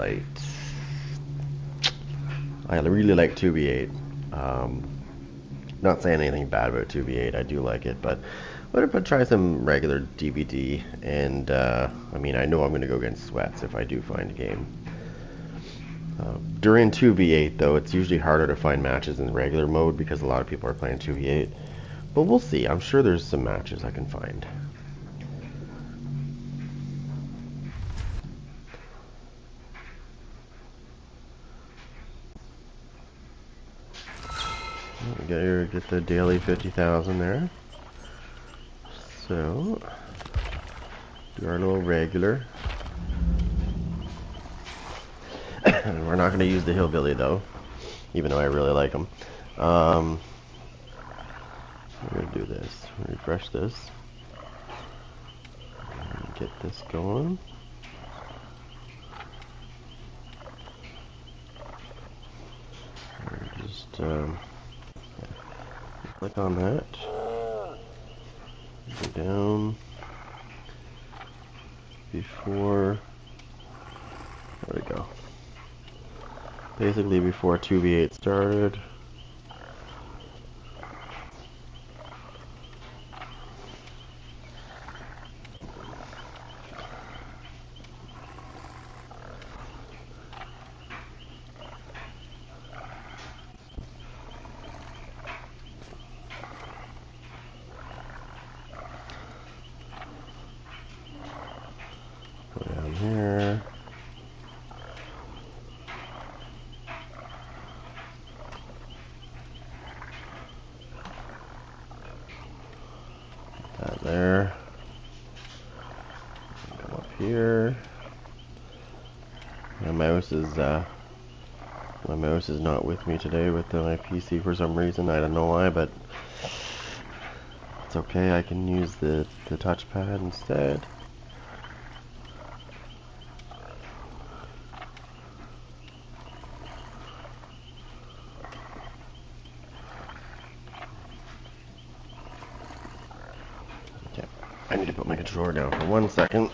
Right. I really like 2v8. Not saying anything bad about 2v8. I do like it, but what if I try some regular DVD? And I mean, I know I'm going to go against Sweats if I do find a game. During 2v8, though, it's usually harder to find matches in regular mode because a lot of people are playing 2v8. But we'll see. I'm sure there's some matches I can find. Get the daily 50,000 there. So, do our little regular. We're not going to use the Hillbilly, though, even though I really like him. We're going to do this. Refresh this. Get this going. Just click on that. Go down. Before. There we go. Basically before 2v8 started. Go down here. That there. Come up here. My mouse is not with me today with my PC for some reason. I don't know why, but it's okay. I can use the touchpad instead. Okay, I need to put my controller down for 1 second.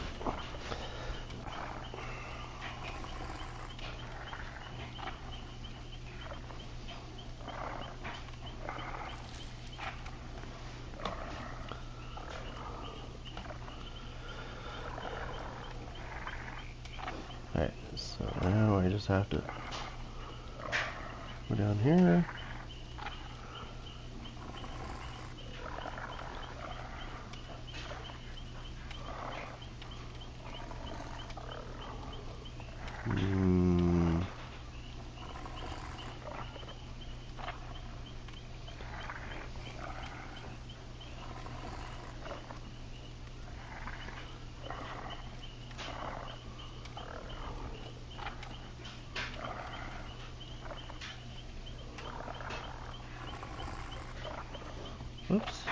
Alright, so now I just have to go down here. Oops.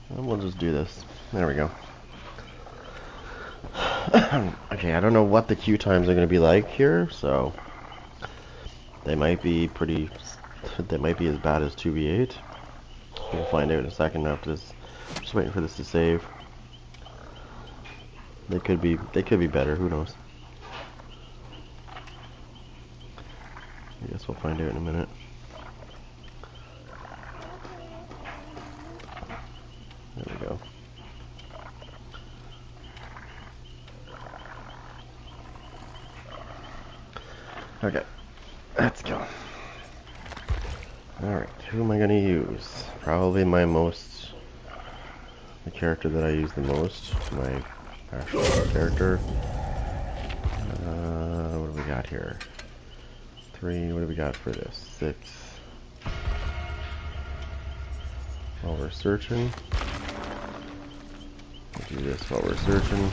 And we'll just do this. There we go. Okay, I don't know what the queue times are going to be like here, so they might be as bad as 2v8. We'll find out in a second after this. Just waiting for this to save. They could be better, who knows. I guess we'll find out in a minute. There we go. Okay, let's go. Alright, who am I going to use? Probably the character that I use the most, my actual character. What do we got here? 3, what do we got for this? 6. While we're searching. We'll do this while we're searching.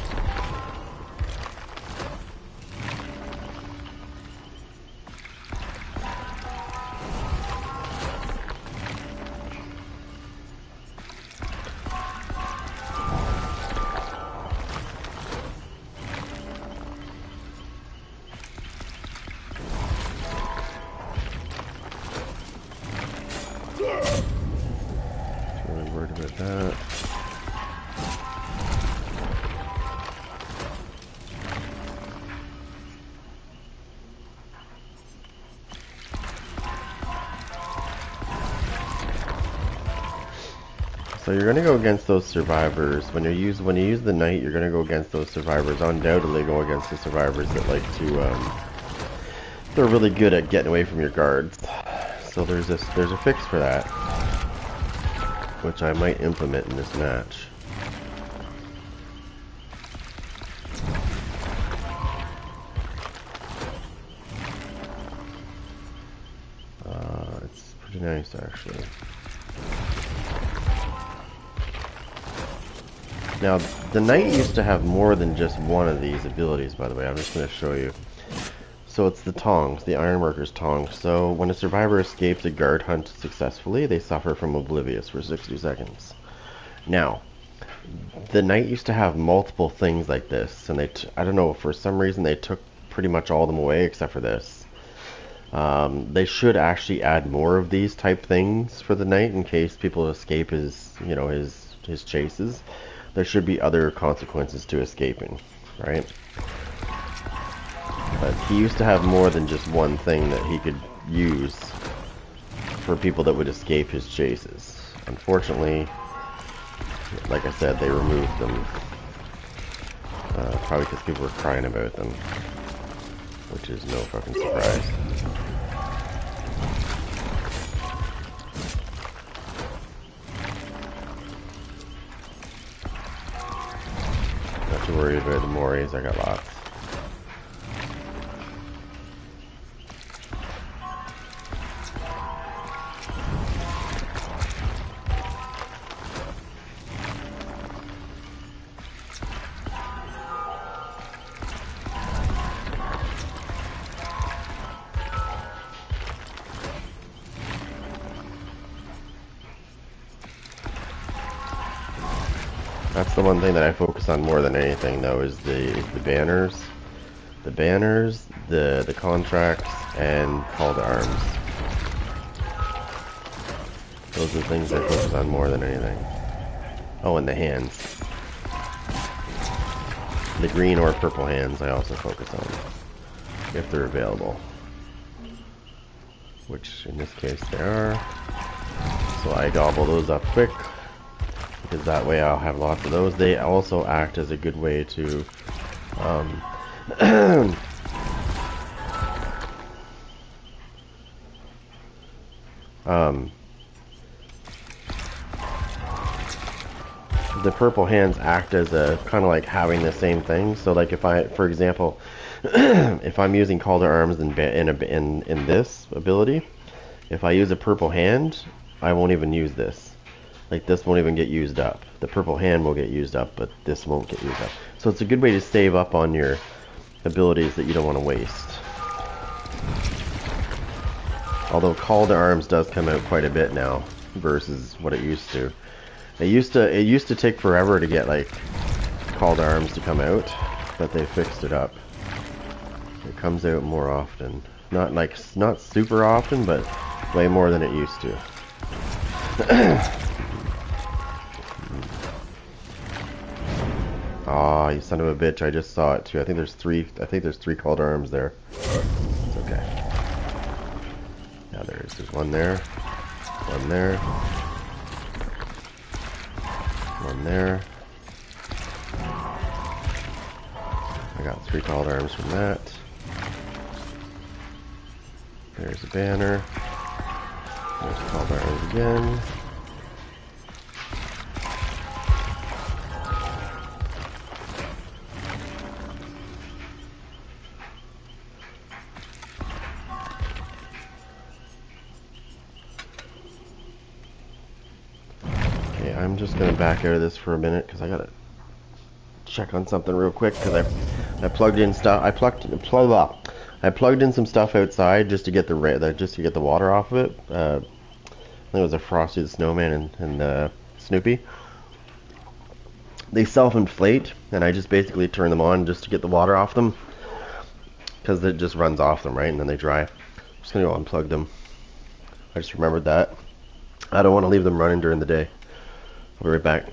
Really worried about that. So you're gonna go against those survivors. When you use the knight, you're gonna go against those survivors. Undoubtedly go against the survivors that like to they're really good at getting away from your guards. So there's a fix for that, which I might implement in this match. It's pretty nice actually. Now, the knight used to have more than just one of these abilities, by the way. I'm just going to show you. So it's the tongs, the Ironworker's tongs. So when a survivor escapes a guard hunt successfully, they suffer from Oblivious for 60 seconds. Now, the knight used to have multiple things like this, and I don't know, for some reason they took pretty much all of them away except for this. They should actually add more of these type things for the knight in case people escape his, you know, his chases. There should be other consequences to escaping, right? But he used to have more than just one thing that he could use for people that would escape his chases. Unfortunately, like I said, they removed them. Probably because people were crying about them, which is no fucking surprise. Not too worried about the Moris, I got lots. That's the one thing that I focus on more than anything, though, is the banners, the contracts, and call to arms. Those are the things I focus on more than anything. Oh, and the hands, the green or purple hands, I also focus on if they're available, which in this case they are. So I gobble those up quick, because that way I'll have lots of those. They also act as a good way to the purple hands act as a kind of like having the same thing. So like if I, for example, if I'm using call to arms in this ability, if I use a purple hand, I won't even use this. Like this won't even get used up. The purple hand will get used up, but this won't get used up. So it's a good way to save up on your abilities that you don't want to waste. Although call to arms does come out quite a bit now versus what it used to. It used to take forever to get like call to arms to come out, but they fixed it up. It comes out more often. Not super often, but way more than it used to. Aw, you son of a bitch, I just saw it too. I think there's three call to arms there. It's okay. Yeah, there's one there. One there. One there. I got 3 call to arms from that. There's a banner. There's call to arms again. I'm just gonna back out of this for a minute because I gotta check on something real quick because I plugged in stuff. I plugged in some stuff outside just to get the water off of it. I think it was a Frosty the Snowman and Snoopy. They self-inflate, and I just basically turn them on just to get the water off them because it just runs off them, right, and then they dry. I'm just gonna go unplug them. I just remembered that. I don't want to leave them running during the day. I'll be right back.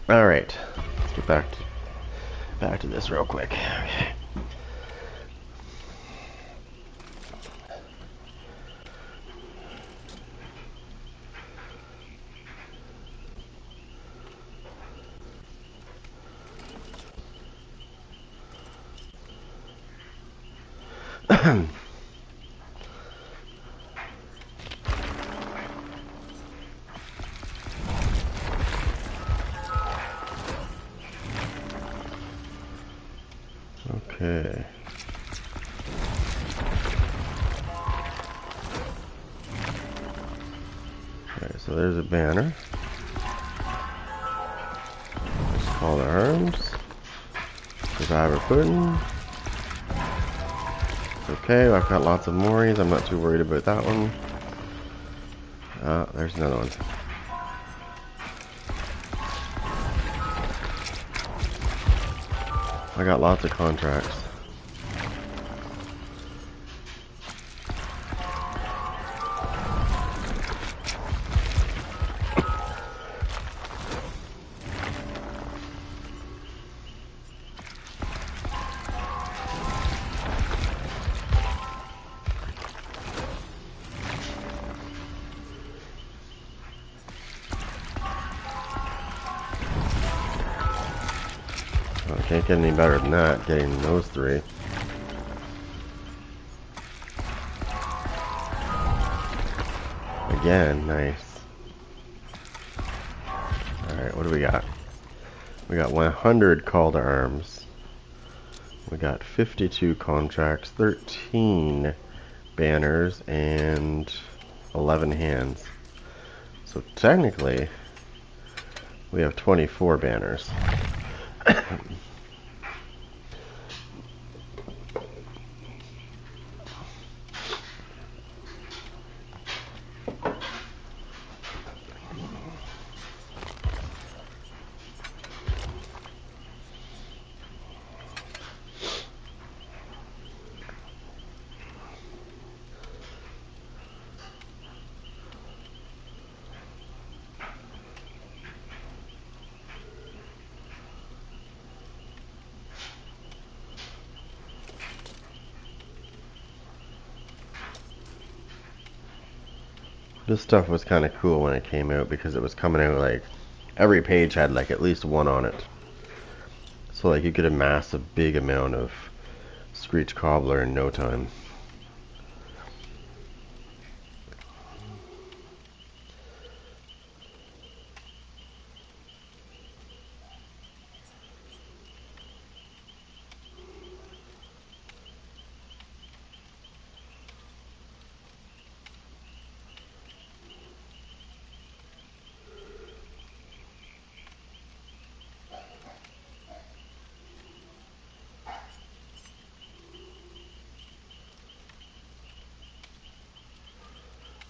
All right, let's get back to this real quick. Okay. Okay. Alright, so there's a banner. Let's call the arms. Survivor Puddin. Okay, I've got lots of Moris. I'm not too worried about that one. There's another one. I got lots of contracts. I can't get any better than that, getting those three. Again, nice. Alright, what do we got? We got 100 call to arms. We got 52 contracts, 13 banners, and 11 hands. So technically, we have 24 banners. This stuff was kind of cool when it came out because it was coming out like every page had like at least one on it. So like you could amass a big amount of Screech Cobbler in no time.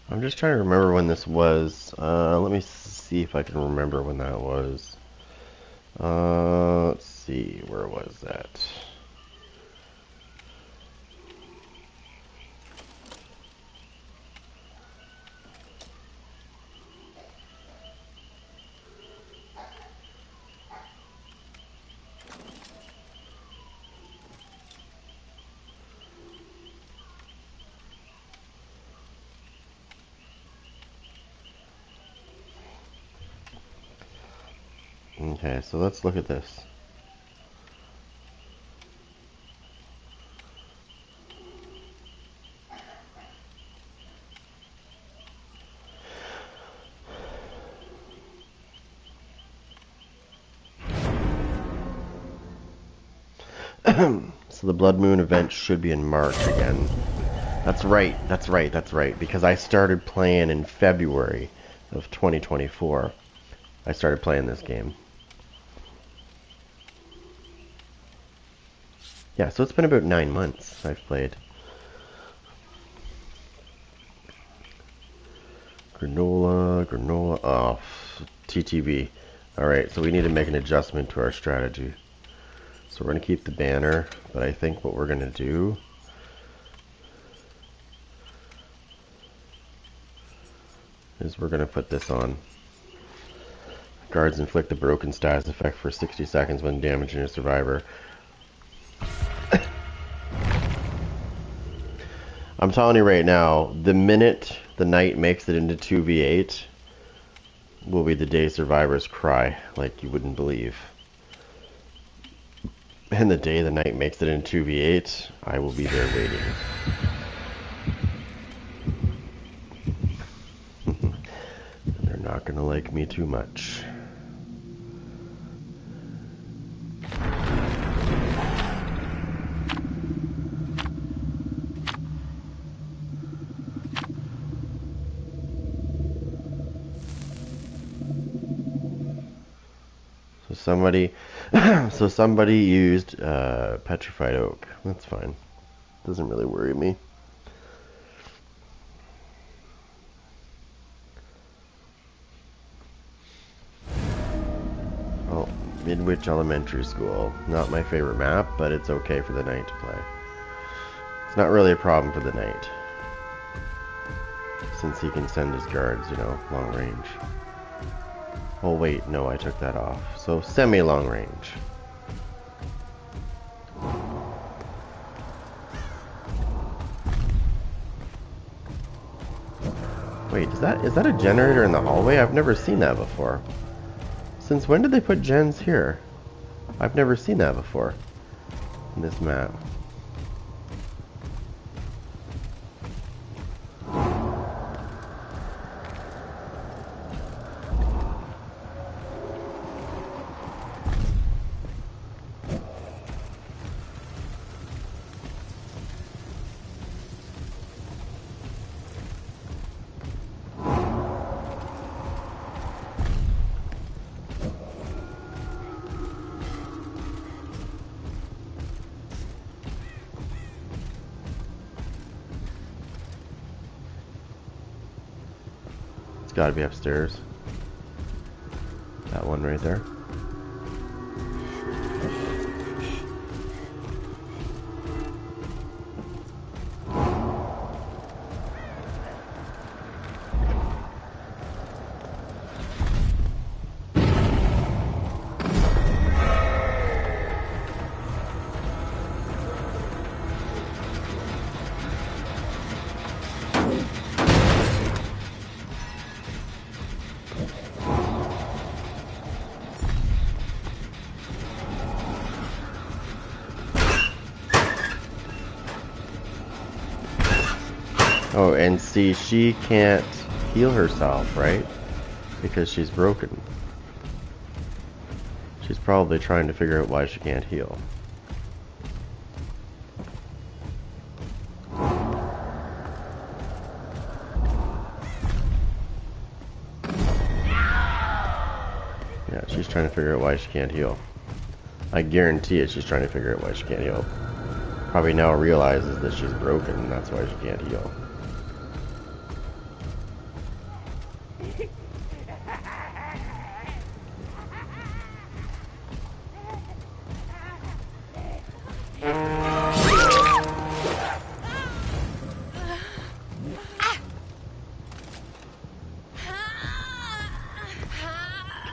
I'm just trying to remember when this was. Let me see if I can remember when that was. Let's see, where was that? Okay, so let's look at this. So the Blood Moon event should be in March again. That's right, that's right, that's right. Because I started playing in February of 2024. I started playing this game. Yeah, so it's been about 9 months I've played. Granola, oh, TTV. Alright, so we need to make an adjustment to our strategy. So we're going to keep the banner, but I think what we're going to do is we're going to put this on. Guards inflict the broken status effect for 60 seconds when damaging a survivor. I'm telling you right now, the minute the knight makes it into 2v8 will be the day survivors cry like you wouldn't believe. And the day the knight makes it into 2v8, I will be there waiting. They're not gonna like me too much. So somebody used petrified oak. That's fine. Doesn't really worry me. Oh, Midwich Elementary School. Not my favorite map, but it's okay for the knight to play. It's not really a problem for the knight, since he can send his guards, you know, long range. Oh wait, no, I took that off. So semi-long range. Wait, is that a generator in the hallway? I've never seen that before. Since when did they put gens here? I've never seen that before in this map. Gotta be upstairs. That one right there. Oh, and see, she can't heal herself, right? Because she's broken. She's probably trying to figure out why she can't heal. Yeah, she's trying to figure out why she can't heal. I guarantee it, she's trying to figure out why she can't heal. Probably now realizes that she's broken, and that's why she can't heal.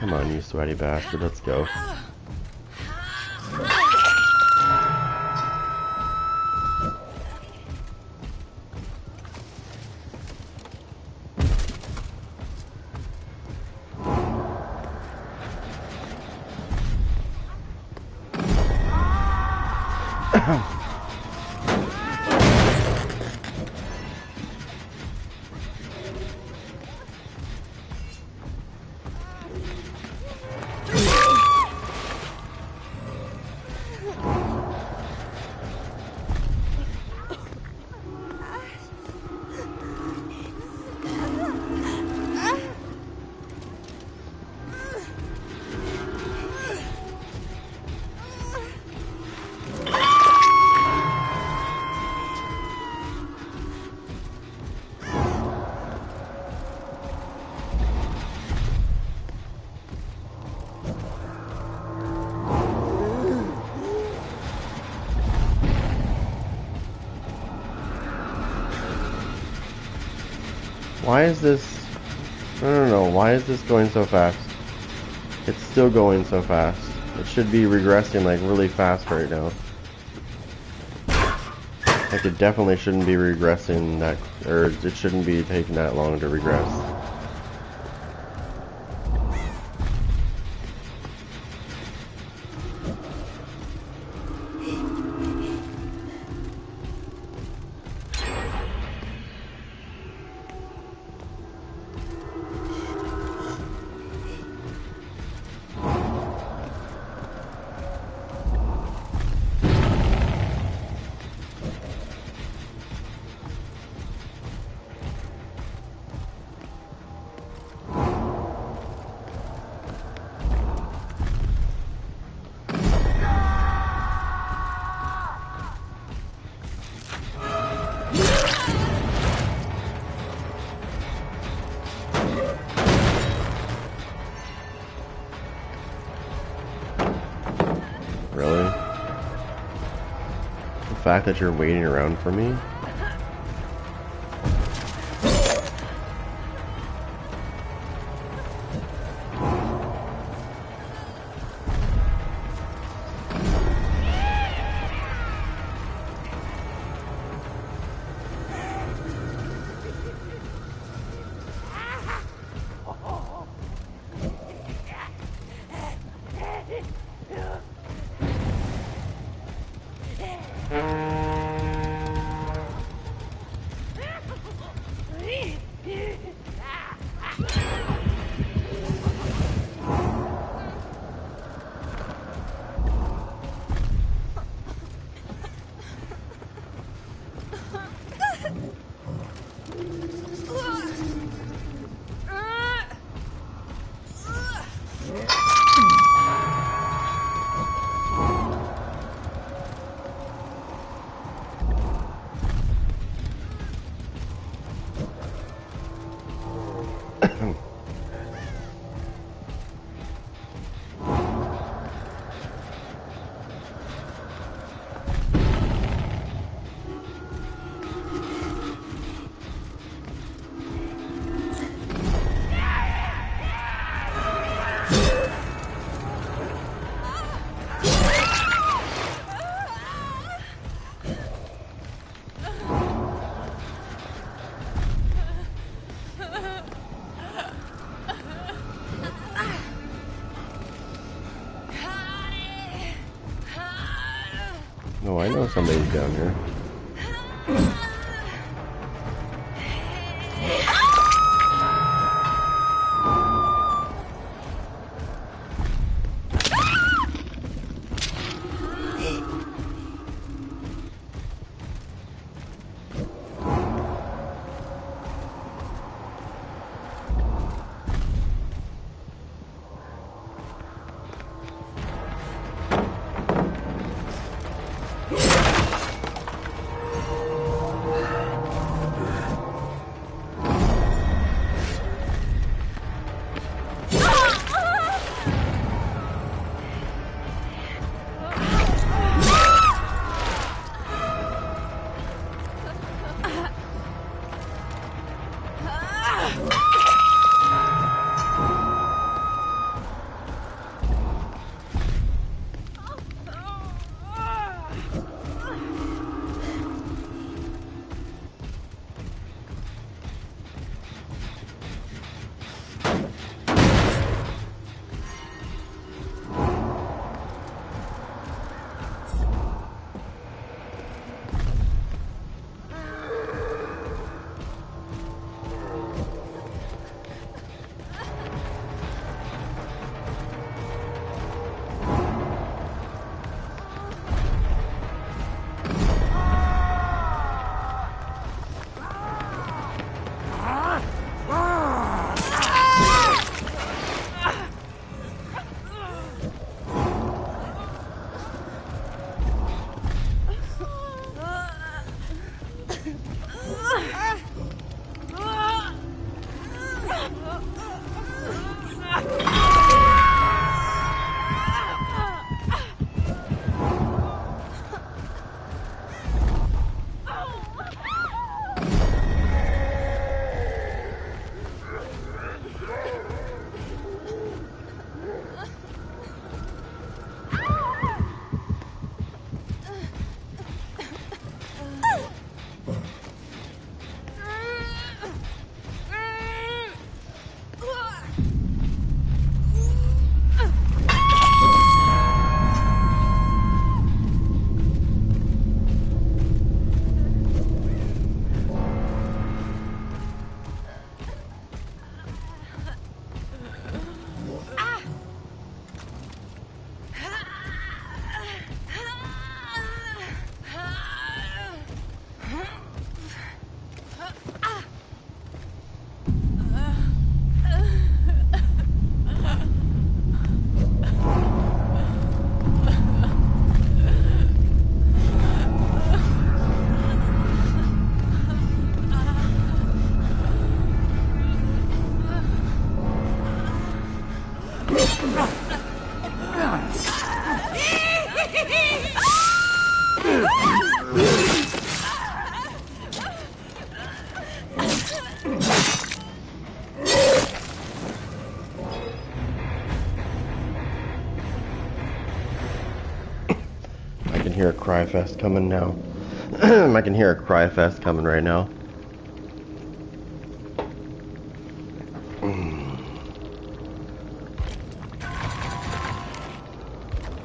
Come on, you sweaty bastard, let's go. Why is this... I don't know, why is this going so fast? It's still going so fast. It should be regressing like really fast right now. Like it definitely shouldn't be regressing that, or it shouldn't be taking that long to regress. Really? The fact that you're waiting around for me? No, I know somebody's down here. I can hear a cry fest coming now. I can hear a cry fest coming right now.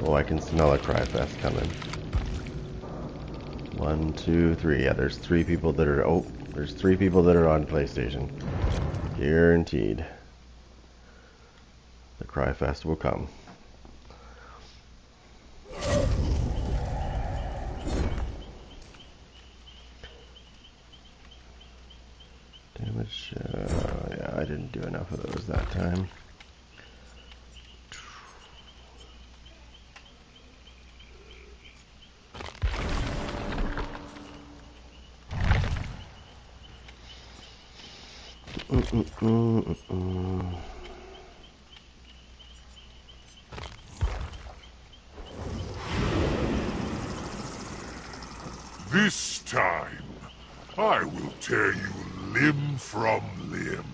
Oh, I can smell a cry fest coming. 1, 2, 3. Yeah, there's 3 people that are. Oh, there's 3 people that are on PlayStation. Guaranteed. The cry fest will come. Damage. Yeah, I didn't do enough of those that time. This time, I will tear you limb from limb.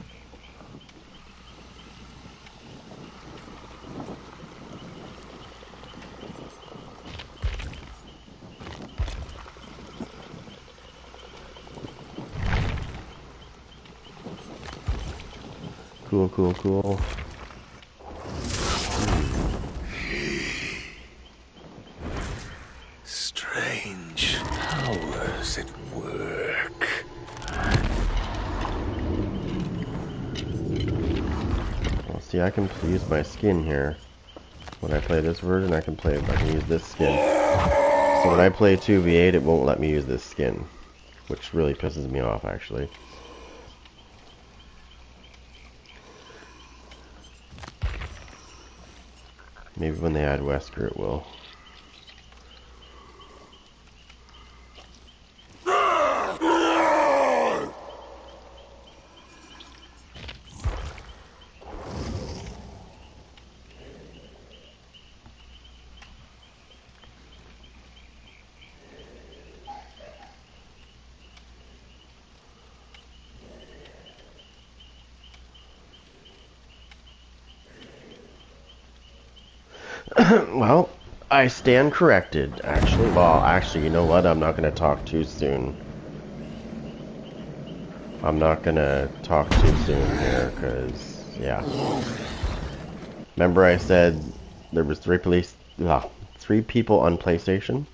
Cool, cool, cool. Strange powers at work. Well, see, I can use my skin here. When I play this version, I can use this skin. So when I play 2v8, it won't let me use this skin, which really pisses me off, actually. Maybe when they add Wesker, it will. Well, I stand corrected, actually. Well, actually, you know what? I'm not going to talk too soon. I'm not going to talk too soon here, because, yeah. Remember I said there was 3 people on PlayStation?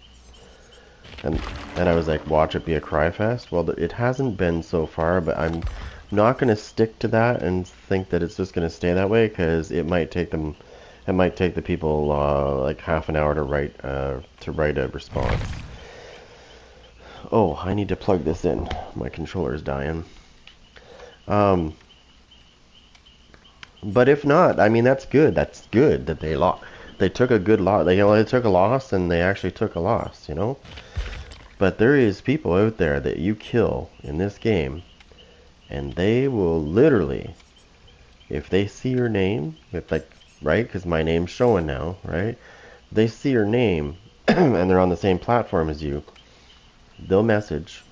And I was like, watch it be a cry fest? Well, it hasn't been so far, but I'm not going to stick to that and think that it's just going to stay that way, because it might take them... It might take the people like half an hour to write a response. Oh, I need to plug this in. My controller's dying. But if not, I mean that's good. That's good that they lost. They took a good loss. They took a loss, and they actually took a loss. You know. But there is people out there that you kill in this game, and they will literally, if they see your name, if like. Right? Because my name's showing now, right? They see your name and they're on the same platform as you. They'll message.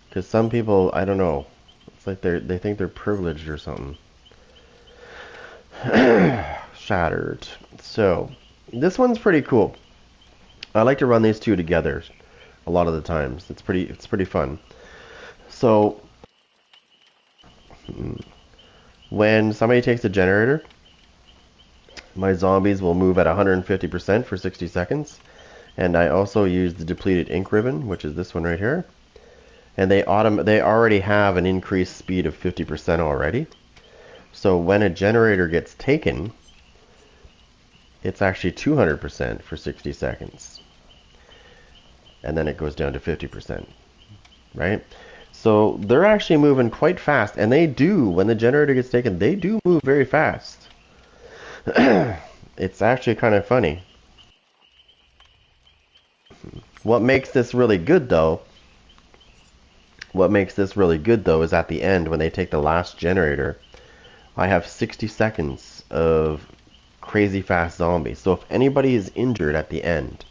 Because some people, I don't know. It's like they think they're privileged or something. Shattered. So, this one's pretty cool. I like to run these two together a lot of the times. It's pretty fun. So, when somebody takes a generator, my zombies will move at 150% for 60 seconds. And I also use the depleted ink ribbon, which is this one right here. And they already have an increased speed of 50% already. So when a generator gets taken, it's actually 200% for 60 seconds. And then it goes down to 50%. Right? So they're actually moving quite fast. And they do, when the generator gets taken, they do move very fast. It's actually kind of funny. What makes this really good though is at the end when they take the last generator, I have 60 seconds of crazy fast zombies. So if anybody is injured at the end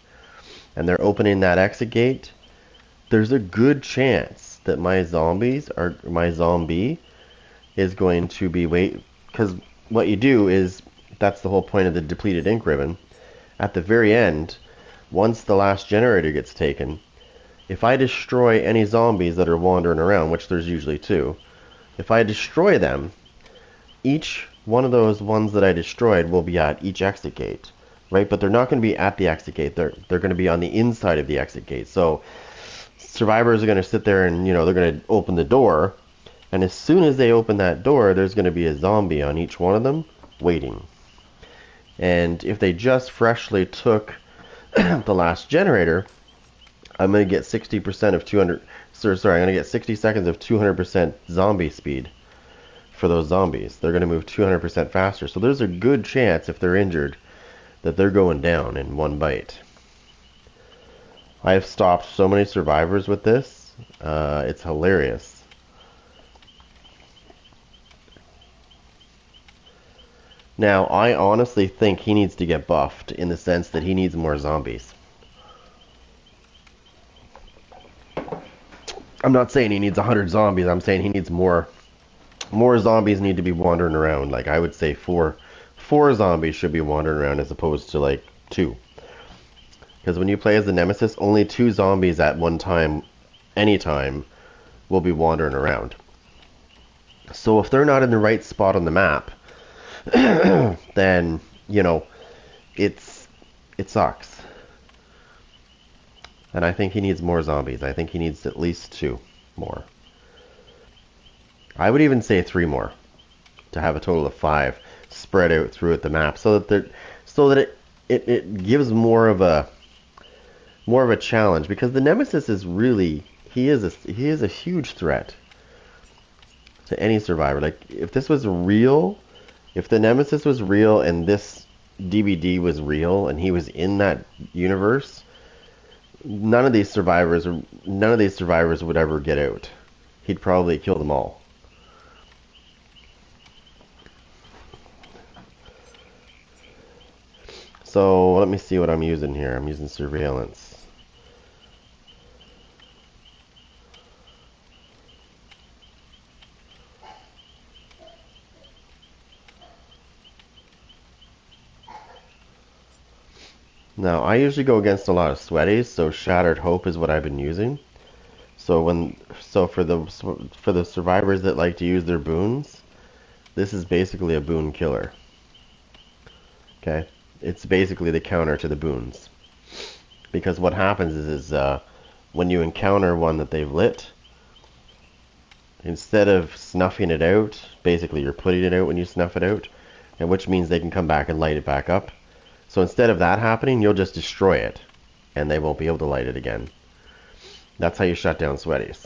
and they're opening that exit gate, there's a good chance that my zombie is going to be because what you do is, that's the whole point of the depleted ink ribbon. At the very end, once the last generator gets taken, if I destroy any zombies that are wandering around, which there's usually 2, if I destroy them, each one of those ones that I destroyed will be at each exit gate, right? But they're not going to be at the exit gate. They're going to be on the inside of the exit gate. So survivors are going to sit there and, they're going to open the door. And as soon as they open that door, there's going to be a zombie on each one of them waiting. And if they just freshly took the last generator, I'm going to get 60% of 200... I'm going to get 60 seconds of 200% zombie speed for those zombies. They're going to move 200% faster. So there's a good chance, if they're injured, that they're going down in one bite. I've stopped so many survivors with this. It's hilarious. Now, I honestly think he needs to get buffed in the sense that he needs more zombies. I'm not saying he needs 100 zombies. I'm saying he needs more. More zombies need to be wandering around. Like, I would say four zombies should be wandering around as opposed to, like, 2. Because when you play as the Nemesis, only 2 zombies at one time, anytime, will be wandering around. So if they're not in the right spot on the map, then, it sucks. And I think he needs more zombies. I think he needs at least 2 more. I would even say 3 more, to have a total of 5 spread out throughout the map, so that it gives more of a challenge, because the Nemesis is really, he is a huge threat to any survivor. Like, if this was real, if the Nemesis was real and this DBD was real and he was in that universe, none of these survivors would ever get out. He'd probably kill them all. So let me see what I'm using here. I'm using surveillance. Now, I usually go against a lot of sweaties, so Shattered Hope is what I've been using. So for the survivors that like to use their boons, this is basically a boon killer. Okay? It's basically the counter to the boons. Because what happens is when you encounter one that they've lit, instead of snuffing it out, basically you're putting it out when you snuff it out, and which means they can come back and light it back up. So instead of that happening, you'll just destroy it, and they won't be able to light it again. That's how you shut down sweaties.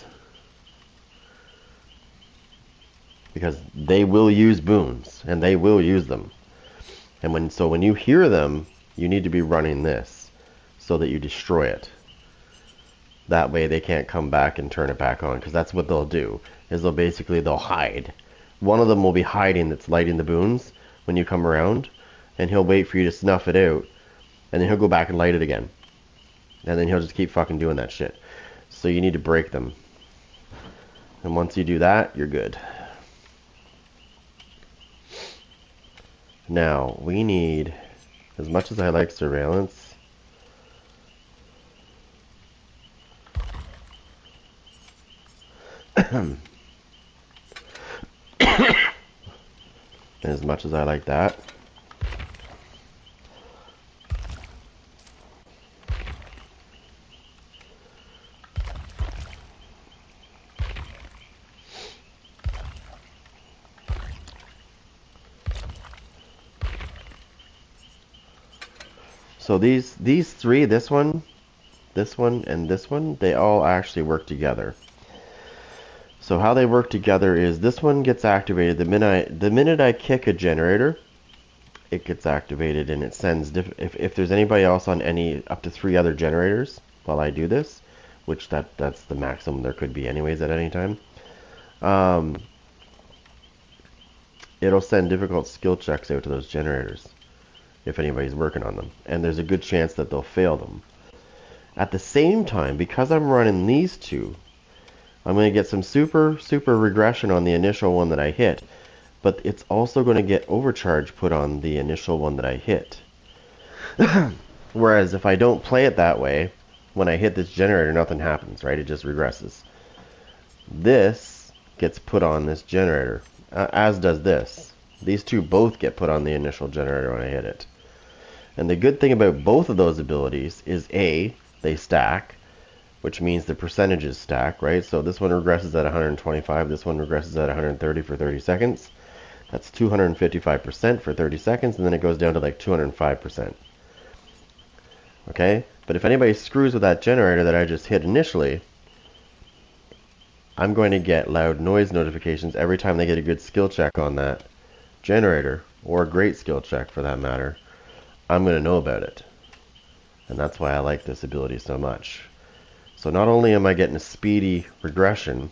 Because they will use boons, and they will use them. And when you hear them, you need to be running this so that you destroy it. That way they can't come back and turn it back on, because that's what they'll do, is they'll hide. One of them will be hiding that's lighting the boons when you come around, and he'll wait for you to snuff it out, and then he'll go back and light it again. And then he'll just keep fucking doing that shit. So you need to break them. And once you do that, you're good. Now, we need, as much as I like surveillance, as much as I like that, so these 3, this one, and this one, they all actually work together. So how they work together is this one gets activated the minute I kick a generator, it gets activated, and it sends if there's anybody else on any up to 3 other generators while I do this, which that's the maximum there could be anyways at any time. It'll send difficult skill checks out to those generators. if anybody's working on them. And there's a good chance that they'll fail them. At the same time, because I'm running these two, I'm going to get some super regression on the initial one that I hit. But it's also going to get overcharge put on the initial one that I hit. Whereas if I don't play it that way, when I hit this generator, nothing happens, right? It just regresses. This gets put on this generator, as does this. These two both get put on the initial generator when I hit it. And the good thing about both of those abilities is A, they stack, which means the percentages stack, right? So this one regresses at 125, this one regresses at 130 for 30 seconds. That's 255% for 30 seconds, and then it goes down to like 205%. Okay? But if anybody screws with that generator that I just hit initially, I'm going to get loud noise notifications every time they get a good skill check on that generator, or a great skill check for that matter. I'm going to know about it. And that's why I like this ability so much. So not only am I getting a speedy regression,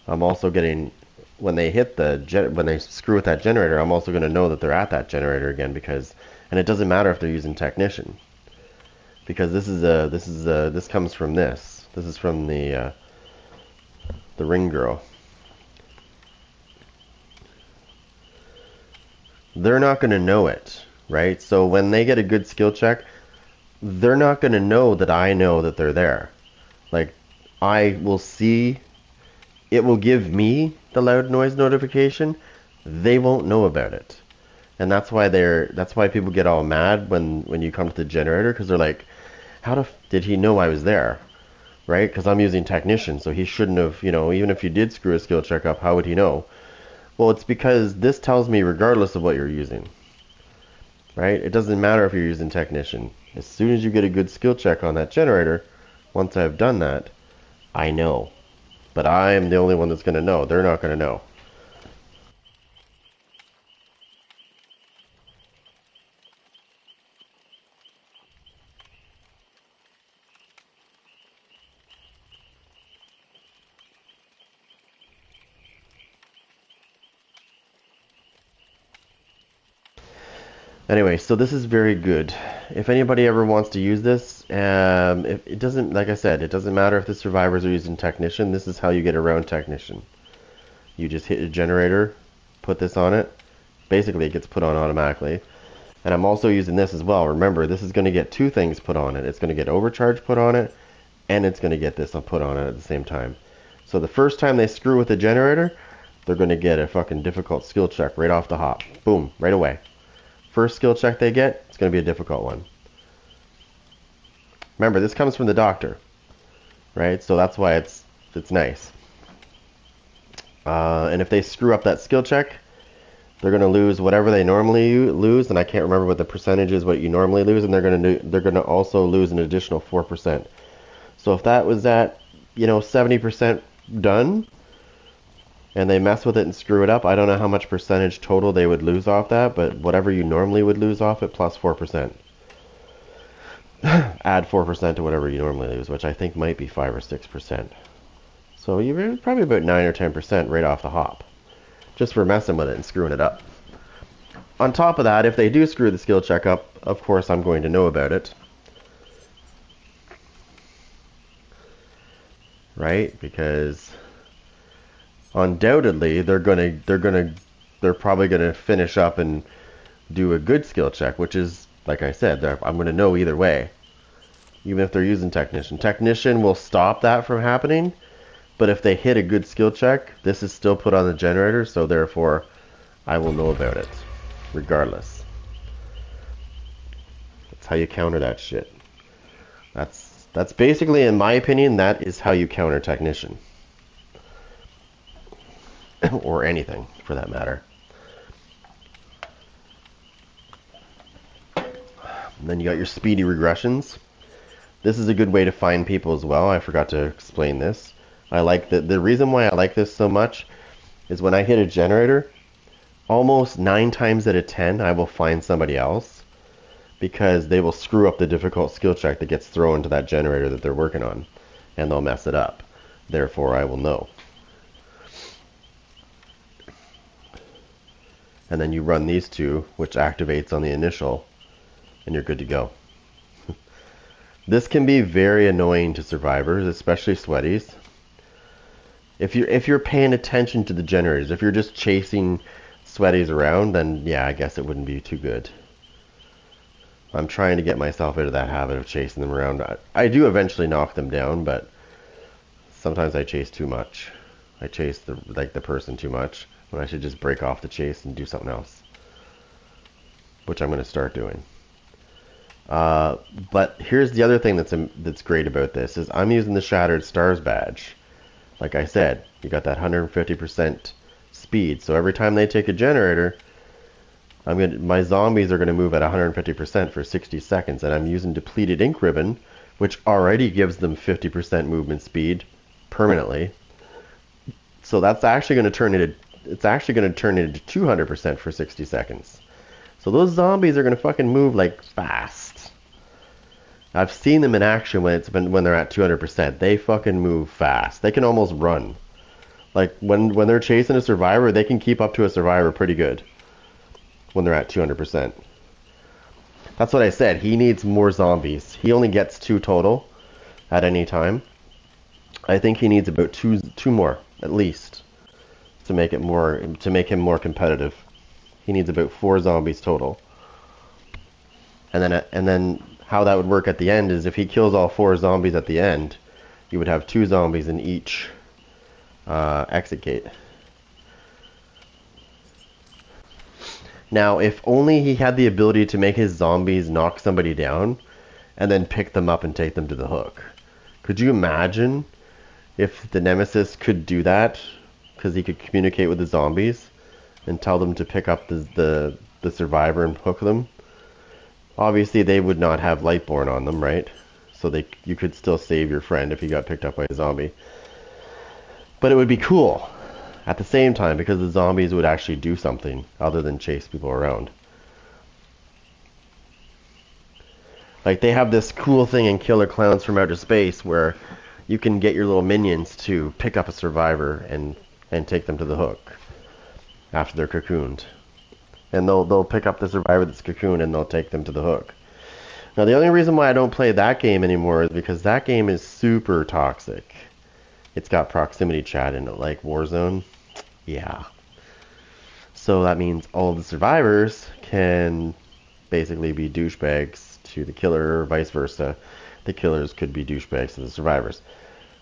I'm also getting, when they hit when they screw with that generator, I'm also going to know that they're at that generator again, because, and it doesn't matter if they're using Technician, because this comes from this. This is from the Ring Girl. They're not going to know it, right? So when they get a good skill check, they're not going to know that I know that they're there. Like, I will see, it will give me the loud noise notification. They won't know about it. And that's why people get all mad when you come to the generator, because they're like, how did he know I was there? Right? Because I'm using Technician, so he shouldn't have, even if you did screw a skill check up, how would he know? Well, it's because this tells me regardless of what you're using. Right? It doesn't matter if you're using Technician. As soon as you get a good skill check on that generator, once I've done that, I know. But I am the only one that's going to know. They're not going to know. Anyway, so this is very good. If anybody ever wants to use this, if it doesn't, like I said, it doesn't matter if the survivors are using Technician. This is how you get around Technician. You just hit a generator, put this on it. Basically, it gets put on automatically. And I'm also using this as well. Remember, this is going to get two things put on it. It's going to get overcharge put on it, and it's going to get this put on it at the same time. So the first time they screw with the generator, they're going to get a fucking difficult skill check right off the hop. Boom, right away. First skill check they get, it's going to be a difficult one. Remember, this comes from the doctor, right? So that's why it's nice. And if they screw up that skill check, they're going to lose whatever they normally lose, and I can't remember what the percentage is, what you normally lose, and they're going to also lose an additional 4%. So if that was at 70% done, and they mess with it and screw it up, I don't know how much percentage total they would lose off that, but whatever you normally would lose off it, plus 4%. Add 4% to whatever you normally lose, which I think might be 5 or 6%. So you're probably about 9 or 10% right off the hop, just for messing with it and screwing it up. On top of that, if they do screw the skill check up, of course I'm going to know about it. Right? Because undoubtedly they're probably gonna finish up and do a good skill check, which is, like I said, I'm gonna know either way, even if they're using Technician. Technician will stop that from happening, but if they hit a good skill check, this is still put on the generator, so therefore I will know about it regardless. That's how you counter that shit. That's basically, in my opinion, that is how you counter Technician. Or anything, for that matter. And then you got your speedy regressions. This is a good way to find people as well. I forgot to explain this. I like the reason why I like this so much is when I hit a generator, almost 9 times out of 10 I will find somebody else, because they will screw up the difficult skill check that gets thrown to that generator that they're working on, and they'll mess it up. Therefore I will know. and then you run these two, which activates on the initial, and you're good to go. This can be very annoying to survivors, especially sweaties. If you're paying attention to the generators, if you're just chasing sweaties around, then yeah, I guess it wouldn't be too good. I'm trying to get myself out of that habit of chasing them around. I do eventually knock them down, but sometimes I chase too much. I chase the person too much when I should just break off the chase and do something else, which I'm going to start doing. But here's the other thing that's great about this is I'm using the Shattered Stars badge. Like I said, you got that 150% speed. So every time they take a generator, my zombies are going to move at 150% for 60 seconds, and I'm using Depleted Ink Ribbon, which already gives them 50% movement speed permanently. So that's actually going to turn it into 200% for 60 seconds. So those zombies are going to fucking move like fast. I've seen them in action when they're at 200%. They fucking move fast. They can almost run. Like when they're chasing a survivor, they can keep up to a survivor pretty good when they're at 200%. That's what I said. He needs more zombies. He only gets 2 total at any time. I think he needs about two more at least to make him more competitive. He needs about 4 zombies total. And then how that would work at the end is if he kills all 4 zombies at the end, you would have 2 zombies in each exit gate. Now, if only he had the ability to make his zombies knock somebody down and then pick them up and take them to the hook. Could you imagine if the Nemesis could do that? Because he could communicate with the zombies and tell them to pick up the survivor and hook them. Obviously, they would not have Lightborn on them, right? So you could still save your friend if he got picked up by a zombie. But it would be cool at the same time because the zombies would actually do something other than chase people around. Like they have this cool thing in Killer Clowns from Outer Space where you can get your little minions to pick up a survivor and take them to the hook after they're cocooned. And they'll pick up the survivor that's cocooned and they'll take them to the hook. Now the only reason why I don't play that game anymore is because that game is super toxic. It's got proximity chat in it like Warzone. Yeah. So that means all the survivors can basically be douchebags to the killer or vice versa. The killers could be douchebags to the survivors.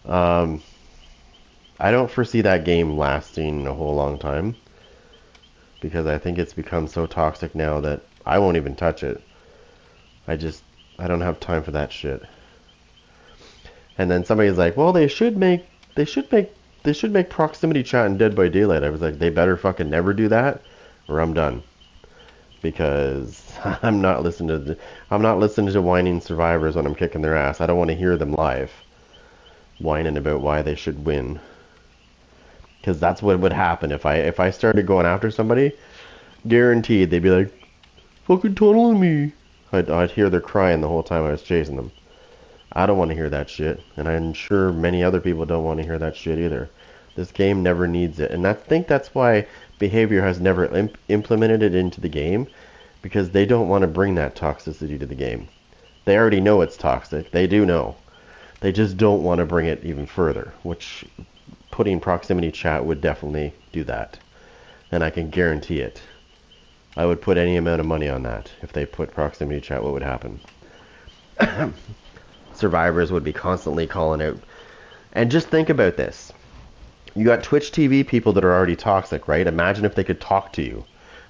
I don't foresee that game lasting a whole long time because I think it's become so toxic now that I won't even touch it. I don't have time for that shit. And then somebody's like, well, they should make proximity chat in Dead by Daylight. I was like, they better fucking never do that or I'm done. Because I'm not listening to whining survivors when I'm kicking their ass. I don't want to hear them live whining about why they should win. Because that's what would happen if I started going after somebody. Guaranteed they'd be like, fucking tunneling me. I'd hear their crying the whole time I was chasing them. I don't want to hear that shit, and I'm sure many other people don't want to hear that shit either. This game never needs it, and I think that's why Behavior has never implemented it into the game, because they don't want to bring that toxicity to the game. They already know it's toxic. They do know. They just don't want to bring it even further, which putting proximity chat would definitely do that, and I can guarantee it. I would put any amount of money on that. If they put proximity chat, what would happen? Survivors would be constantly calling out. And just think about this. You got Twitch TV people that are already toxic, right? Imagine if they could talk to you.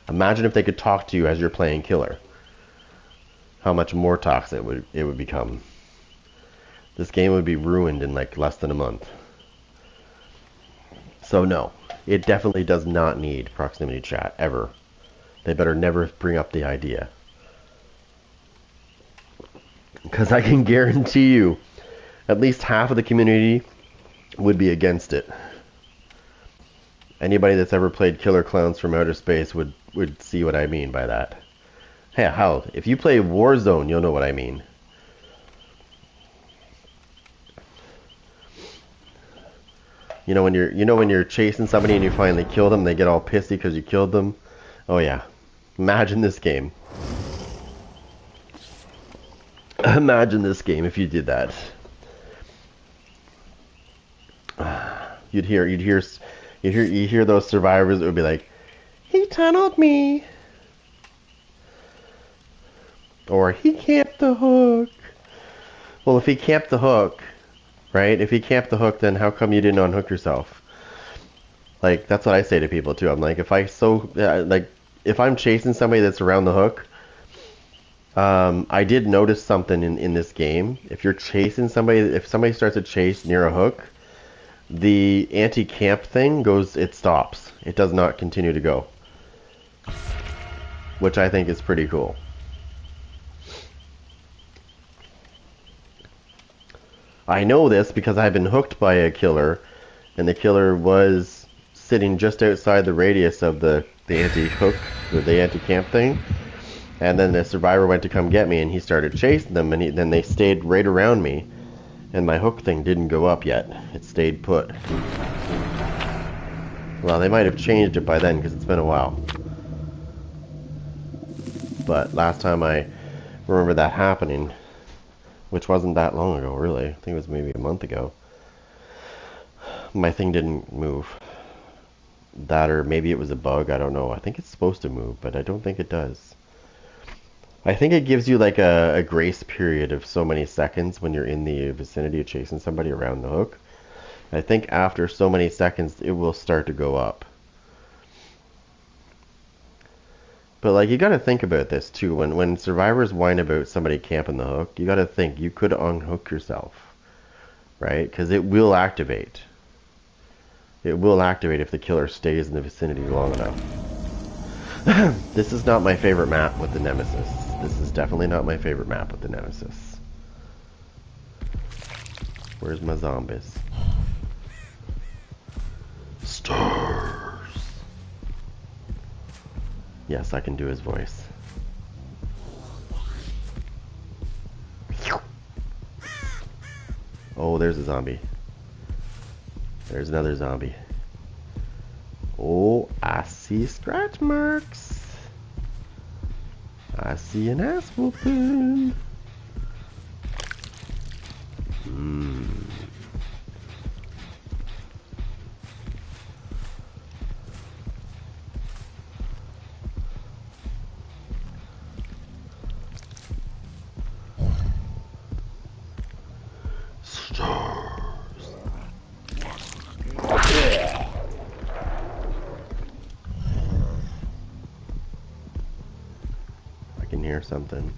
Imagine if they could talk to you as you're playing killer. How much more toxic it would become. This game would be ruined in like less than a month. So no, it definitely does not need proximity chat, ever. They better never bring up the idea. Because I can guarantee you, at least half of the community would be against it. Anybody that's ever played Killer Clowns from Outer Space would see what I mean by that. Hey, hell, if you play Warzone, you'll know what I mean. You know when you're chasing somebody and you finally kill them, they get all pissy because you killed them, Oh yeah. Imagine this game. Imagine this game if you did that. You'd hear those survivors that would be like, he tunneled me. Or he camped the hook. Well, if he camped the hook, right? If he camped the hook, then how come you didn't unhook yourself? Like, that's what I say to people too. I'm like, if I'm chasing somebody that's around the hook, I did notice something in this game. If you're chasing somebody, if somebody starts a chase near a hook, the anti-camp thing it stops. It does not continue to go. Which I think is pretty cool. I know this because I've been hooked by a killer, and the killer was sitting just outside the radius of the anti-hook, or the anti-camp thing. And then the survivor went to come get me, and he started chasing them, and then they stayed right around me. And my hook thing didn't go up yet. It stayed put. Well, they might have changed it by then, because it's been a while. But last time I remember that happening, which wasn't that long ago, really. I think it was maybe a month ago. My thing didn't move. That, or maybe it was a bug, I don't know. I think it's supposed to move, but I don't think it does. I think it gives you like a grace period of so many seconds when you're in the vicinity of chasing somebody around the hook. I think after so many seconds, it will start to go up. But like, you gotta think about this too. When survivors whine about somebody camping the hook, you gotta think you could unhook yourself, right? Because it will activate. It will activate if the killer stays in the vicinity long enough. This is not my favorite map with the Nemesis. This is definitely not my favorite map with the Nemesis. Where's my zombies? Stars. Yes, I can do his voice. Oh, there's a zombie. There's another zombie. Oh, I see scratch marks. I see an ass whooping. Hear something.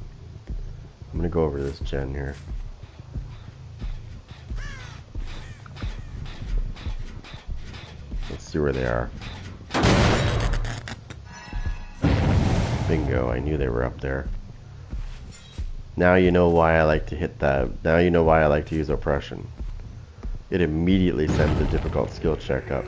I'm gonna go over to this gen here. Let's see where they are. Bingo, I knew they were up there. Now you know why I like to hit that. Now you know why I like to use oppression. It immediately sends the difficult skill check up.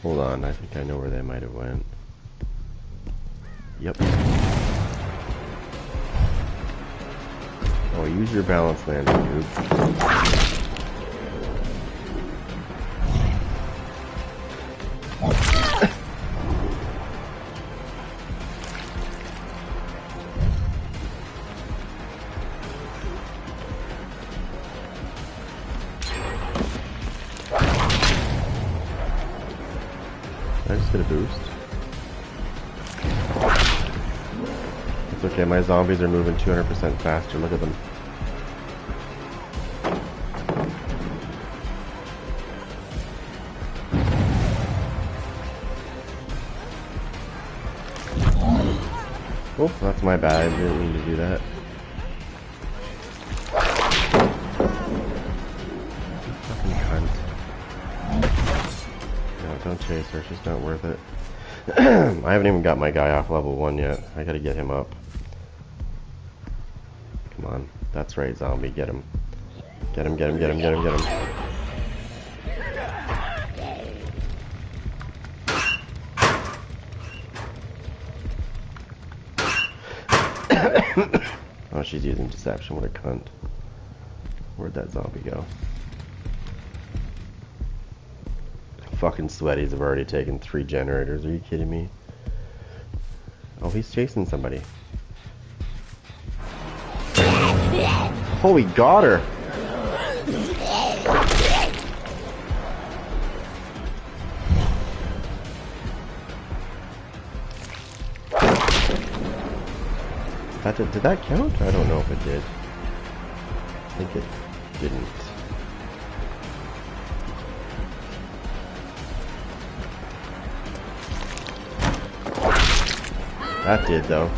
Hold on, I think I know where they might have went. Yep. Oh, use your balance landing, dude. Did I just get a boost? It's okay, my zombies are moving 200% faster. Look at them. Oh, that's my bad. I didn't mean to do that. Fucking cunt. No, don't chase her. She's not worth it. I haven't even got my guy off level 1 yet. I gotta get him up. Come on. That's right, zombie. Get him. Get him, get him, get him, get him, get him. Oh, she's using deception. What a cunt. Where'd that zombie go? Fucking sweaties have already taken 3 generators. Are you kidding me? Oh, he's chasing somebody. Oh, he got her! Did that count? I don't know if it did. I think it didn't. That did, though.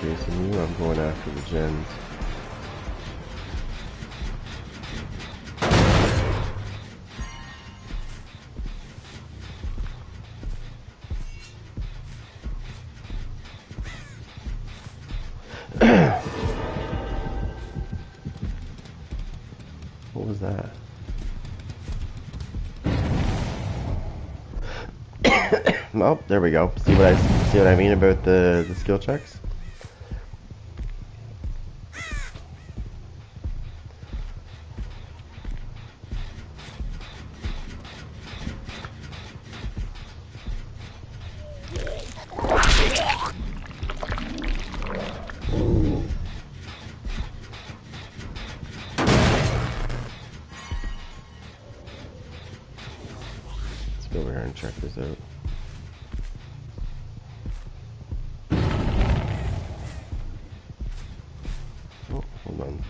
Chasing you, I'm going after the gens. What was that? Oh, there we go. See what I mean about the skill checks? Go over here and check this out. Oh, hold on.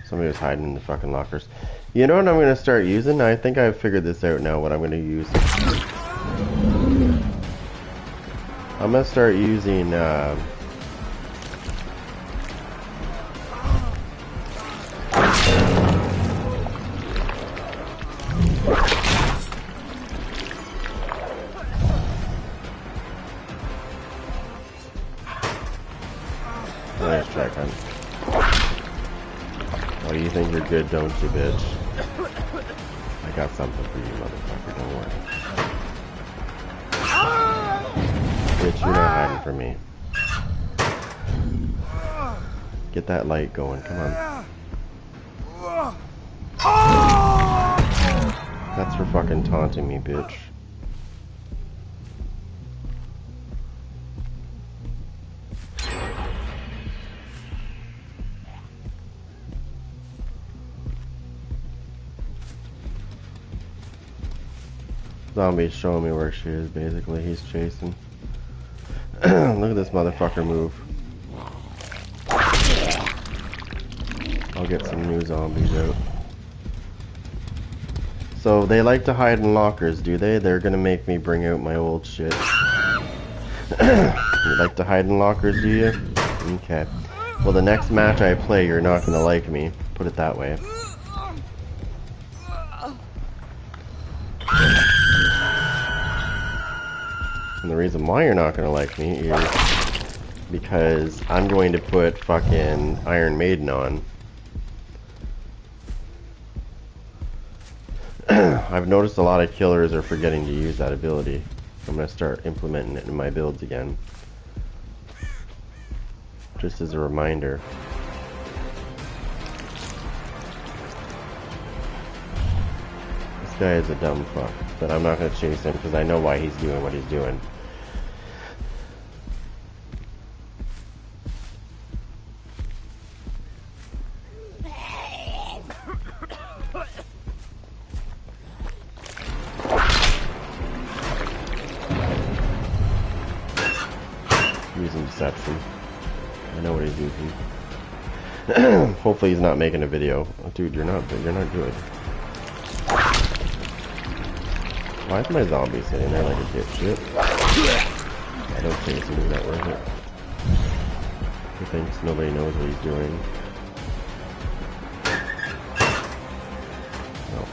Somebody was hiding in the fucking lockers. You know what I'm gonna start using? I think I've figured this out now, what I'm gonna use. I'm gonna start using, nice try, hun. Oh, you think you're good, don't you, bitch? I got something for you, motherfucker, don't worry. Bitch, you're not hiding from me. Get that light going, come on. That's for fucking taunting me, bitch. Zombie's showing me where she is, basically. He's chasing. Look at this motherfucker move. I'll get some new zombies out. So, they like to hide in lockers, do they? They're gonna make me bring out my old shit. You like to hide in lockers, do you? Okay. Well, the next match I play, you're not gonna like me. Put it that way. And the reason why you're not going to like me is because I'm going to put fucking Iron Maiden on. I've noticed a lot of killers are forgetting to use that ability. I'm going to start implementing it in my builds again. Just as a reminder. This guy is a dumb fuck, but I'm not going to chase him because I know why he's doing what he's doing. Using deception. I know what he's using. Hopefully he's not making a video. Oh, dude, you're not good. Why is my zombie sitting there like a dipshit? I don't chase him, is that worth it? He thinks nobody knows what he's doing. No.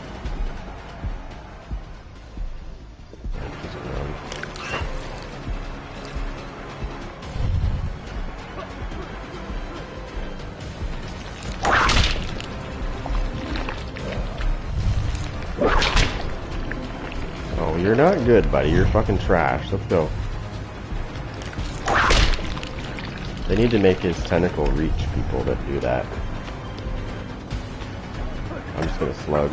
Just around. Oh, you're not good, buddy. You're fucking trash. Let's go. They need to make his tentacle reach people that do that. I'm just gonna slug.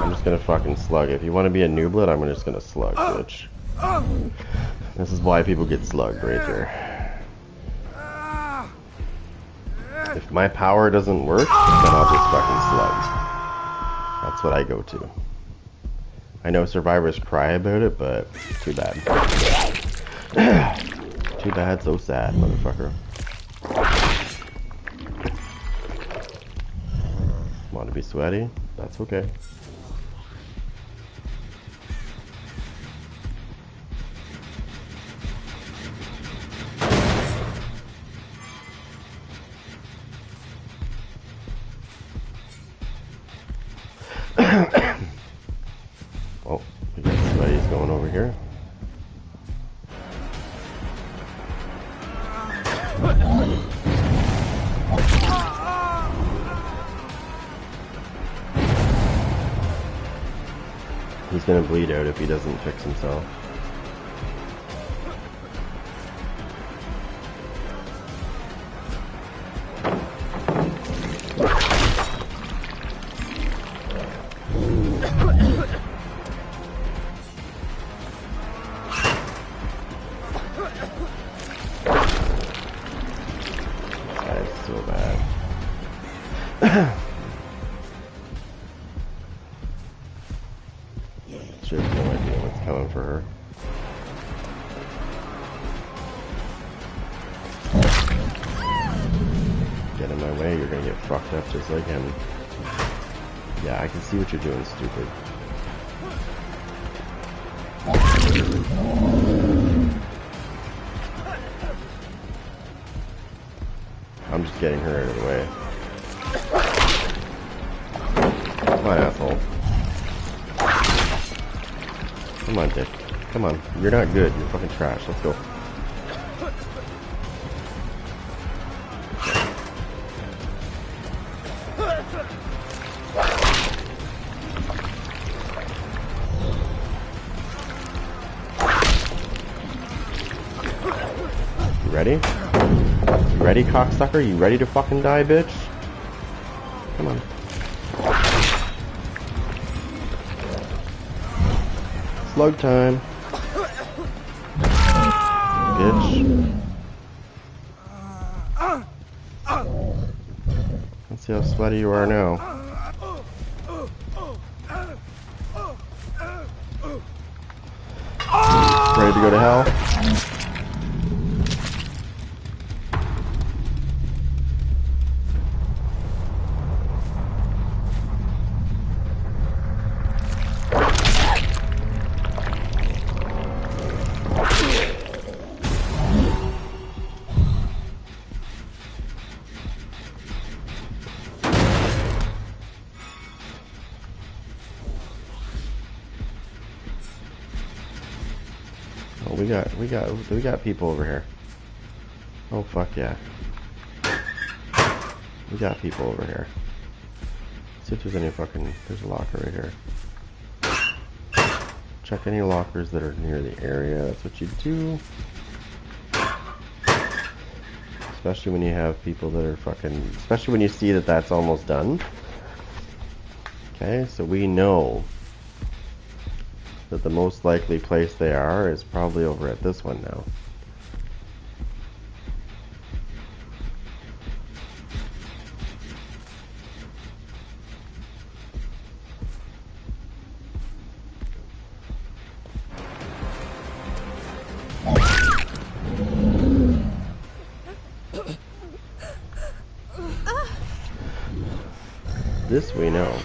I'm just gonna fucking slug. If you want to be a nooblet, I'm just gonna slug, bitch. This is why people get slugged right there. If my power doesn't work, then I'll just fucking slug. That's what I go to. I know survivors cry about it, but too bad. Too bad, so sad, motherfucker. Want to be sweaty? That's okay. Oh, we got sweaties going over here. He's gonna bleed out if he doesn't fix himself. So bad. She has no idea what's coming for her. Get in my way, you're gonna get fucked up just like him. Yeah, I can see what you're doing, stupid. I'm just getting her out of the way. Come on, asshole. Come on, dick. Come on. You're not good. You're fucking trash. Let's go. You ready? You ready, cocksucker? You ready to fucking die, bitch? Come on. Slug time. Bitch. Let's see how sweaty you are now. Ready to go to hell? Oh, we got people over here. Oh fuck yeah. We got people over here. Let's see if there's any fucking, there's a locker right here. Check any lockers that are near the area, that's what you do. Especially when you have people that are fucking, especially when you see that that's almost done. Okay, so we know that the most likely place they are is probably over at this one now. This we know.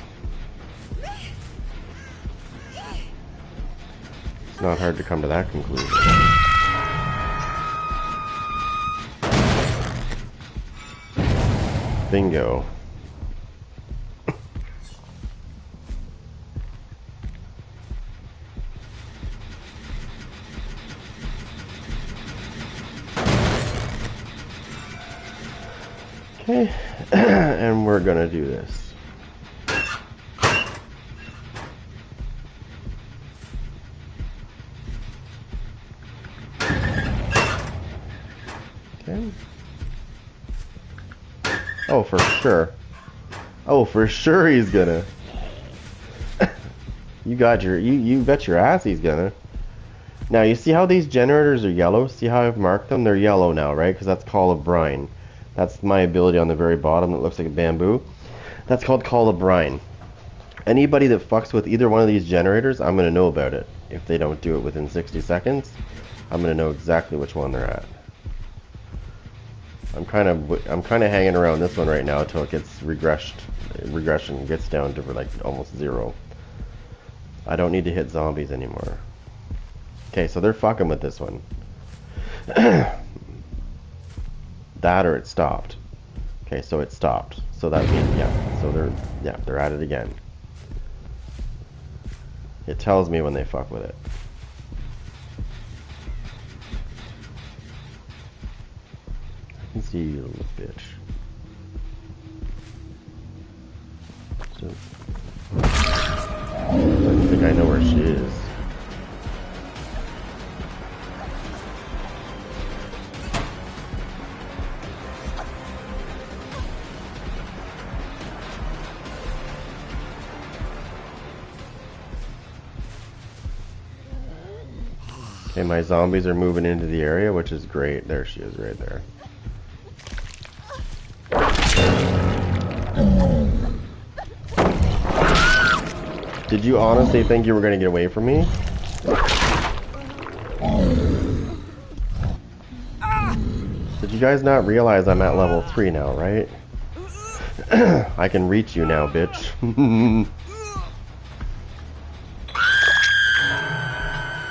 Not hard to come to that conclusion. Bingo. Okay, and we're gonna do this. Okay. Oh, for sure. Oh, for sure he's gonna. You bet your ass he's gonna. Now, you see how these generators are yellow? See how I've marked them? They're yellow now, right? Because that's Call of Brine. That's my ability on the very bottom that looks like a bamboo. That's called Call of Brine. Anybody that fucks with either one of these generators, I'm going to know about it. If they don't do it within 60 seconds, I'm going to know exactly which one they're at. I'm kind of hanging around this one right now until it gets regression gets down to like almost 0. I don't need to hit zombies anymore. Okay, so they're fucking with this one. That or it stopped. Okay, so it stopped. So that means, yeah, so they're at it again. It tells me when they fuck with it. I can see you, little bitch. So, I think I know where she is. Okay, my zombies are moving into the area, which is great. There she is, right there. Did you honestly think you were going to get away from me? Did you guys not realize I'm at level 3 now, right? I can reach you now, bitch.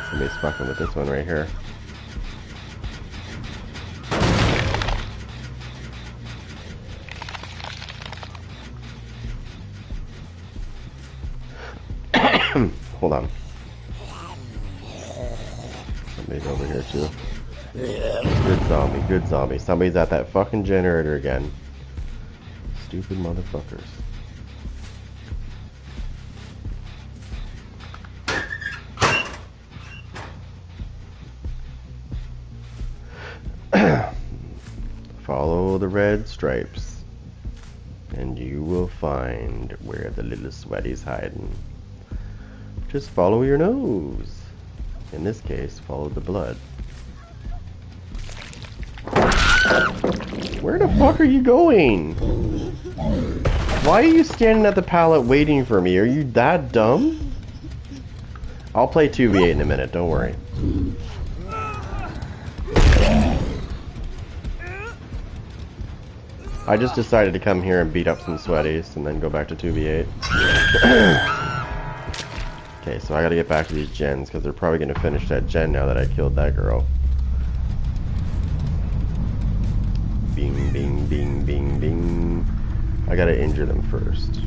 Somebody's fucking with this one right here. Hold on. Somebody's over here too. Good zombie, good zombie. Somebody's at that fucking generator again. Stupid motherfuckers. Follow the red stripes, and you will find where the little sweaty's hiding. Just follow your nose. In this case, follow the blood. Where the fuck are you going? Why are you standing at the pallet waiting for me? Are you that dumb? I'll play 2v8 in a minute, don't worry. I just decided to come here and beat up some sweaties and then go back to 2v8. Okay, so I gotta get back to these gens because they're probably gonna finish that gen now that I killed that girl. Bing, bing, bing, bing, bing. I gotta injure them first.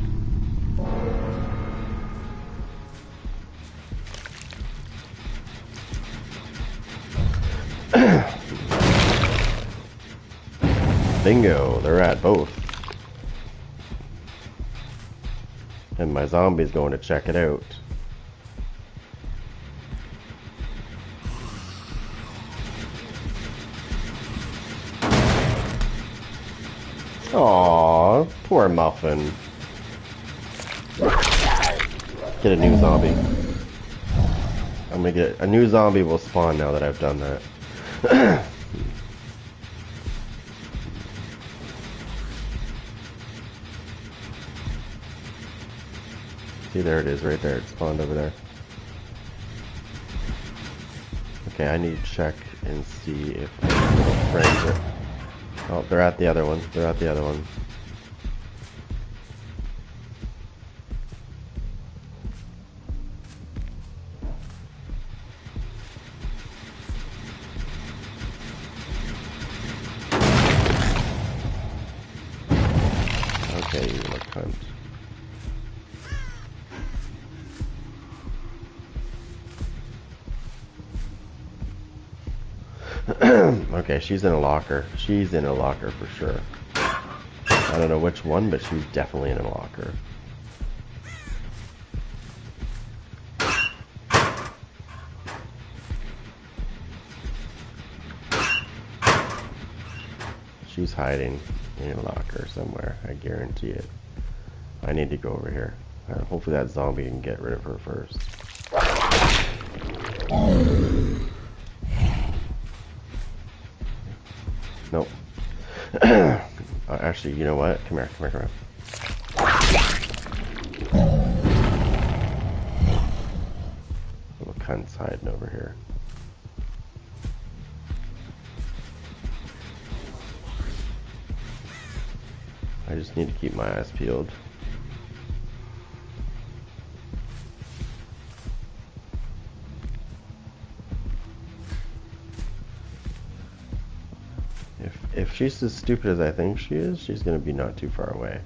Bingo, they're at both. And my zombie's going to check it out. Aww, poor Muffin. Get a new zombie. I'm gonna get a new zombie will spawn now that I've done that. See, there it is right there. It spawned over there. Okay, I need to check and see if friends are... Oh, they're at the other one. They're at the other one. Okay, you look cunt. Okay, she's in a locker. She's in a locker for sure. I don't know which one, but she's definitely in a locker. She's hiding in a locker somewhere, I guarantee it. I need to go over here. Hopefully that zombie can get rid of her first. Nope. Actually, you know what? Come here, come here, come here. Little cunt's hiding over here. I just need to keep my eyes peeled. If she's as stupid as I think she is, she's gonna be not too far away.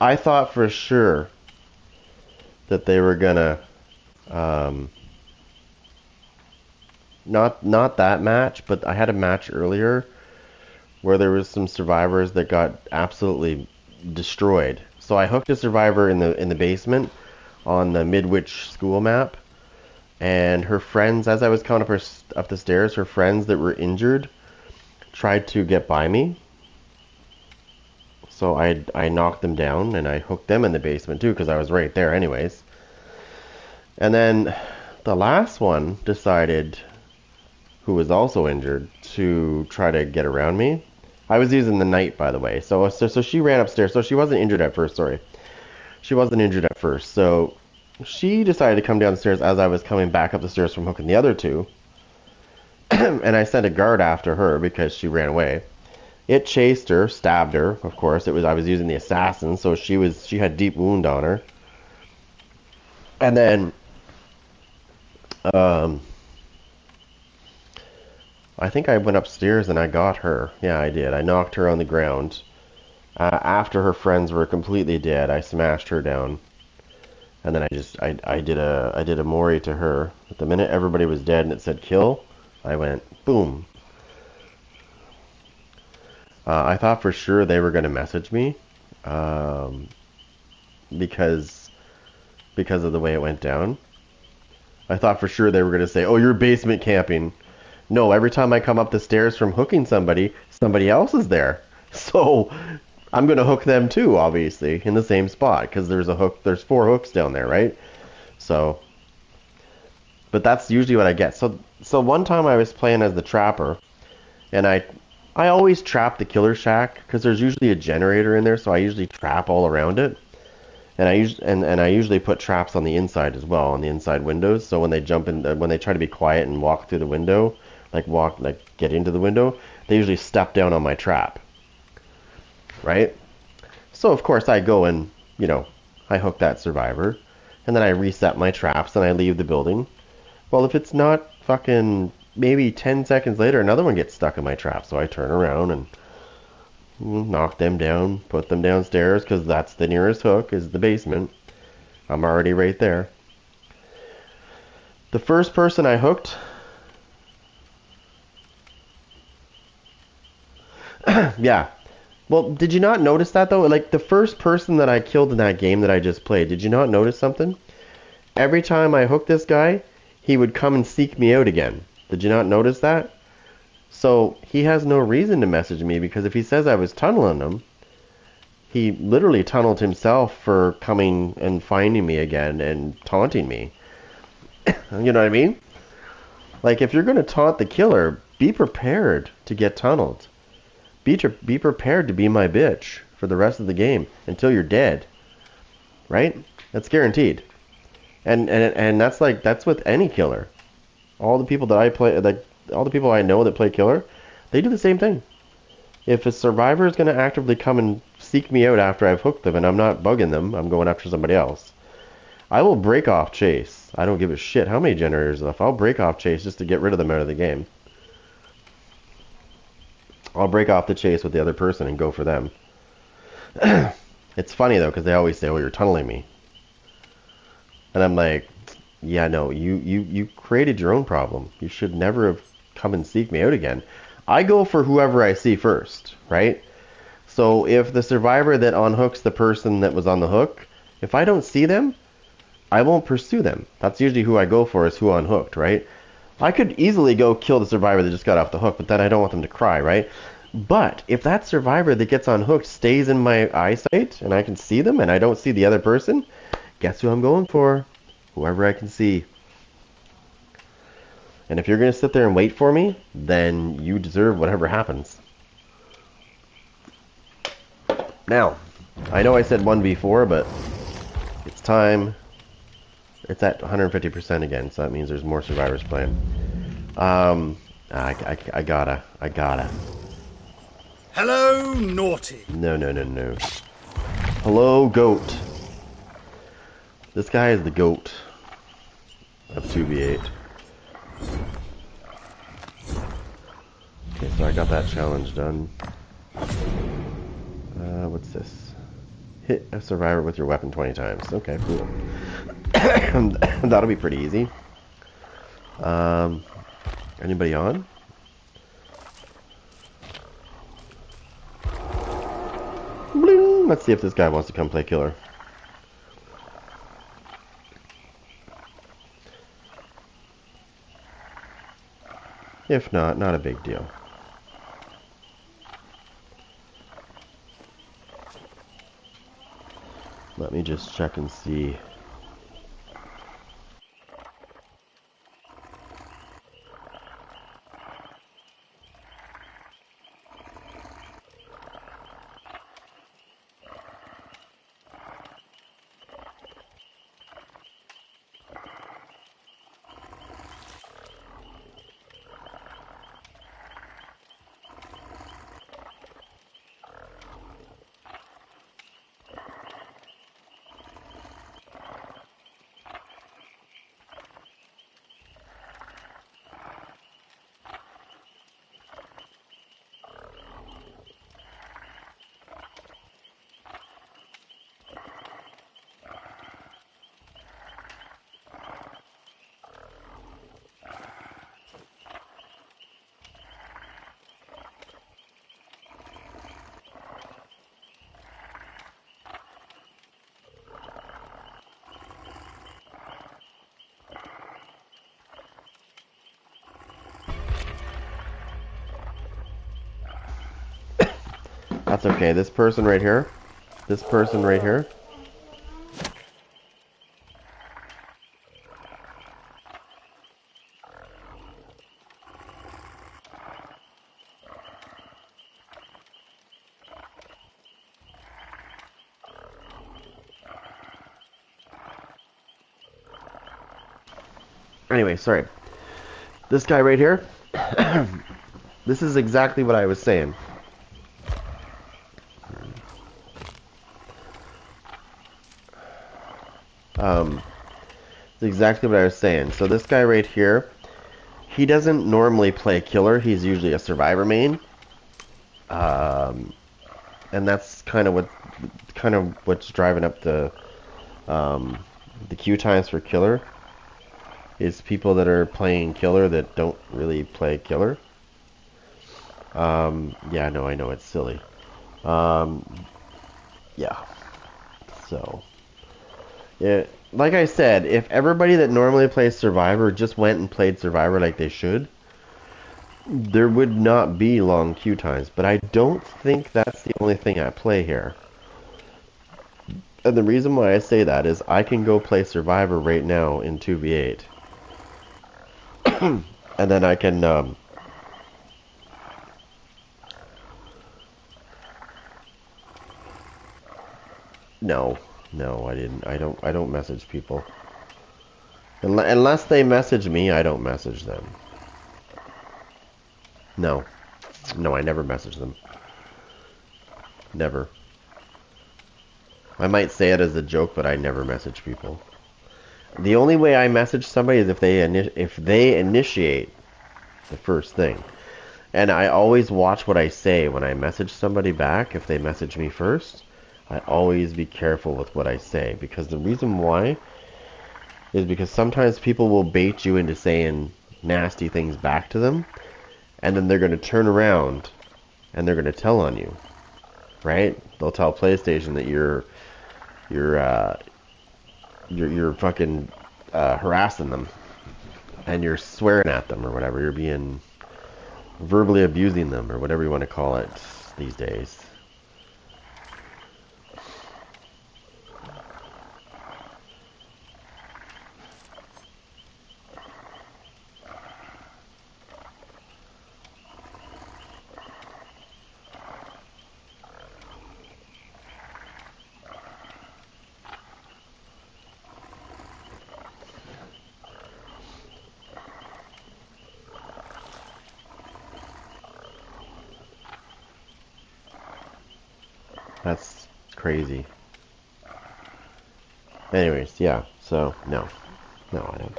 I thought for sure that they were gonna not that match, but I had a match earlier where there was some survivors that got absolutely destroyed. So I hooked a survivor in the basement on the Midwich school map, and her friends, as I was coming up the stairs, her friends that were injured tried to get by me. So I knocked them down and I hooked them in the basement too because I was right there anyways. And then the last one decided, who was also injured, to try to get around me. I was using the knight, by the way. So she ran upstairs. So she wasn't injured at first, sorry. She wasn't injured at first. So she decided to come downstairs as I was coming back up the stairs from hooking the other two. And I sent a guard after her because she ran away. It chased her, stabbed her, of course. I was using the assassin, so she had deep wound on her. And then I think I went upstairs and I got her. Yeah, I did. I knocked her on the ground. After her friends were completely dead, I smashed her down. And then I did a mori to her. But the minute everybody was dead and it said kill, I went boom. I thought for sure they were going to message me because of the way it went down. I thought for sure they were going to say, "Oh, you're basement camping." No, every time I come up the stairs from hooking somebody, somebody else is there. So I'm going to hook them too, obviously, in the same spot because there's 4 hooks down there, right? So, but that's usually what I get. So one time I was playing as the trapper, and I always trap the killer shack because there's usually a generator in there, so I usually trap all around it. And I usually put traps on the inside as well, on the inside windows. So when they jump in, when they try to be quiet and walk through the window, get into the window, they usually step down on my trap, right? So of course I go and I hook that survivor, and then I reset my traps and I leave the building. Well, if it's not fucking maybe 10 seconds later, another one gets stuck in my trap, so I turn around and knock them down, put them downstairs, because that's the nearest hook, is the basement. I'm already right there. The first person I hooked, yeah. Well, did you not notice that though? Like the first person that I killed in that game that I just played, did you not notice something? Every time I hooked this guy, he would come and seek me out again. Did you not notice that? So he has no reason to message me because if he says I was tunneling him, he literally tunneled himself for coming and finding me again and taunting me. You know what I mean? Like if you're going to taunt the killer, be prepared to get tunneled. Be prepared to be my bitch for the rest of the game until you're dead. Right? That's guaranteed. And that's with any killer. All the people that I play, all the people I know that play killer, they do the same thing. If a survivor is going to actively come and seek me out after I've hooked them and I'm not bugging them, I'm going after somebody else, I will break off chase. I don't give a shit how many generators left. I'll break off chase just to get rid of them out of the game. I'll break off the chase with the other person and go for them. It's funny though, because they always say, "Oh, you're tunneling me." And I'm like, yeah, no, you created your own problem. You should never have come and seek me out again. I go for whoever I see first, right? So if the survivor that unhooks the person that was on the hook, if I don't see them, I won't pursue them. That's usually who I go for, is who unhooked, right? I could easily go kill the survivor that just got off the hook, but then I don't want them to cry, right? But if that survivor that gets unhooked stays in my eyesight and I can see them and I don't see the other person, guess who I'm going for? Whoever I can see. And if you're going to sit there and wait for me, then you deserve whatever happens. Now, I know I said 1v4, but it's time. It's at 150% again, so that means there's more survivors playing. I gotta. Hello, naughty. No. Hello, goat. This guy is the goat of 2v8. Okay, so I got that challenge done. What's this? Hit a survivor with your weapon 20 times. Okay, cool. That'll be pretty easy. Anybody on? Bling! Let's see if this guy wants to come play killer. If not, not a big deal. Let me just check and see. That's okay. This person right here. This person right here. Anyway, sorry. This guy right here. This is exactly what I was saying. It's exactly what I was saying. So this guy right here, he doesn't normally play killer. He's usually a survivor main. And that's kind of what's driving up the queue times for killer. Is people that are playing killer that don't really play killer. Yeah, no, I know it's silly. Yeah. So, yeah, like I said, if everybody that normally plays Survivor just went and played Survivor like they should, there would not be long queue times. But I don't think that's the only thing at play here. And the reason why I say that is I can go play Survivor right now in 2v8. And then I can, No, I didn't. I don't message people. Unless they message me, I don't message them. No, I never message them. Never. I might say it as a joke, but I never message people. The only way I message somebody is if they initiate the first thing. And I always watch what I say when I message somebody back. If they message me first, I always be careful with what I say, because the reason why is because sometimes people will bait you into saying nasty things back to them, and then they're going to turn around and they're going to tell on you, right? They'll tell PlayStation that you're fucking harassing them, and you're swearing at them or whatever. You're being verbally abusing them or whatever you want to call it these days. That's crazy. Anyways, yeah, so, no, I don't.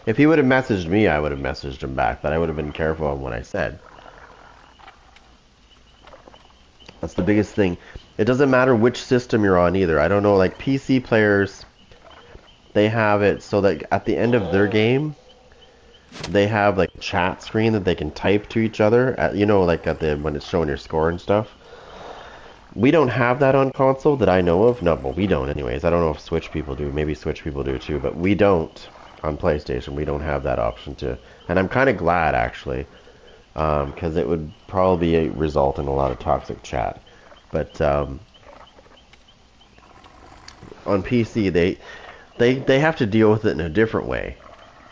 If he would have messaged me, I would have messaged him back, but I would have been careful on what I said. That's the biggest thing. It doesn't matter which system you're on either. I don't know, like, PC players, they have it so that at the end of their game, they have, like, a chat screen that they can type to each other, like, when it's showing your score and stuff. We don't have that on console that I know of. No, well, we don't anyways. I don't know if Switch people do. Maybe Switch people do too, but we don't on PlayStation. We don't have that option to. And I'm kind of glad, actually, because it would probably result in a lot of toxic chat. But on PC, they have to deal with it in a different way,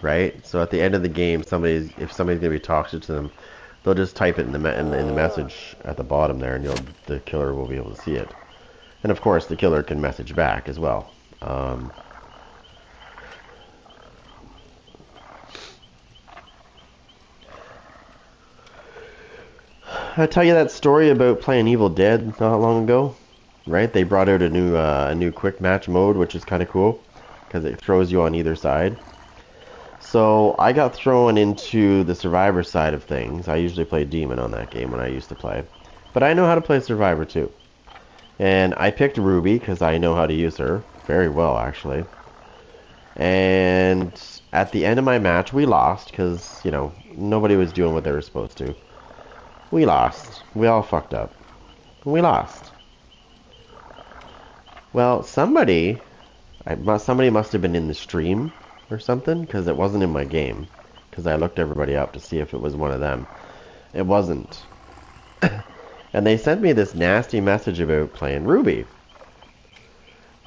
right? So at the end of the game, if somebody's gonna be toxic to them, they'll just type it in the message at the bottom there, and the killer will be able to see it. And of course, the killer can message back as well. I tell you that story about playing Evil Dead not long ago, right? They brought out a new quick match mode, which is kind of cool because it throws you on either side. So I got thrown into the Survivor side of things. I usually play Demon on that game when I used to play, but I know how to play Survivor too. And I picked Ruby because I know how to use her very well, actually. And at the end of my match, we lost because, you know, nobody was doing what they were supposed to. We lost. We all fucked up. We lost. Well, somebody must have been in the stream or something, because it wasn't in my game. Because I looked everybody up to see if it was one of them. It wasn't. And they sent me this nasty message about playing Ruby.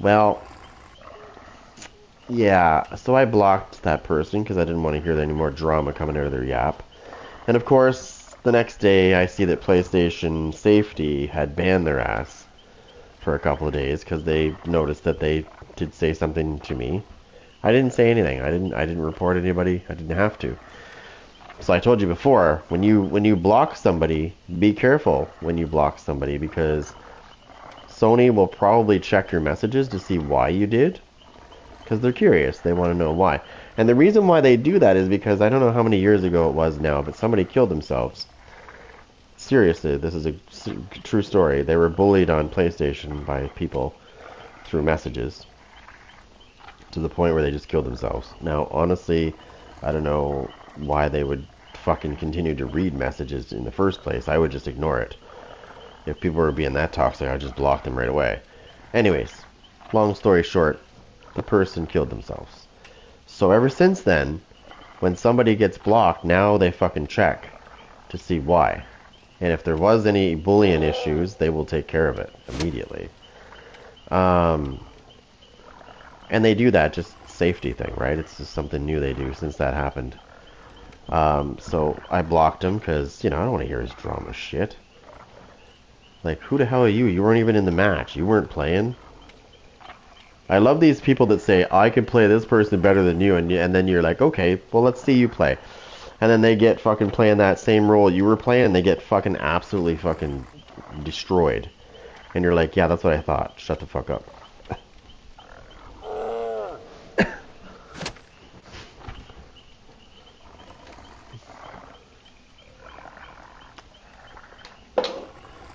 Well, yeah, so I blocked that person because I didn't want to hear any more drama coming out of their yap. And of course, the next day, I see that PlayStation Safety had banned their ass for a couple of days because they noticed that they did say something to me. I didn't say anything. I didn't report anybody. I didn't have to. So I told you before, when you block somebody, be careful when you block somebody because Sony will probably check your messages to see why you did because they're curious. They want to know why. And the reason why they do that is because I don't know how many years ago it was now, but somebody killed themselves. Seriously, this is a true story. They were bullied on PlayStation by people through messages to the point where they just killed themselves. Now, honestly, I don't know why they would fucking continue to read messages in the first place. I would just ignore it. If people were being that toxic, I'd just block them right away. Anyways, long story short, the person killed themselves. So ever since then, when somebody gets blocked, now they fucking check to see why. And if there was any bullying issues, they will take care of it immediately. And they do that, just safety thing, right? It's just something new they do since that happened. So I blocked him because, you know, I don't want to hear his drama shit. Like, who the hell are you? You weren't even in the match. You weren't playing. I love these people that say, I can play this person better than you, and then you're like, okay, well, let's see you play. And then they get fucking playing that same role you were playing, and they get fucking absolutely fucking destroyed. And you're like, yeah, that's what I thought. Shut the fuck up.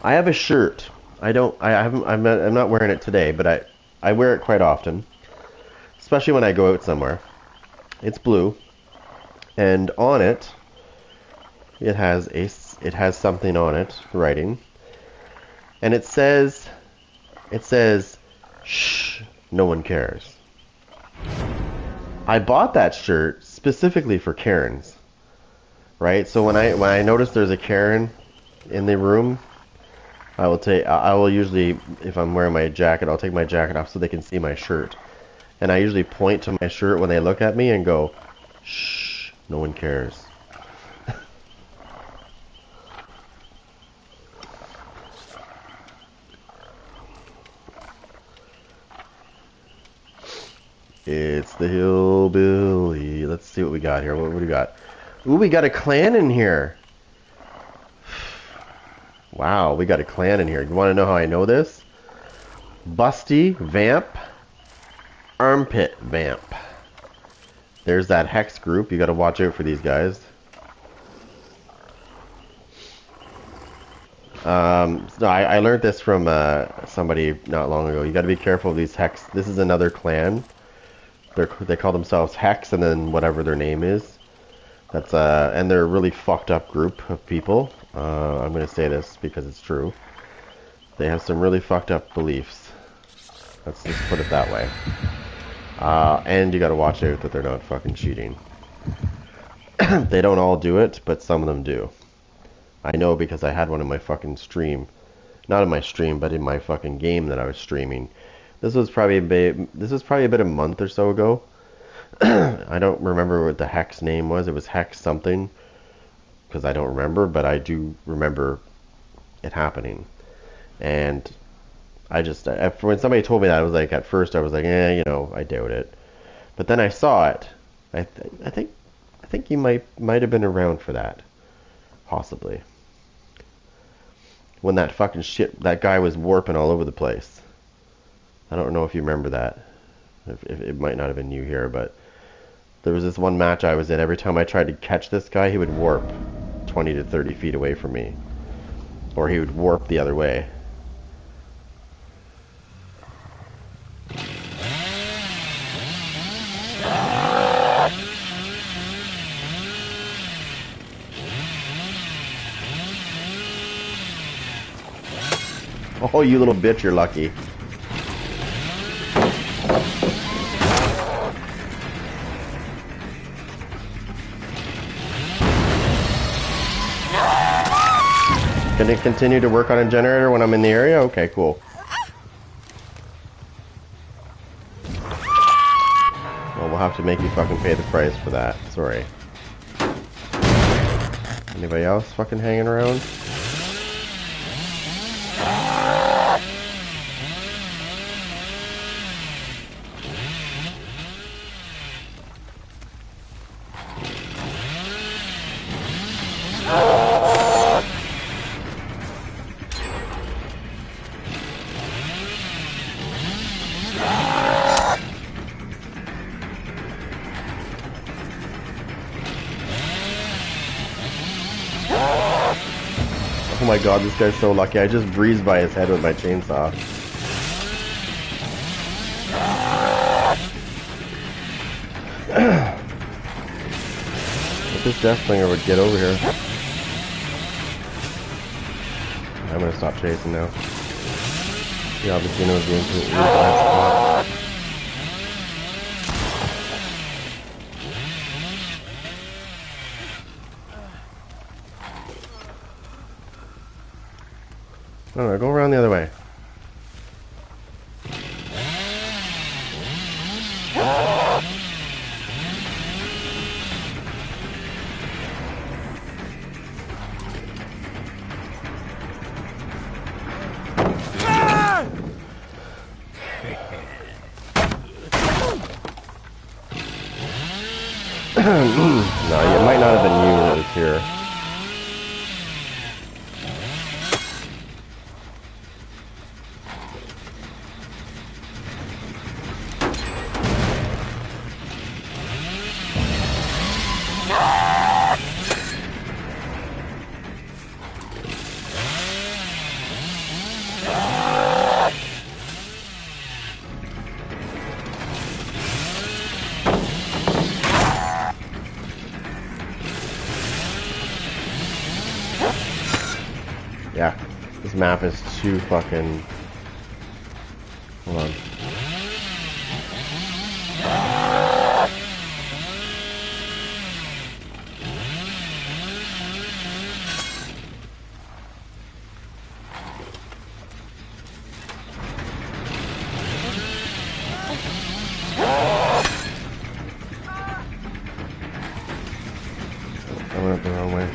I have a shirt. I'm not wearing it today, but I wear it quite often, especially when I go out somewhere. It's blue, and on it, it has something on it, writing, and it says, "Shh, no one cares." I bought that shirt specifically for Karens, right? So when I notice there's a Karen in the room, I will usually, if I'm wearing my jacket, I'll take my jacket off so they can see my shirt. And I usually point to my shirt when they look at me and go, shh, no one cares. It's the hillbilly. Let's see what we got here. What do we got? Ooh, we got a clan in here. Wow, we got a clan in here. You want to know how I know this? Busty Vamp, Armpit Vamp. There's that Hex group. You got to watch out for these guys. So I learned this from somebody not long ago. You got to be careful of these Hex. This is another clan. They call themselves Hex, and then whatever their name is. That's and they're a really fucked up group of people. I'm going to say this because it's true. They have some really fucked up beliefs. Let's just put it that way. And you got to watch out that they're not fucking cheating. They don't all do it, but some of them do. I know because I had one in my fucking stream. Not in my stream, but in my fucking game that I was streaming. This was probably about a month or so ago. I don't remember what the hex name was. It was Hex something, because I don't remember, but I do remember it happening. And I just, when somebody told me that, I was like, at first I was like, you know, I doubt it. But then I saw it. I think you might have been around for that, possibly. When that fucking shit, that guy was warping all over the place. I don't know if you remember that. If it might not have been you here, but there was this one match I was in. Every time I tried to catch this guy, he would warp 20 to 30 feet away from me. Or he would warp the other way. Oh, you little bitch, you're lucky. Can it continue to work on a generator when I'm in the area? Okay, cool. Well, we'll have to make you fucking pay the price for that. Sorry. Anybody else fucking hanging around? Oh my god, this guy's so lucky. I just breezed by his head with my chainsaw. If this Deathbringer would get over here. I'm gonna stop chasing now. He obviously knows the last spot. No, go around the other way. No, it might not have been you that was here. Yeah, this map is too fucking... Hold on. I went the wrong way.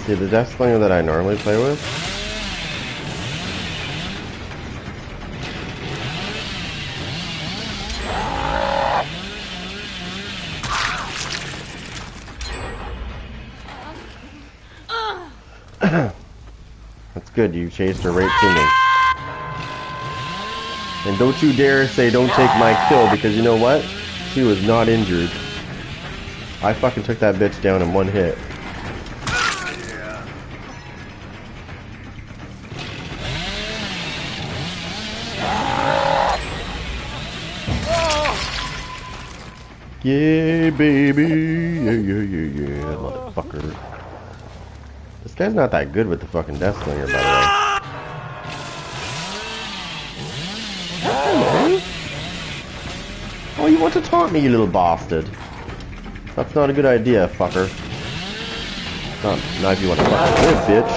See, the Deathbringer that I normally play with, that's good, you chased her right to me. And don't you dare say don't take my kill, because you know what? She was not injured. I fucking took that bitch down in one hit. Yeah, baby. Yeah, motherfucker. This guy's not that good with the fucking Death Slinger, by the way. Hey, oh, you want to taunt me, you little bastard. That's not a good idea, fucker. Not if you want to fuck with this, bitch.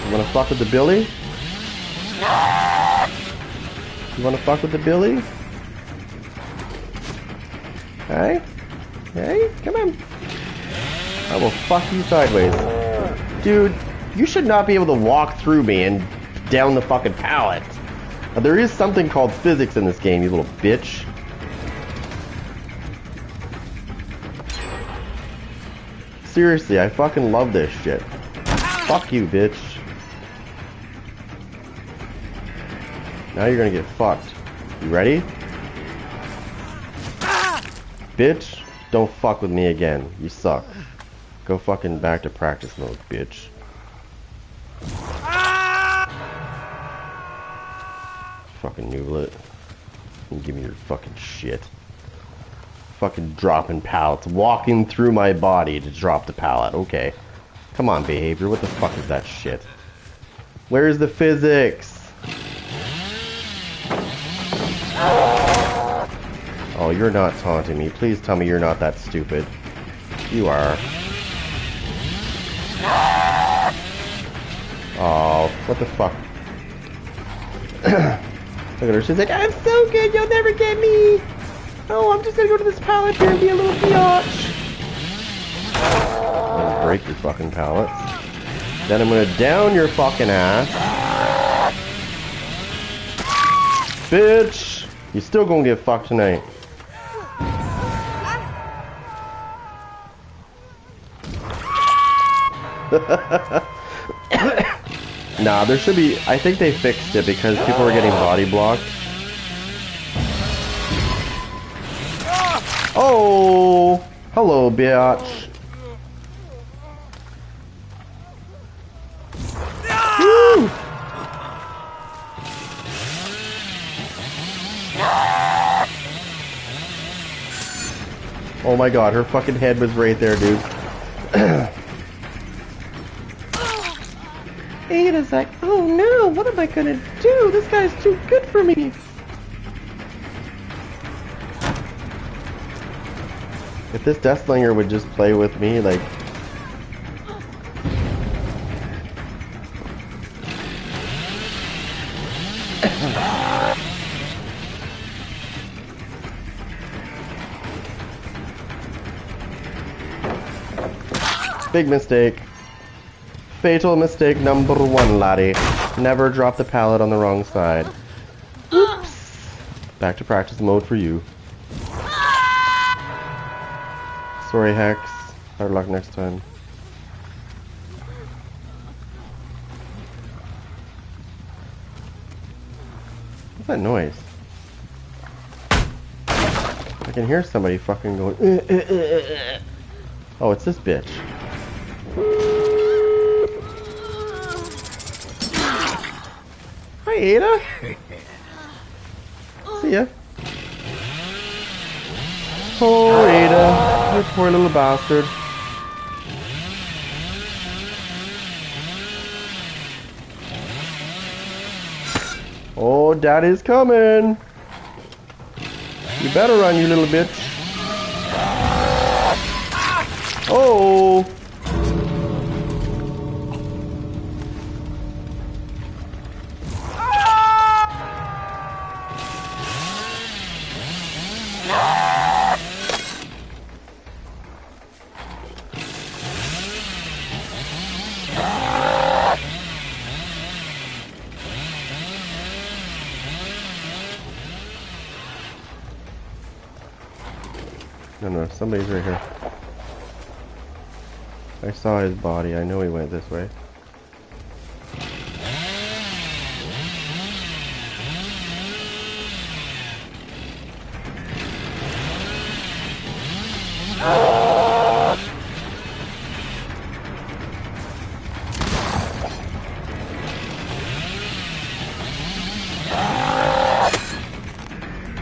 You want to fuck with the Billy? You want to fuck with the Billy? Hey? Hey? Come on. I will fuck you sideways. Dude, you should not be able to walk through me and down the fucking pallet. Now, there is something called physics in this game, you little bitch. Seriously, I fucking love this shit. Fuck you, bitch. Now you're gonna get fucked. You ready? Bitch, don't fuck with me again. You suck. Go fucking back to practice mode, bitch. Fucking noodle it. And give me your fucking shit. Fucking dropping pallets. Walking through my body to drop the pallet. Okay. Come on, behavior. What the fuck is that shit? Where's the physics? Oh, you're not taunting me. Please tell me you're not that stupid. You are. Oh, what the fuck? Look at her. She's like, I'm so good, you'll never get me. Oh, I'm just gonna go to this pallet here and be a little biatch. I'm gonna break your fucking pallets. Then I'm gonna down your fucking ass. Bitch! You still gonna get fucked tonight. Nah, there should be... I think they fixed it because people were getting body blocked. Oh! Hello, bitch. Woo! Oh my god, her fucking head was right there, dude. Ada's like, oh no, what am I gonna do? This guy's too good for me. If this Deathslinger would just play with me, like... Big mistake. Fatal mistake number one, laddie. Never drop the pallet on the wrong side. Oops. Back to practice mode for you. Sorry, Hex. Better luck next time. What's that noise? I can hear somebody fucking going. Oh, it's this bitch. Hi, Ada. See ya. Oh, Ada. You poor little bastard. Oh, Daddy's coming. You better run, you little bitch. Oh. No, somebody's right here. I saw his body. I know he went this way.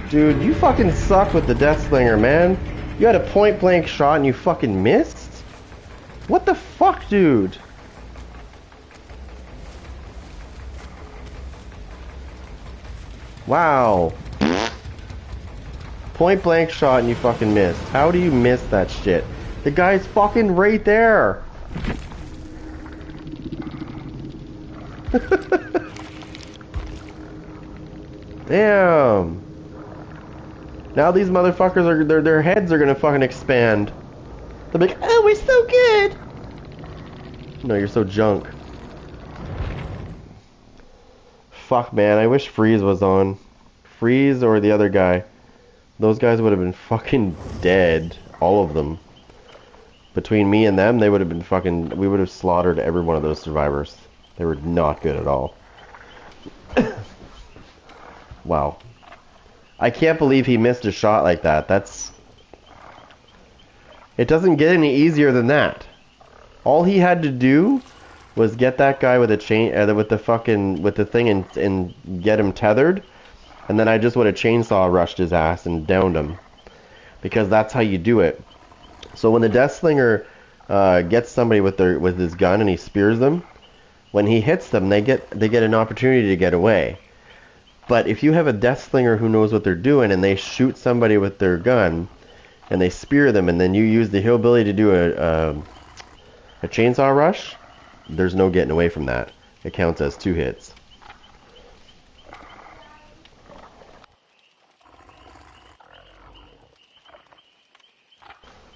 Dude, you fucking suck with the Deathslinger, man. You had a point blank shot and you fucking missed? What the fuck, dude? Wow. Point blank shot and you fucking missed. How do you miss that shit? The guy's fucking right there. Damn. Now these motherfuckers are their heads are gonna fucking expand. They'll be like, oh, we're so good. No, you're so junk. Fuck, man. I wish Freeze was on. Freeze or the other guy. Those guys would have been fucking dead. All of them. Between me and them, they would have been fucking... We would have slaughtered every one of those survivors. They were not good at all. Wow. I can't believe he missed a shot like that. That's... It doesn't get any easier than that. All he had to do was get that guy with a chain... with the thing and get him tethered. And then I just would have chainsaw rushed his ass and downed him. Because that's how you do it. So when the Deathslinger gets somebody with his gun and he spears them, when he hits them, they get an opportunity to get away. But if you have a Deathslinger who knows what they're doing and they shoot somebody with their gun and they spear them and then you use the hillbilly to do a chainsaw rush, there's no getting away from that. It counts as 2 hits.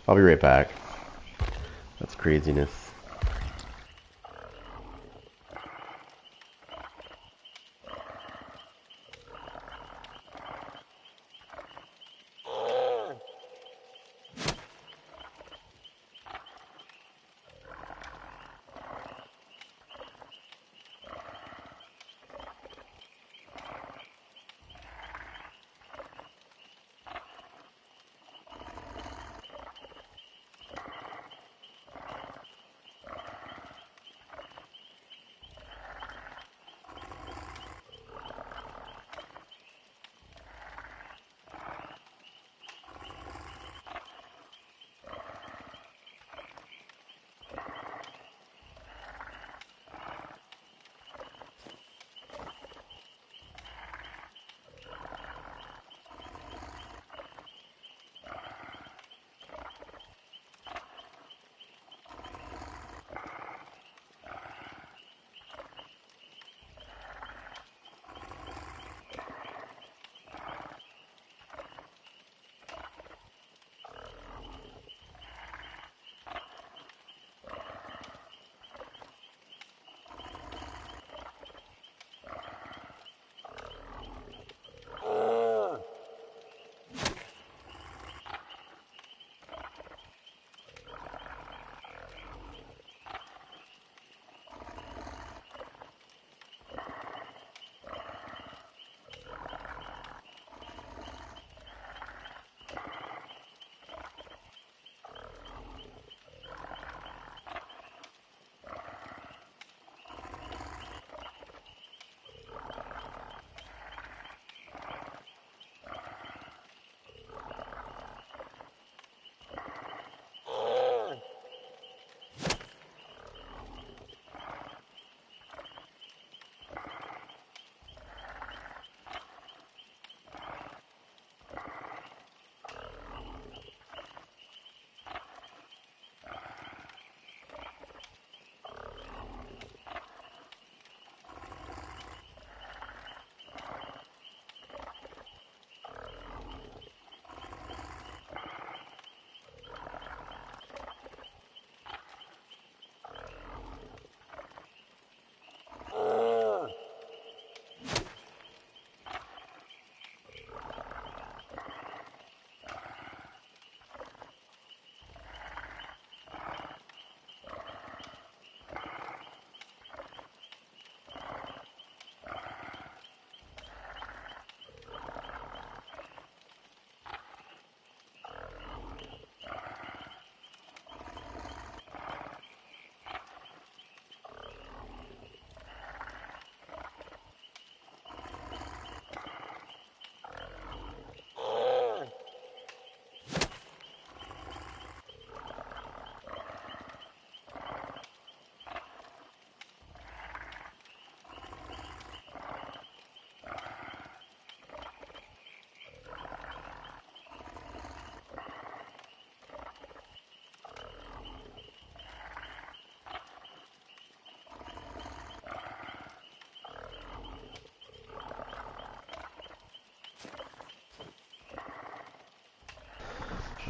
I'll be right back. That's craziness.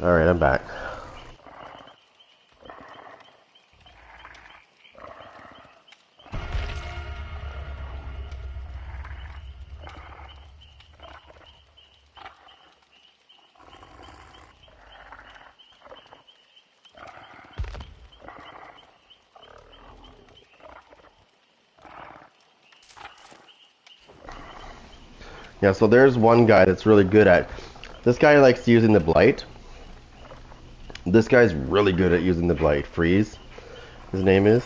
Alright, I'm back. Yeah, so there's one guy that's really good at... This guy likes using the Blight. This guy's really good at using the Blight. Freeze, his name is.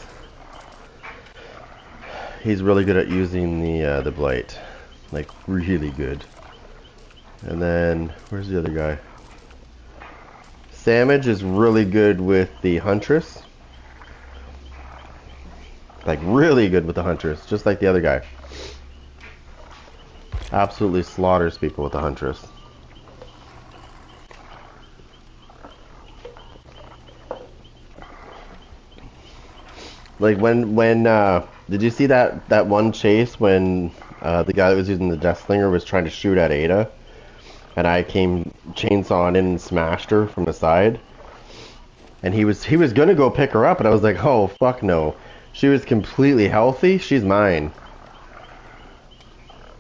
He's really good at using the Blight. Like, really good. And then, where's the other guy? Samage is really good with the Huntress. Like, really good with the Huntress, just like the other guy. Absolutely slaughters people with the Huntress. Like when did you see that one chase when the guy that was using the Deathslinger was trying to shoot at Ada, and I came chainsawing in and smashed her from the side, and he was gonna go pick her up, and I was like, oh fuck no, she was completely healthy, she's mine.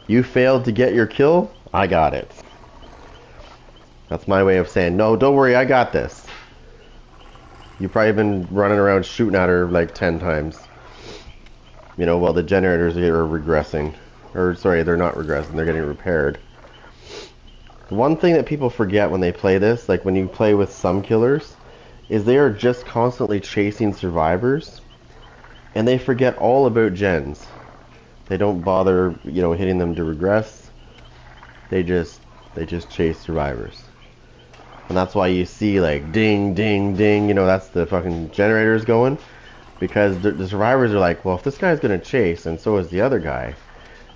You failed to get your kill, I got it. That's my way of saying, no, don't worry, I got this. You've probably been running around shooting at her like 10 times. You know, while the generators are regressing. Or, sorry, they're not regressing, they're getting repaired. One thing that people forget when they play this, like when you play with some killers, is they are just constantly chasing survivors. And they forget all about gens. They don't bother, you know, hitting them to regress. They just chase survivors. And that's why you see like ding, ding, ding, you know, that's the fucking generators going. Because the survivors are like, well, if this guy's going to chase and so is the other guy,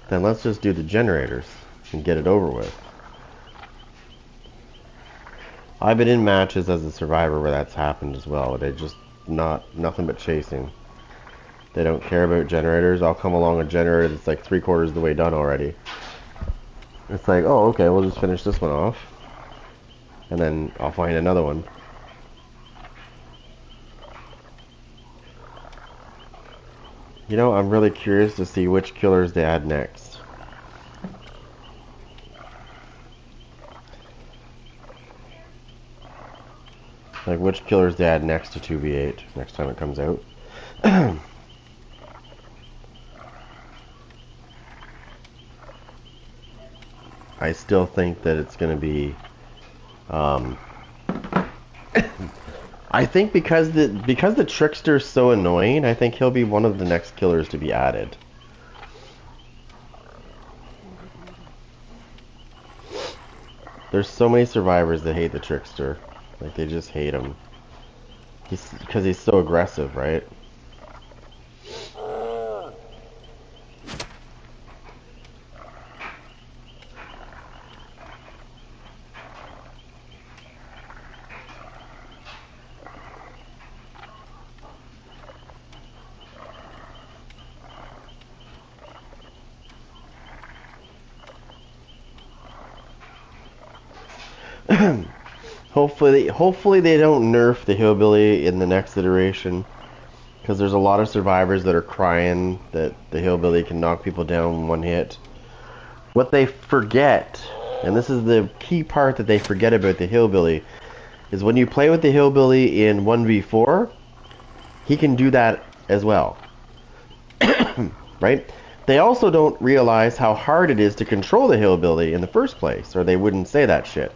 then let's just do the generators and get it over with. I've been in matches as a survivor where that's happened as well. They just nothing but chasing. They don't care about generators. I'll come along a generator that's like 3/4 of the way done already. It's like, oh, okay, we'll just finish this one off. And then I'll find another one. You know, I'm really curious to see which killers they add next. Like which killers they add next to 2v8 next time it comes out. I still think that it's going to be I think because the Trickster's so annoying, I think he'll be one of the next killers to be added. There's so many survivors that hate the Trickster. Like, they just hate him. Because he's so aggressive, right? Hopefully they don't nerf the Hillbilly in the next iteration, because there's a lot of survivors that are crying that the Hillbilly can knock people down in one hit. What they forget, and this is the key part that they forget about the Hillbilly, is when you play with the Hillbilly in 1v4, he can do that as well. Right? They also don't realize how hard it is to control the Hillbilly in the first place, or they wouldn't say that shit.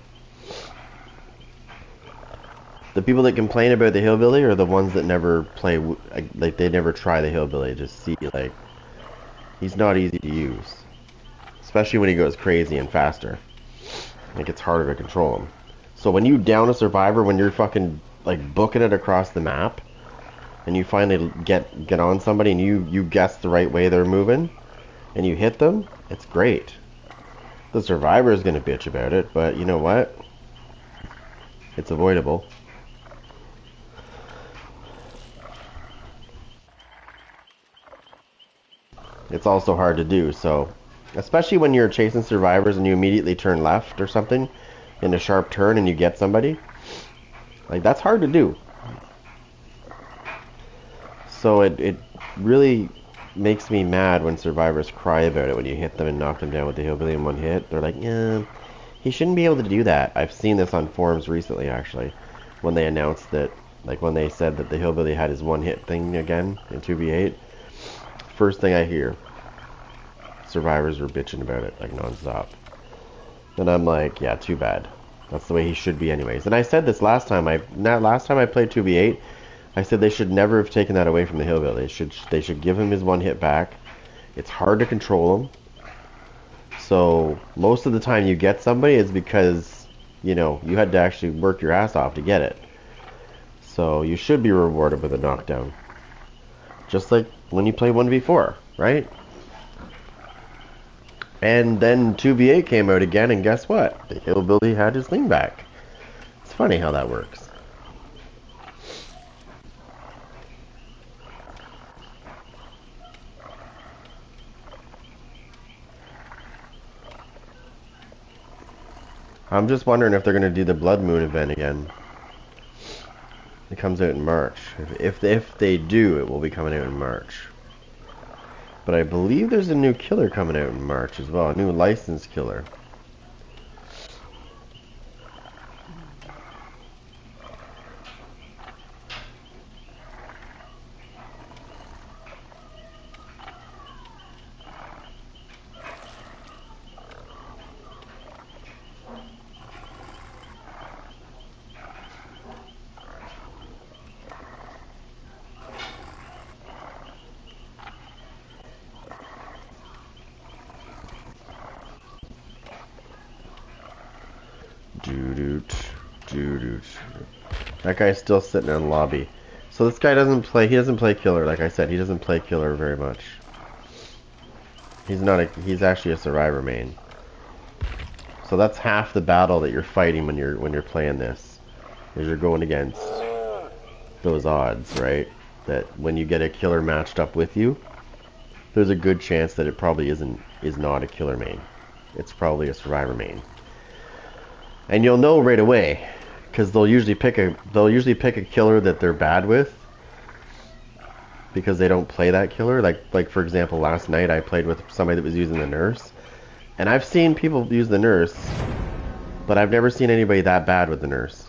The people that complain about the Hillbilly are the ones that never play, like, they never try the Hillbilly. Just see, like, he's not easy to use. Especially when he goes crazy and faster. It gets harder to control him. So when you down a survivor, when you're fucking, like, booking it across the map, and you finally get on somebody and you guess the right way they're moving, and you hit them, it's great. The survivor is going to bitch about it, but you know what? It's avoidable. It's also hard to do, so especially when you're chasing survivors and you immediately turn left or something in a sharp turn and you get somebody, Like, that's hard to do. So it really makes me mad when survivors cry about it when you hit them and knock them down with the hillbilly in one hit. They're like, yeah, he shouldn't be able to do that. I've seen this on forums recently, actually, when they announced that, like when they said that the hillbilly had his one hit thing again in 2v8. First thing I hear, survivors were bitching about it like nonstop. And I'm like, yeah, too bad. That's the way he should be anyways. And I said this last time I played 2v8. I said they should never have taken that away from the hillbilly. They should give him his one hit back. It's hard to control him. So most of the time you get somebody is because, you know, you had to actually work your ass off to get it. So you should be rewarded with a knockdown. Just like when you play 1v4, right? And then 2v8 came out again, and guess what? The hillbilly had his thing back. It's funny how that works. I'm just wondering if they're going to do the Blood Moon event again. It comes out in March. If they do, it will be coming out in March. But I believe there's a new killer coming out in March as well, a new licensed killer. That guy's still sitting in the lobby. So this guy doesn't play, he doesn't play killer, like I said, he doesn't play killer very much. He's actually a survivor main. So that's half the battle that you're fighting when you're playing this. Is you're going against those odds, right? That when you get a killer matched up with you, there's a good chance that it probably is not a killer main. It's probably a survivor main. And you'll know right away, because they'll usually pick a killer that they're bad with, because they don't play that killer. Like for example, last night I played with somebody that was using the nurse, and I've seen people use the nurse, but I've never seen anybody that bad with the nurse.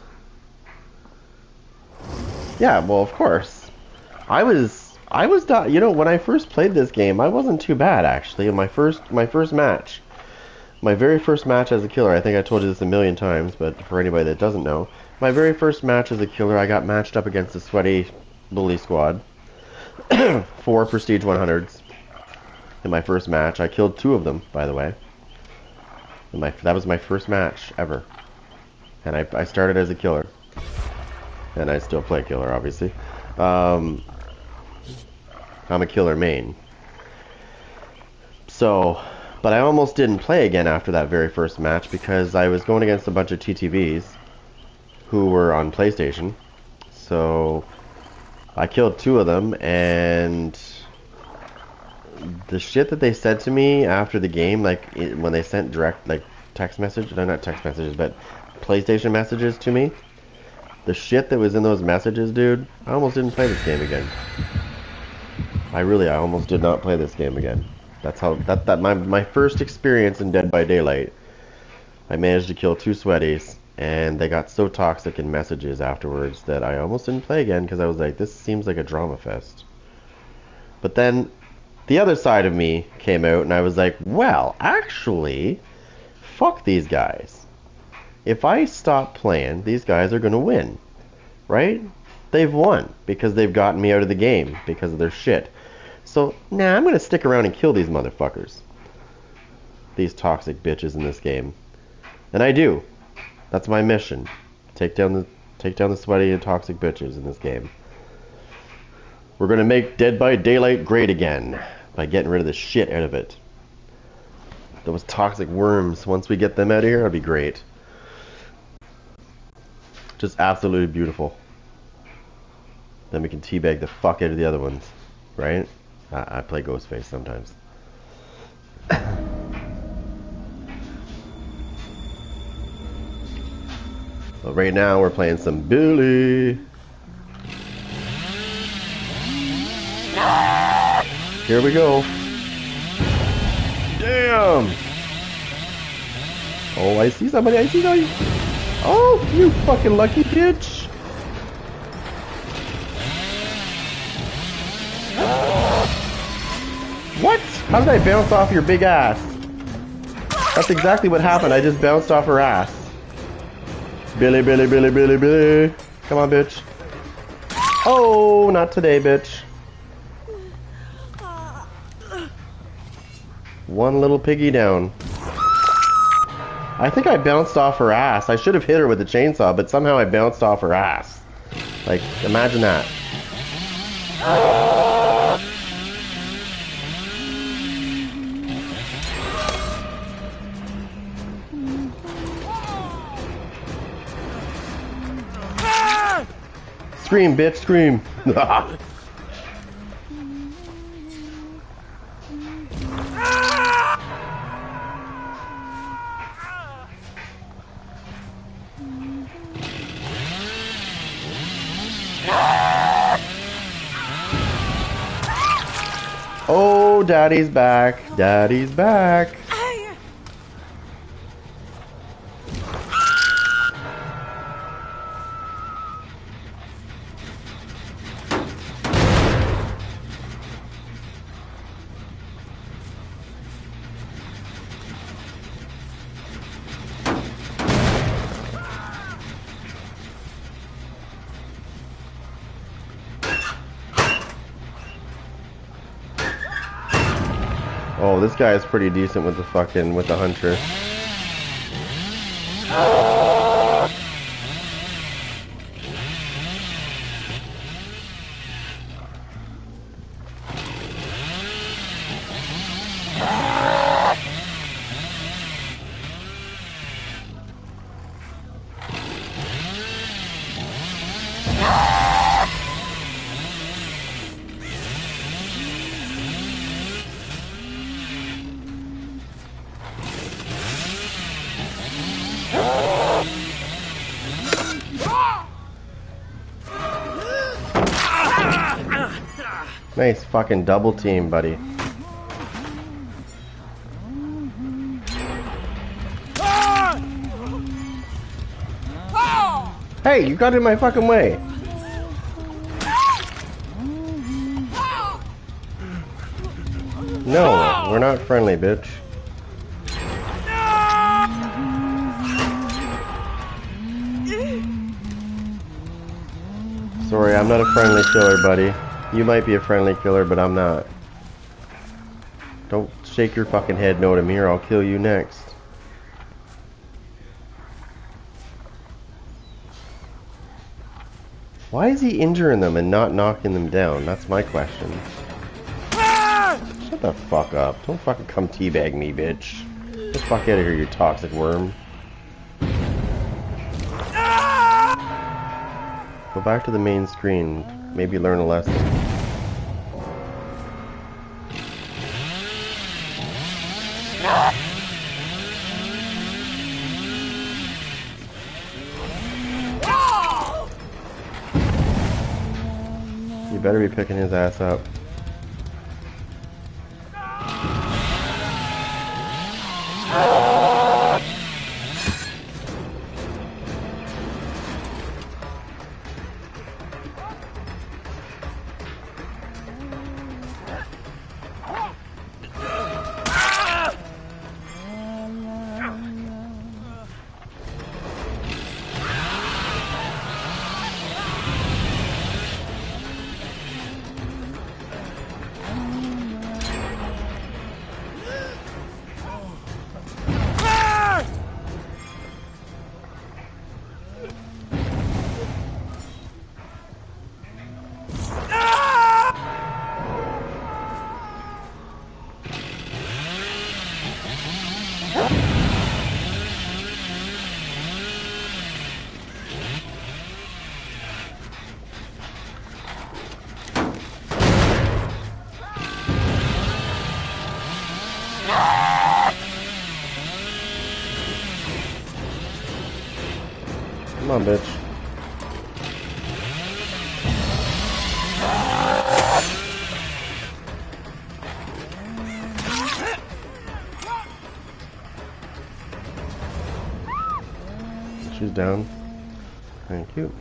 Yeah, well, of course, I was you know, when I first played this game, I wasn't too bad actually. In my first match. My very first match as a killer, I think I told you this a million times, but for anybody that doesn't know, my very first match as a killer, I got matched up against a sweaty bully squad. 4 Prestige 100s in my first match. I killed 2 of them, by the way. That was my first match ever. And I started as a killer. And I still play killer, obviously. I'm a killer main. So... But I almost didn't play again after that very first match because I was going against a bunch of TTVs who were on PlayStation. So I killed 2 of them, and the shit that they said to me after the game, like when they sent direct text messages, no, not text messages, but PlayStation messages to me, the shit that was in those messages, dude, I almost didn't play this game again. I almost did not play this game again. That's how my first experience in Dead by Daylight. I managed to kill 2 sweaties, and they got so toxic in messages afterwards that I almost didn't play again because I was like, this seems like a drama fest. But then the other side of me came out, and I was like, well, actually, fuck these guys. If I stop playing, these guys are gonna win, right? They've won because they've gotten me out of the game because of their shit. So, nah, I'm going to stick around and kill these motherfuckers. These toxic bitches in this game. And I do. That's my mission. Take down the sweaty and toxic bitches in this game. We're going to make Dead by Daylight great again by getting rid of the shit out of it. Those toxic worms, once we get them out of here, it'll be great. Just absolutely beautiful. Then we can teabag the fuck out of the other ones, right? I play Ghostface sometimes. But right now we're playing some Billy. Here we go. Damn! Oh, I see somebody, I see somebody! Oh, you fucking lucky bitch! What? How did I bounce off your big ass? That's exactly what happened, I just bounced off her ass. Billy, Billy, Billy, Billy, Billy. Come on, bitch. Oh, not today, bitch. One little piggy down. I think I bounced off her ass. I should have hit her with the chainsaw, but somehow I bounced off her ass. Like, imagine that. Scream, bitch, scream. Oh, daddy's back. Daddy's back. Oh, this guy is pretty decent with the hunter. Nice fucking double team, buddy. Hey, you got in my fucking way. No, we're not friendly, bitch. Sorry, I'm not a friendly killer, buddy. You might be a friendly killer, but I'm not. Don't shake your fucking head no to me or I'll kill you next. Why is he injuring them and not knocking them down? That's my question. Shut the fuck up. Don't fucking come teabag me, bitch. Get the fuck out of here, you toxic worm. Go back to the main screen. Maybe learn a lesson. You better be picking his ass up. Come on, bitch. She's down. Thank you.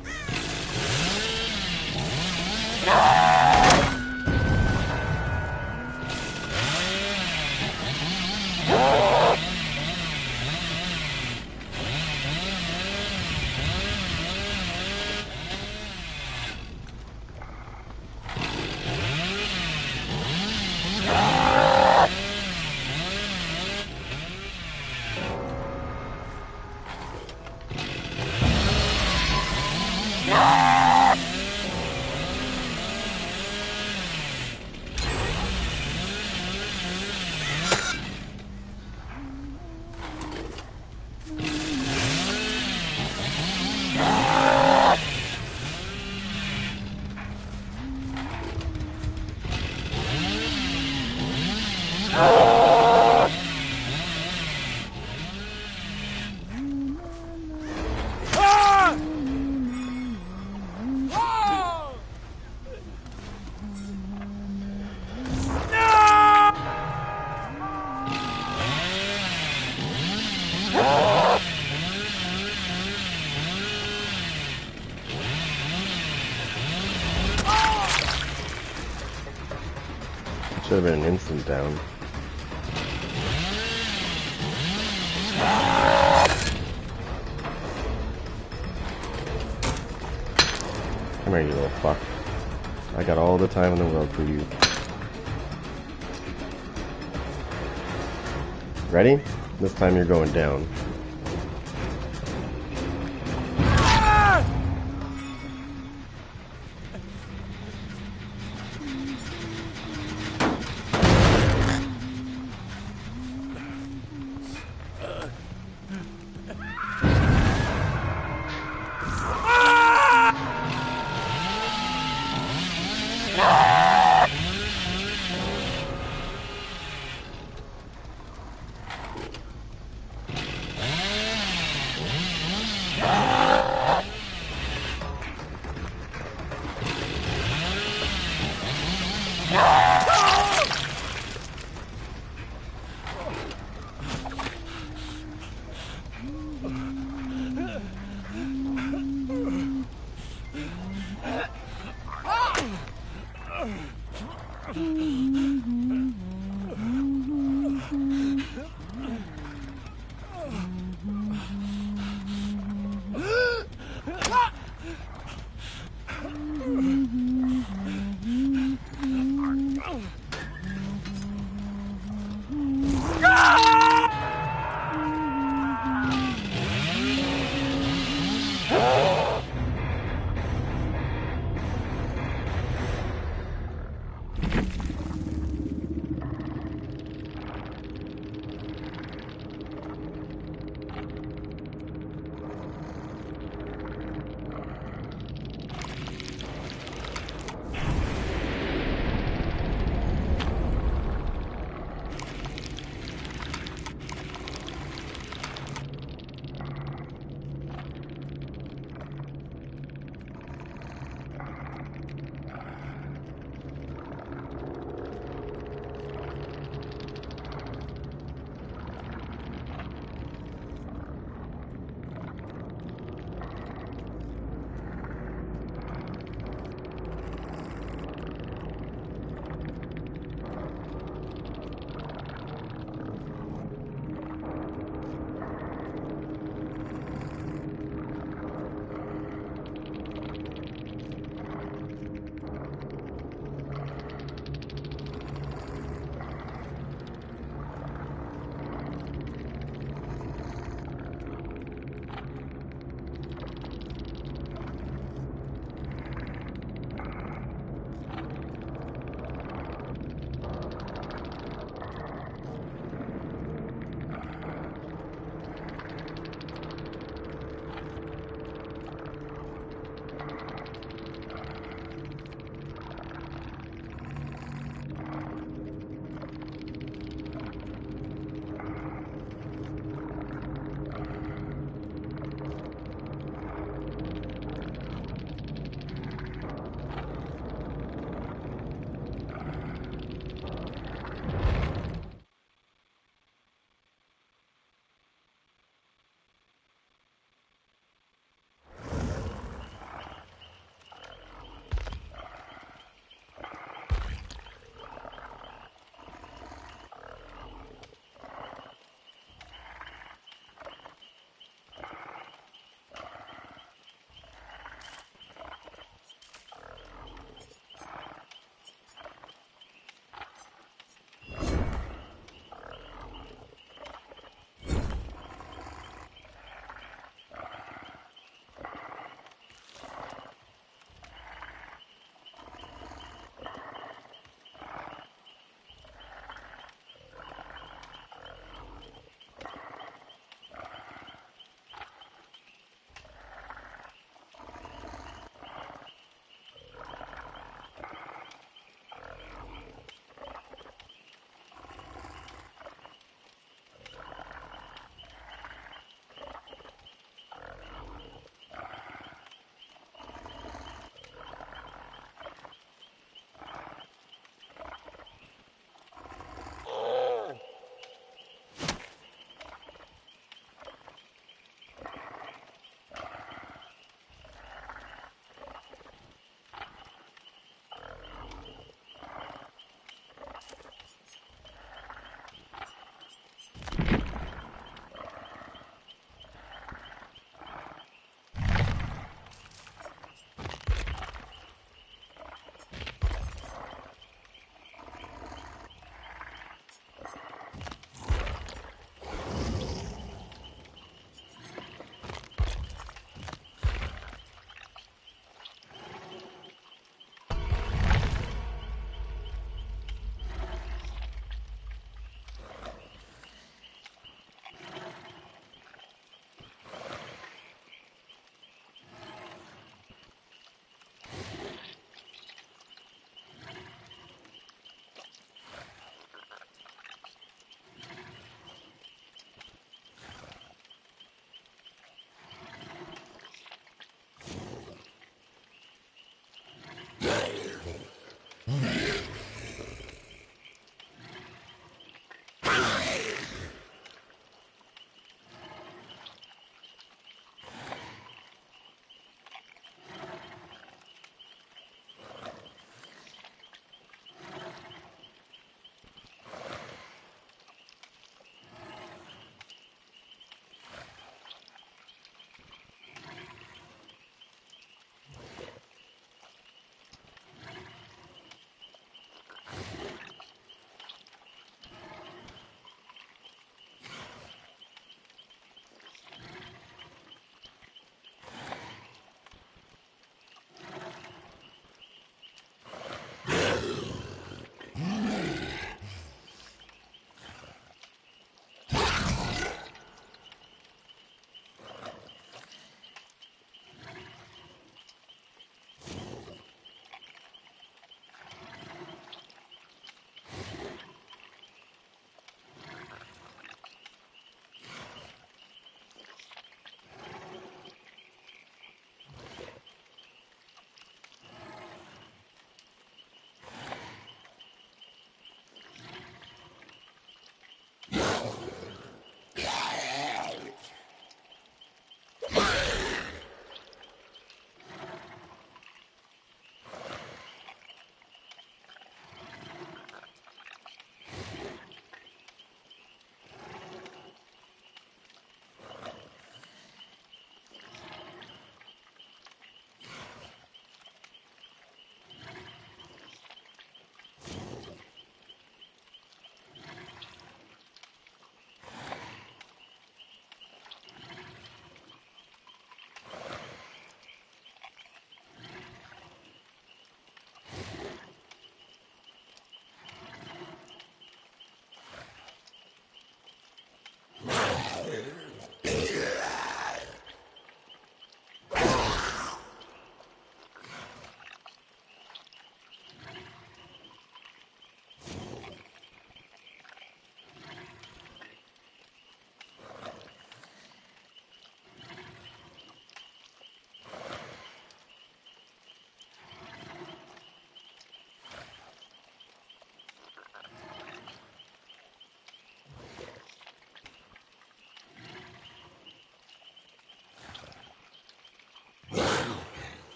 Should have been an instant down. Come here, you little fuck. I got all the time in the world for you. Ready? This time you're going down.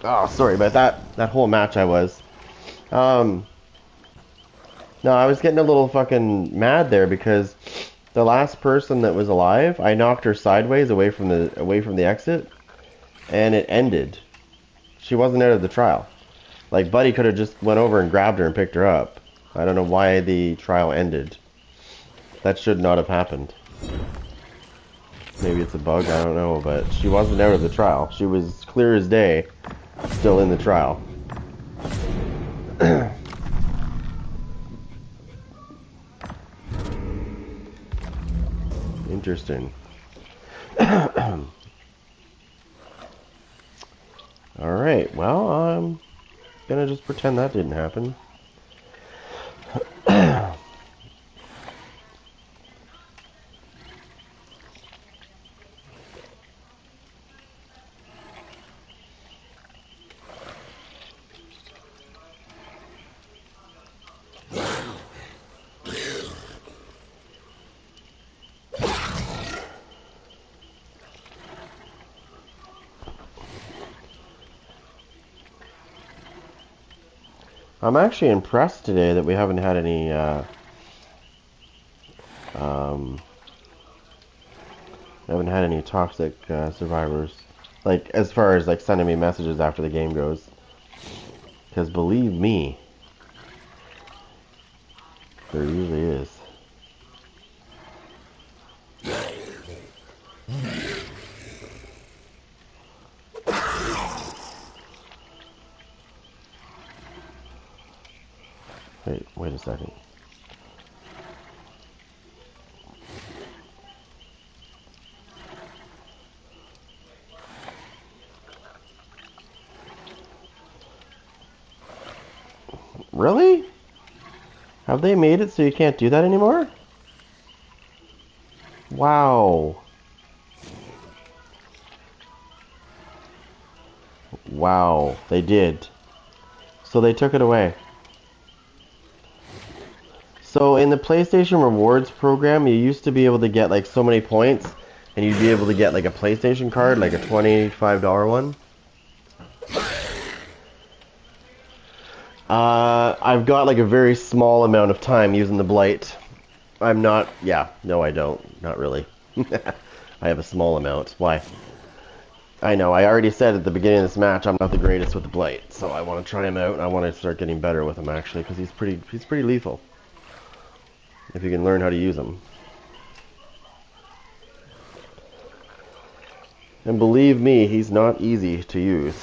Oh, sorry about that whole match I was. Um, no, I was getting a little fucking mad there because the last person that was alive, I knocked her sideways away from the exit, and it ended. She wasn't out of the trial. Like, Buddy could have just went over and grabbed her and picked her up. I don't know why the trial ended. That should not have happened. Maybe it's a bug, I don't know, but she wasn't out of the trial. She was clear as day, still in the trial. Interesting. Alright, well, I'm gonna just pretend that didn't happen. I'm actually impressed today that we haven't had any, toxic survivors. Like, as far as, like, sending me messages after the game goes. Because believe me, there usually is. Wait a second. Really? Have they made it so you can't do that anymore? Wow. Wow, they did. So they took it away. So in the PlayStation Rewards program, you used to be able to get like so many points, and you'd be able to get like a PlayStation card, like a $25 one. I've got like a very small amount of time using the Blight. I'm not, yeah, no I don't, not really. I have a small amount. Why? I know, I already said at the beginning of this match I'm not the greatest with the Blight, so I want to try him out, and I want to start getting better with him actually, because he's pretty lethal. If you can learn how to use him. And believe me, he's not easy to use.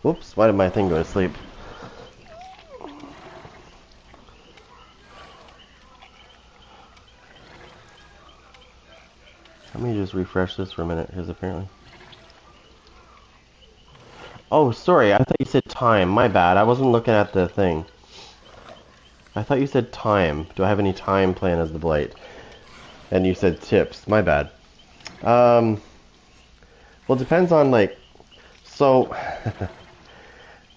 Whoops, why did my thing go to sleep? Let me just refresh this for a minute, because apparently... Oh, sorry, I thought you said time. My bad, I wasn't looking at the thing. I thought you said time. Do I have any time playing as the Blight? And you said tips. My bad. Well, it depends on, like... So...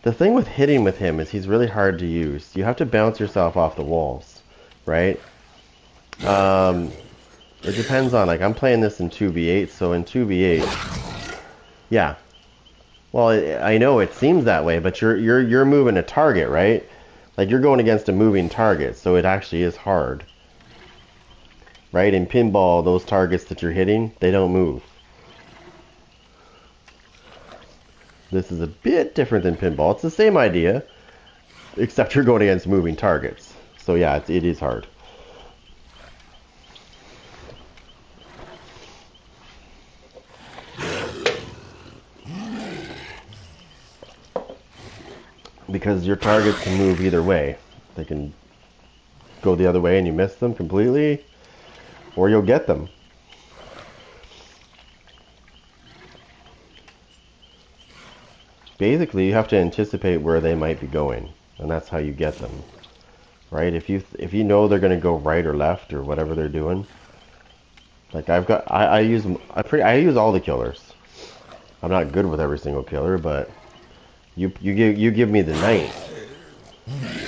The thing with hitting with him is he's really hard to use. You have to bounce yourself off the walls, right? It depends on, like, I'm playing this in 2v8, so in 2v8, yeah. Well, I know it seems that way, but you're moving a target, right? Like, you're going against a moving target, so it actually is hard. Right? In pinball, those targets that you're hitting, they don't move. This is a bit different than pinball. It's the same idea, except you're going against moving targets. So yeah, it is hard. Because your targets can move either way. They can go the other way and you miss them completely, or you'll get them. Basically, you have to anticipate where they might be going, and that's how you get them. Right? If you know they're going to go right or left or whatever they're doing. Like I use all the killers. I'm not good with every single killer, but you give me the knight,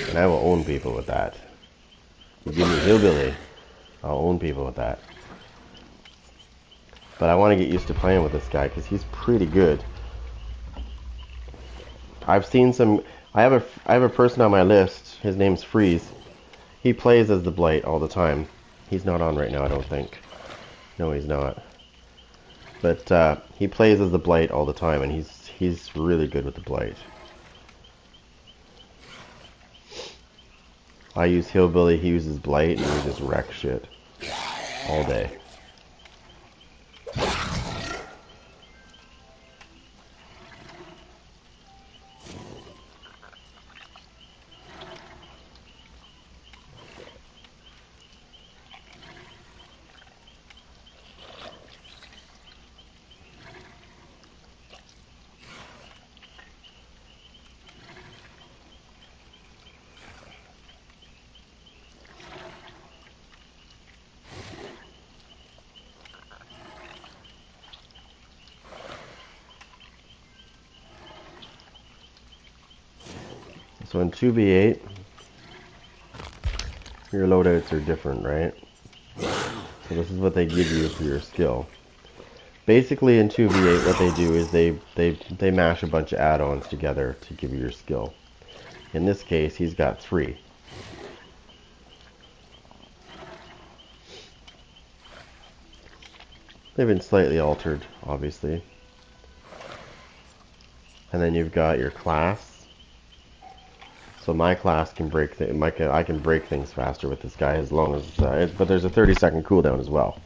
and I will own people with that. You give me hillbilly, I'll own people with that. But I want to get used to playing with this guy because he's pretty good. I've seen some. I have a person on my list. His name's Freeze. He plays as the Blight all the time. He's not on right now, I don't think. No, he's not. But he plays as the Blight all the time, and he's really good with the Blight. I use Hillbilly, he uses Blight, and we just wreck shit all day. So in 2v8, your loadouts are different, right? So this is what they give you for your skill. Basically in 2v8 what they do is they mash a bunch of add-ons together to give you your skill. In this case, he's got 3. They've been slightly altered, obviously. And then you've got your class. So my class can break I can break things faster with this guy as long as but there's a 30-second cooldown as well.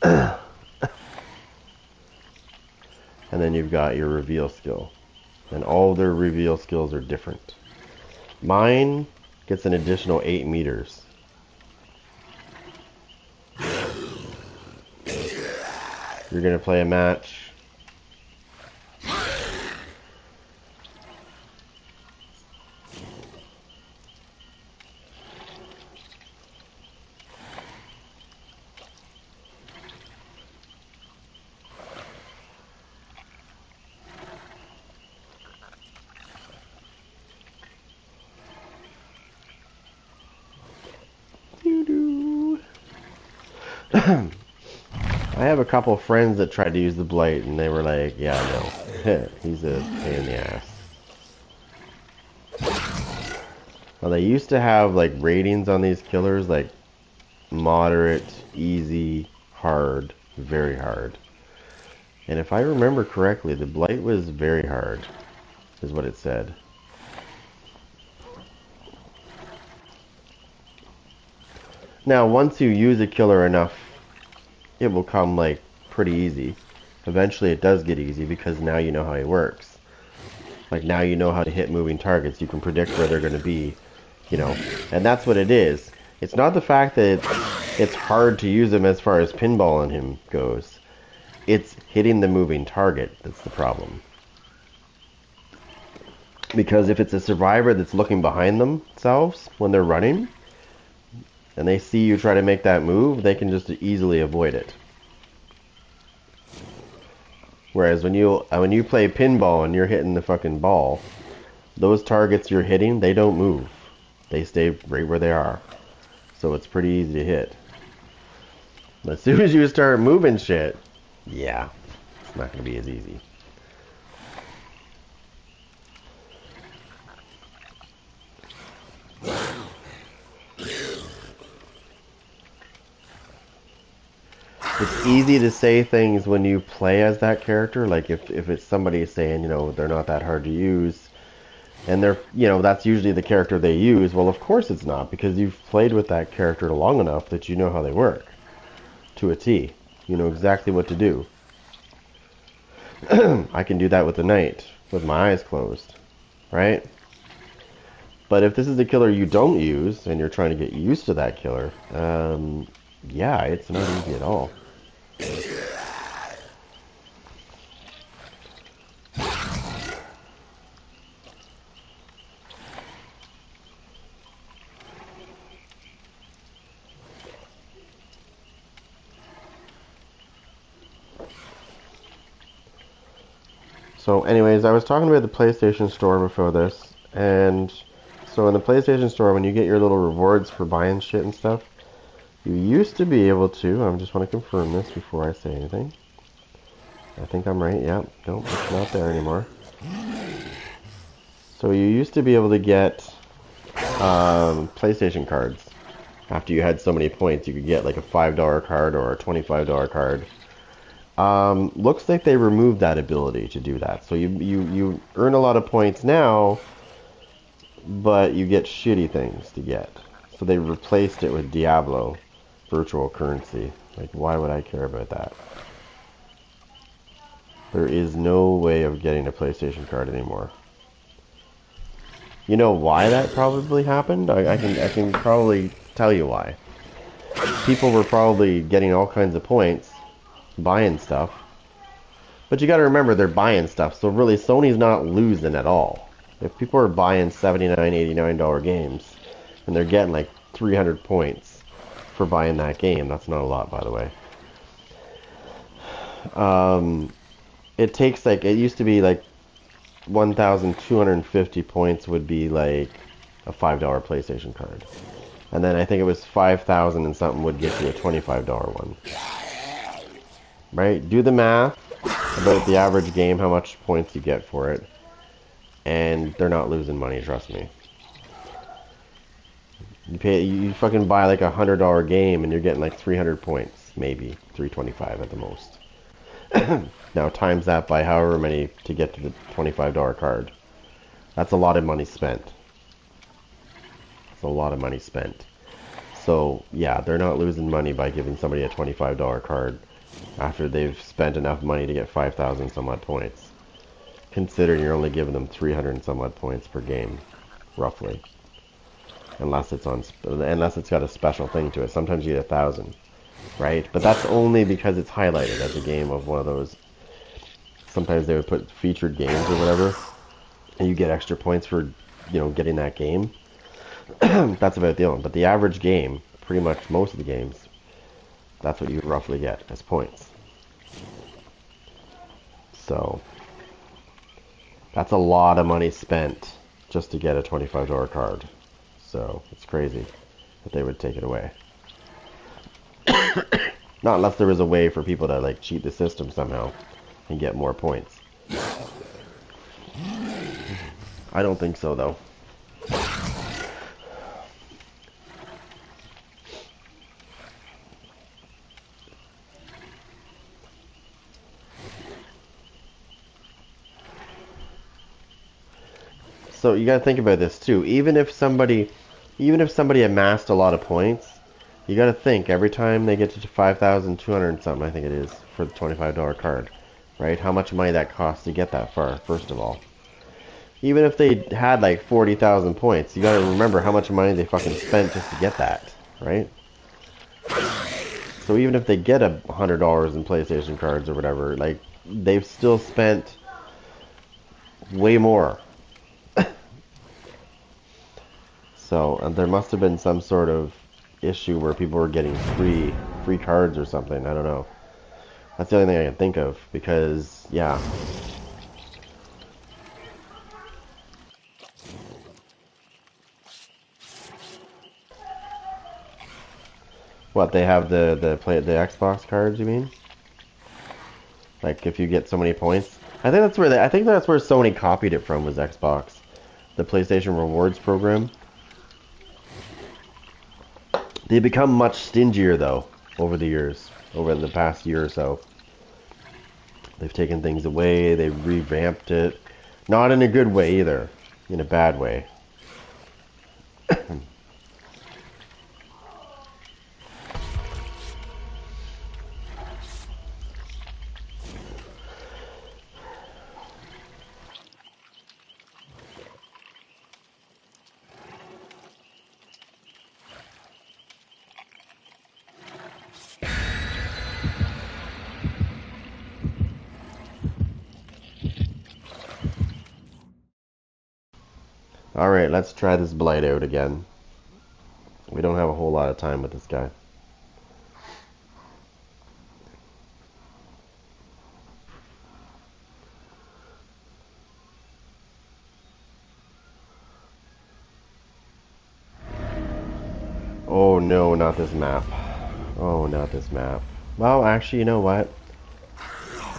And then you've got your reveal skill. And all their reveal skills are different. Mine gets an additional 8 meters. You're gonna play a match. I have a couple of friends that tried to use the Blight, and they were like, yeah, no. He's a pain in the ass. Well, they used to have, like, ratings on these killers, like, moderate, easy, hard, very hard. And if I remember correctly, the Blight was very hard, is what it said. Now, once you use a killer enough, it will come, like, pretty easy. Eventually it does get easy because now you know how he works. Like, now you know how to hit moving targets. You can predict where they're going to be, you know. And that's what it is. It's not the fact that it's hard to use him as far as pinball on him goes. It's hitting the moving target that's the problem. Because if it's a survivor that's looking behind themselves when they're running, and they see you try to make that move, they can just easily avoid it. Whereas when you play pinball and you're hitting the fucking ball, those targets you're hitting, they don't move. They stay right where they are. So it's pretty easy to hit. But as soon as you start moving shit, yeah, it's not going to be as easy. It's easy to say things when you play as that character, like if it's somebody saying, you know, they're not that hard to use, and they're, you know, that's usually the character they use. Well, of course it's not, because you've played with that character long enough that you know how they work to a T. You know exactly what to do. I can do that with the knight with my eyes closed, right? But if this is a killer you don't use and you're trying to get used to that killer, yeah, it's not easy at all. So anyways, I was talking about the PlayStation Store before this, and so in the PlayStation Store, when you get your little rewards for buying shit and stuff, you used to be able to, I just want to confirm this before I say anything. I think I'm right, yeah, nope, it's not there anymore. So you used to be able to get PlayStation cards. After you had so many points, you could get like a $5 card or a $25 card. Looks like they removed that ability to do that. So you earn a lot of points now, but you get shitty things to get. So they replaced it with Diablo virtual currency. Like, why would I care about that? There is no way of getting a PlayStation card anymore. You know why that probably happened? I can probably tell you why. People were probably getting all kinds of points buying stuff, but you got to remember they're buying stuff, so really Sony's not losing at all. If people are buying $79, $89 games and they're getting like 300 points for buying that game, that's not a lot, by the way. It takes like, it used to be like 1,250 points would be like a $5 PlayStation card, and then I think it was 5,000 and something would get you a $25 one. Right? Do the math about the average game, how much points you get for it. And they're not losing money, trust me. You fucking buy like $100 game and you're getting like 300 points, maybe 325 at the most. Now times that by however many to get to the $25 card. That's a lot of money spent. That's a lot of money spent. So yeah, they're not losing money by giving somebody a $25 card after they've spent enough money to get 5,000 some odd points. Considering you're only giving them 300 and some odd points per game, roughly. Unless it's got a special thing to it. Sometimes you get 1,000, right? But that's only because it's highlighted as a game of one of those. Sometimes they would put featured games or whatever, and you get extra points for, you know, getting that game. That's about the only. But the average game, pretty much most of the games, that's what you roughly get as points. So that's a lot of money spent just to get a $25 card. So it's crazy that they would take it away. Not unless there was a way for people to like cheat the system somehow and get more points. I don't think so though. So you got to think about this too. Even if somebody amassed a lot of points, you got to think every time they get to 5,200 and something, I think it is, for the $25 card, right? How much money that costs to get that far, first of all. Even if they had like 40,000 points, you got to remember how much money they fucking spent just to get that, right? So even if they get $100 in PlayStation cards or whatever, like they've still spent way more. So there must have been some sort of issue where people were getting free cards or something. I don't know. That's the only thing I can think of, because yeah. What, they have the Xbox cards, you mean? Like if you get so many points? I think that's where Sony copied it from, was Xbox. The PlayStation Rewards program. They become much stingier though over the years, over the past year or so. They've taken things away, they've revamped it. Not in a good way either. In a bad way. Alright, let's try this blight out again. We don't have a whole lot of time with this guy. Oh no, not this map. Oh, not this map. Well, actually, you know what?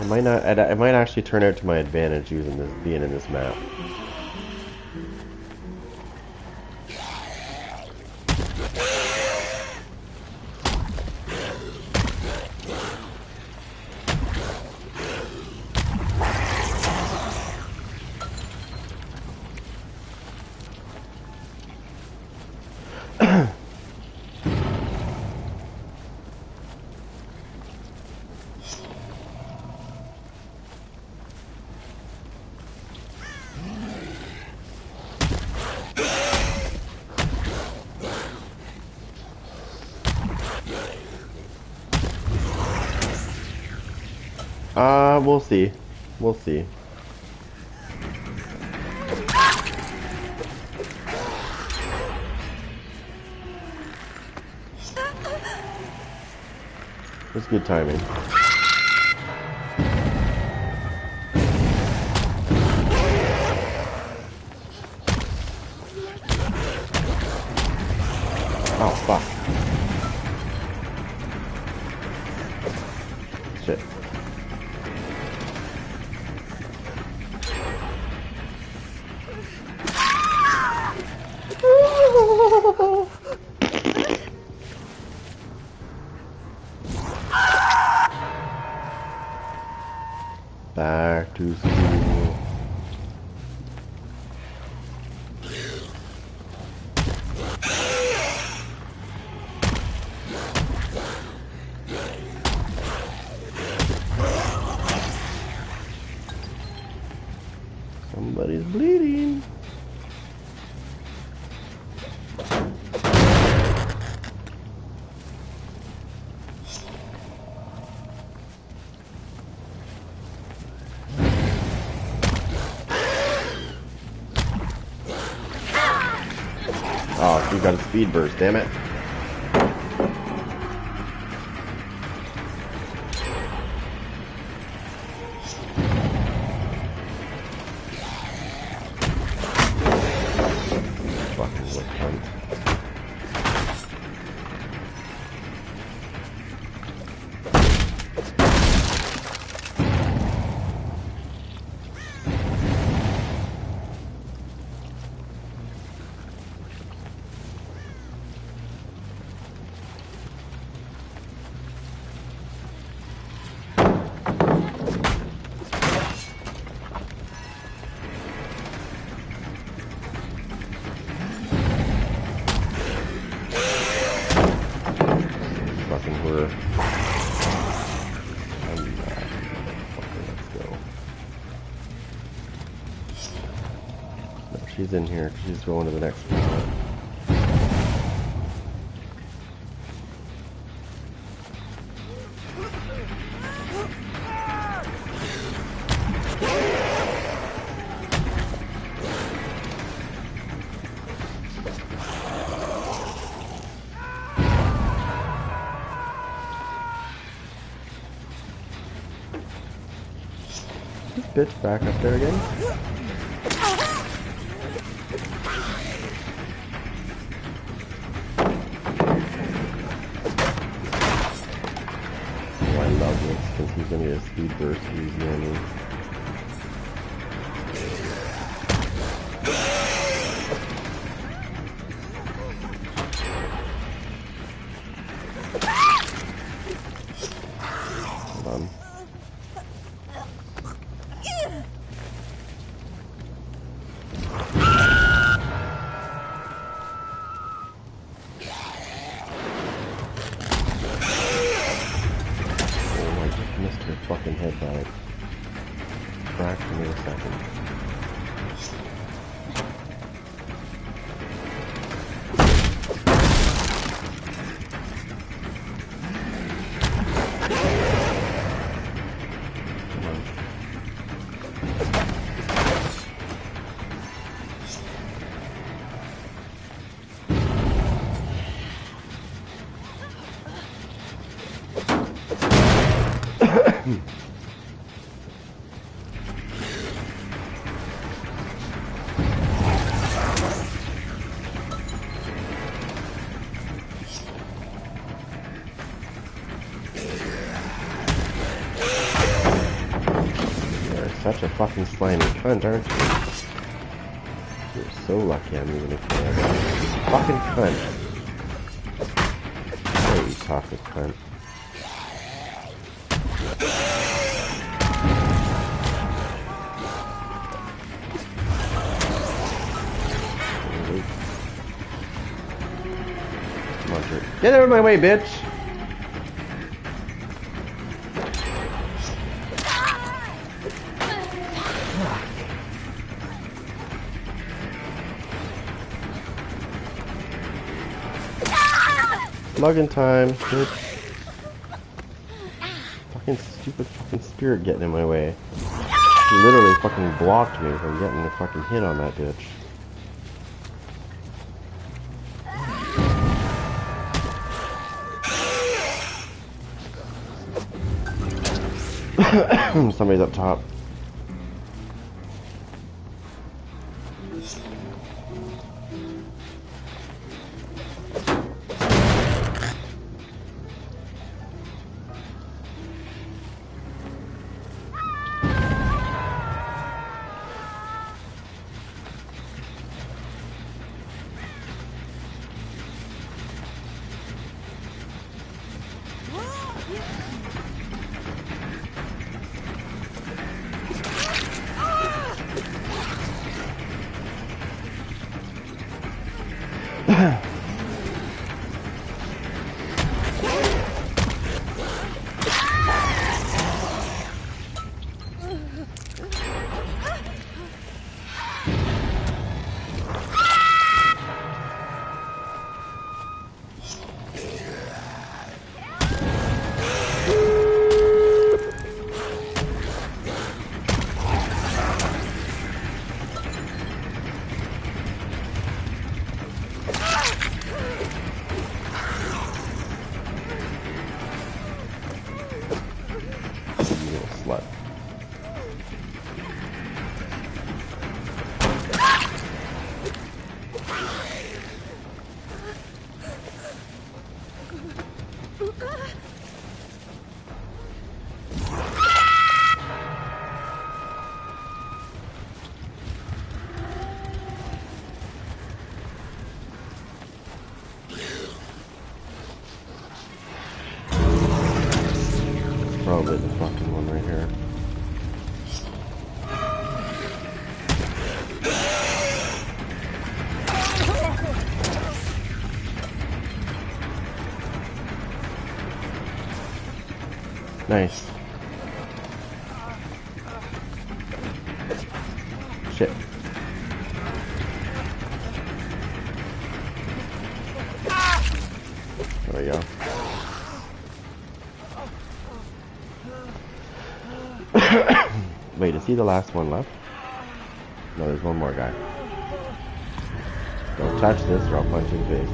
It might not. It might actually turn out to my advantage using this, being in this map. We'll see. We'll see. It's good timing. Oh, fuck. Shit. Back to school. Somebody's bleeding. Oh, she got a speed burst, damn it. Fucking little cunt. She's in here. She's going to the next one. This bitch back up there again. Because he's gonna get a speed burst easy on me. Hold on. second. Such a fucking slimy cunt, aren't you? You're so lucky I'm even a kid. Fucking cunt. Hey, you toxic cunt. Come on, jerk. Get out of my way, bitch! Login time, bitch. Fucking stupid fucking spirit getting in my way. He literally fucking blocked me from getting a fucking hit on that bitch. Somebody's up top. Probably the fucking one right here. Nice. Shit. There we go. Wait, is he the last one left? No, there's one more guy. Don't touch this or I'll punch you in the face.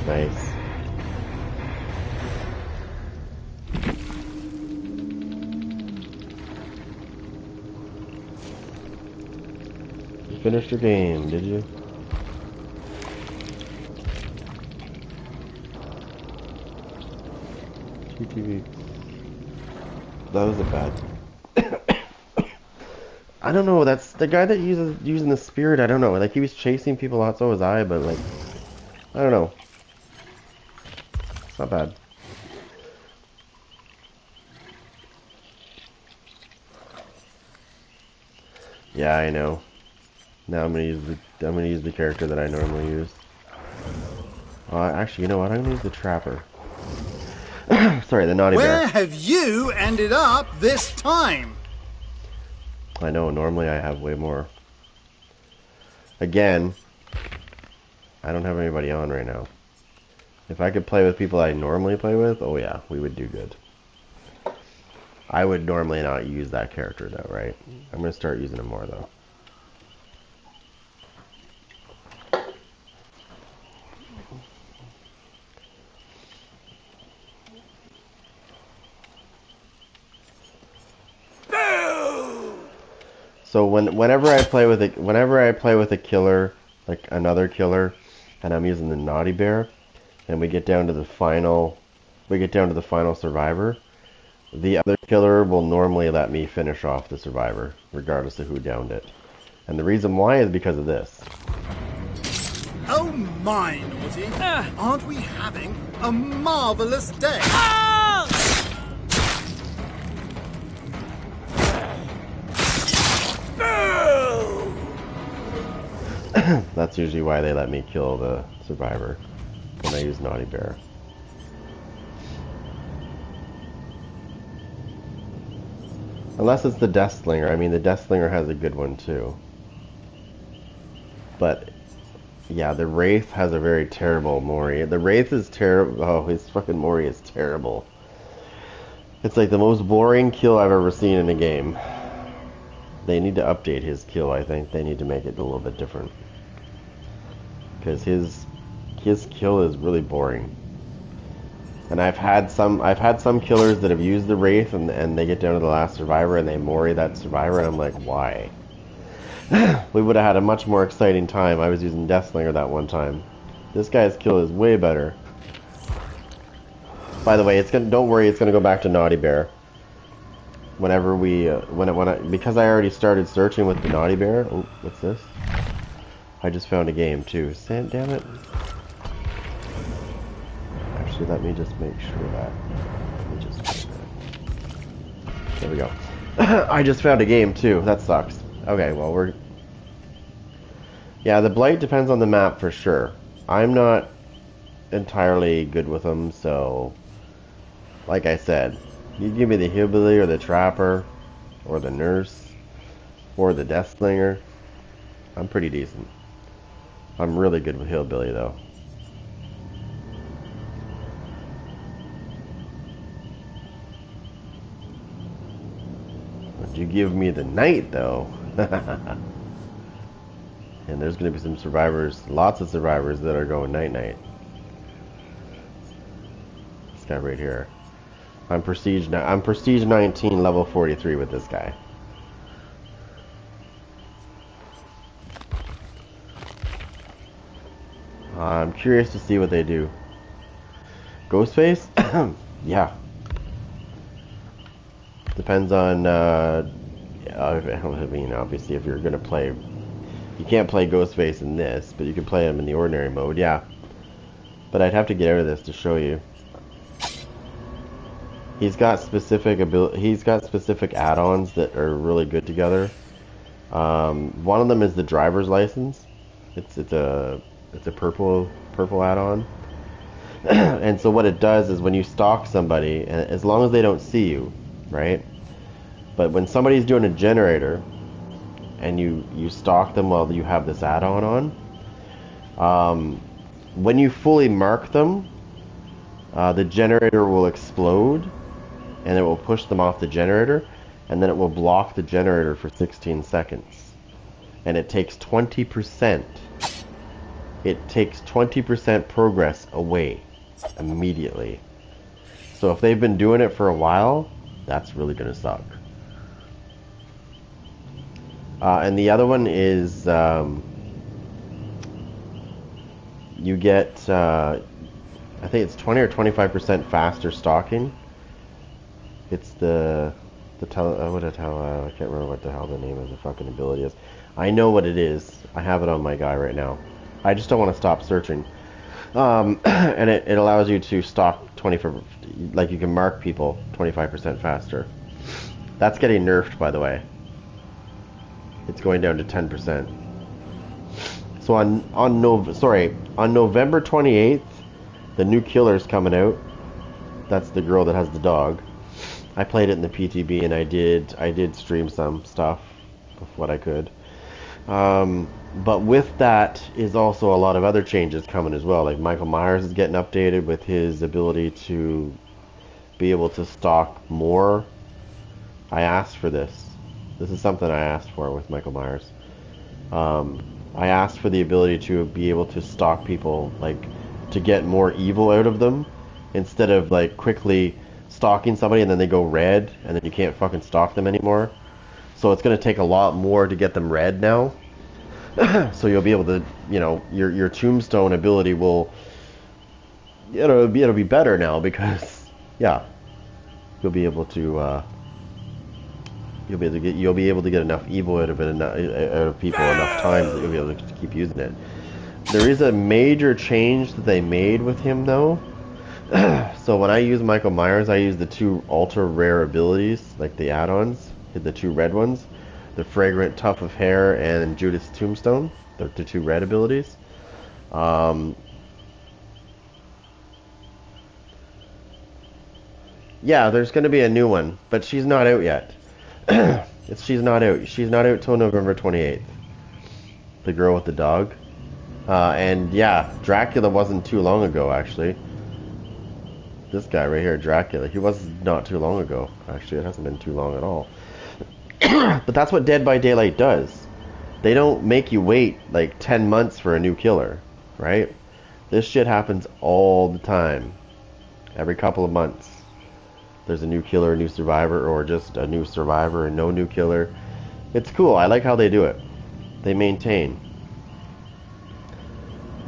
Nice. You finished your game, did you? GTV. That was a bad. I don't know. That's the guy that using the spirit. I don't know. Like he was chasing people out, so was I. But like, I don't know. It's not bad. Yeah, I know. Now I'm gonna use the character that I normally use. Actually, you know what? I'm gonna use the trapper. Sorry, the naughty bear. Where have you ended up this time? I know. Normally I have way more. Again, I don't have anybody on right now. If I could play with people I normally play with, oh yeah, we would do good. I would normally not use that character though, right? I'm gonna start using him more though. So whenever I play with a killer, like another killer, and I'm using the naughty bear, and we get down to the final survivor, the other killer will normally let me finish off the survivor, regardless of who downed it. And the reason why is because of this. Oh my, Naughty! Aren't we having a marvelous day? That's usually why they let me kill the survivor when I use naughty bear. Unless it's the Death Slinger. I mean, the Death Slinger has a good one too. But yeah, the Wraith has a very terrible Mori. The Wraith is terrible. Oh, his fucking Mori is terrible. It's like the most boring kill I've ever seen in a game. They need to update his kill, I think. They need to make it a little bit different. Because his kill is really boring. And I've had some killers that have used the Wraith and they get down to the last survivor and they Mori that survivor and I'm like, why? We would have had a much more exciting time. I was using Deathslinger that one time. This guy's kill is way better. By the way, don't worry, it's gonna go back to Naughty Bear. Whenever we because I already started searching with the Naughty Bear. Oh, what's this? I just found a game too. Damn it. Actually, let me just make sure that. Let me just find that. There we go. I just found a game too. That sucks. Okay, well yeah, the Blight depends on the map for sure. I'm not entirely good with them, so like I said, you give me the Hillbilly or the Trapper or the Nurse or the Deathslinger, I'm pretty decent. I'm really good with Hillbilly though. But you give me the Knight though. And there's going to be some survivors, lots of survivors that are going night-night. This guy right here. I'm prestige 19, level 43 with this guy. I'm curious to see what they do. Ghostface? Yeah. Depends on, I mean, obviously if you're going to play, you can't play Ghostface in this, but you can play him in the ordinary mode, yeah. But I'd have to get out of this to show you. He's got specific add-ons that are really good together. One of them is the driver's license. It's a purple add-on. And so what it does is when you stalk somebody, and as long as they don't see you, right? But when somebody's doing a generator and you stalk them while you have this add-on on, when you fully mark them, the generator will explode and it will push them off the generator, and then it will block the generator for 16 seconds. And it takes 20%. It takes 20% progress away immediately. So if they've been doing it for a while, that's really going to suck. And the other one is you get, I think it's 20 or 25% faster stalking. It's the I can't remember what the hell the name of the fucking ability is. I know what it is. I have it on my guy right now. I just don't want to stop searching. And it allows you to stalk 24, like you can mark people 25% faster. That's getting nerfed, by the way. It's going down to 10%. So on November 28th, the new killer's coming out. That's the girl that has the dog. I played it in the PTB and I did stream some stuff of what I could. But with that is also a lot of other changes coming as well. Like Michael Myers is getting updated with his ability to be able to stalk more. I asked for this. This is something I asked for with Michael Myers. I asked for the ability to be able to stalk people, like to get more evil out of them, instead of like quickly stalking somebody and then they go red and then you can't fucking stalk them anymore. So it's going to take a lot more to get them red now. So you'll be able to, you know, your tombstone ability will, it'll be better now because, yeah, you'll be able to get enough evil out of people enough times that you'll be able to keep using it. There is a major change that they made with him though. So when I use Michael Myers, I use the 2 ultra rare abilities, like the add-ons, the 2 red ones. The Fragrant Tuft of Hair and Judas Tombstone. They're the 2 red abilities. Yeah, there's going to be a new one, but she's not out yet. She's not out. She's not out till November 28th. The girl with the dog. And yeah, Dracula wasn't too long ago, actually. This guy right here, Dracula, he was not too long ago. Actually, it hasn't been too long at all. But that's what Dead by Daylight does. They don't make you wait like 10 months for a new killer, right? This shit happens all the time. Every couple of months. There's a new killer, a new survivor, or just a new survivor and no new killer. It's cool. I like how they do it. They maintain.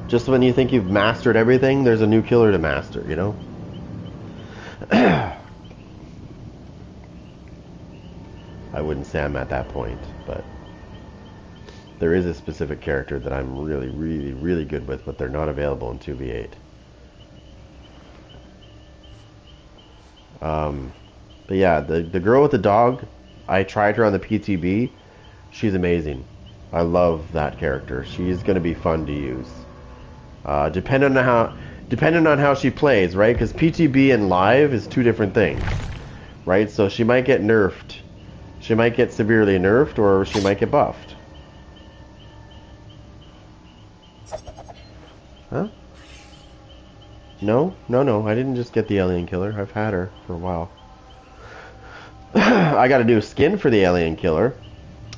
Just when you think you've mastered everything, there's a new killer to master, you know? I wouldn't say I'm at that point, but there is a specific character that I'm really, really, really good with, but they're not available in 2v8. But yeah, the girl with the dog, I tried her on the PTB. She's amazing. I love that character. She's going to be fun to use. Depending on how she plays, right? Because PTB and live is 2 different things, right? So she might get nerfed. She might get severely nerfed, or she might get buffed. Huh? No, I didn't just get the alien killer. I've had her for a while. I got a new skin for the alien killer.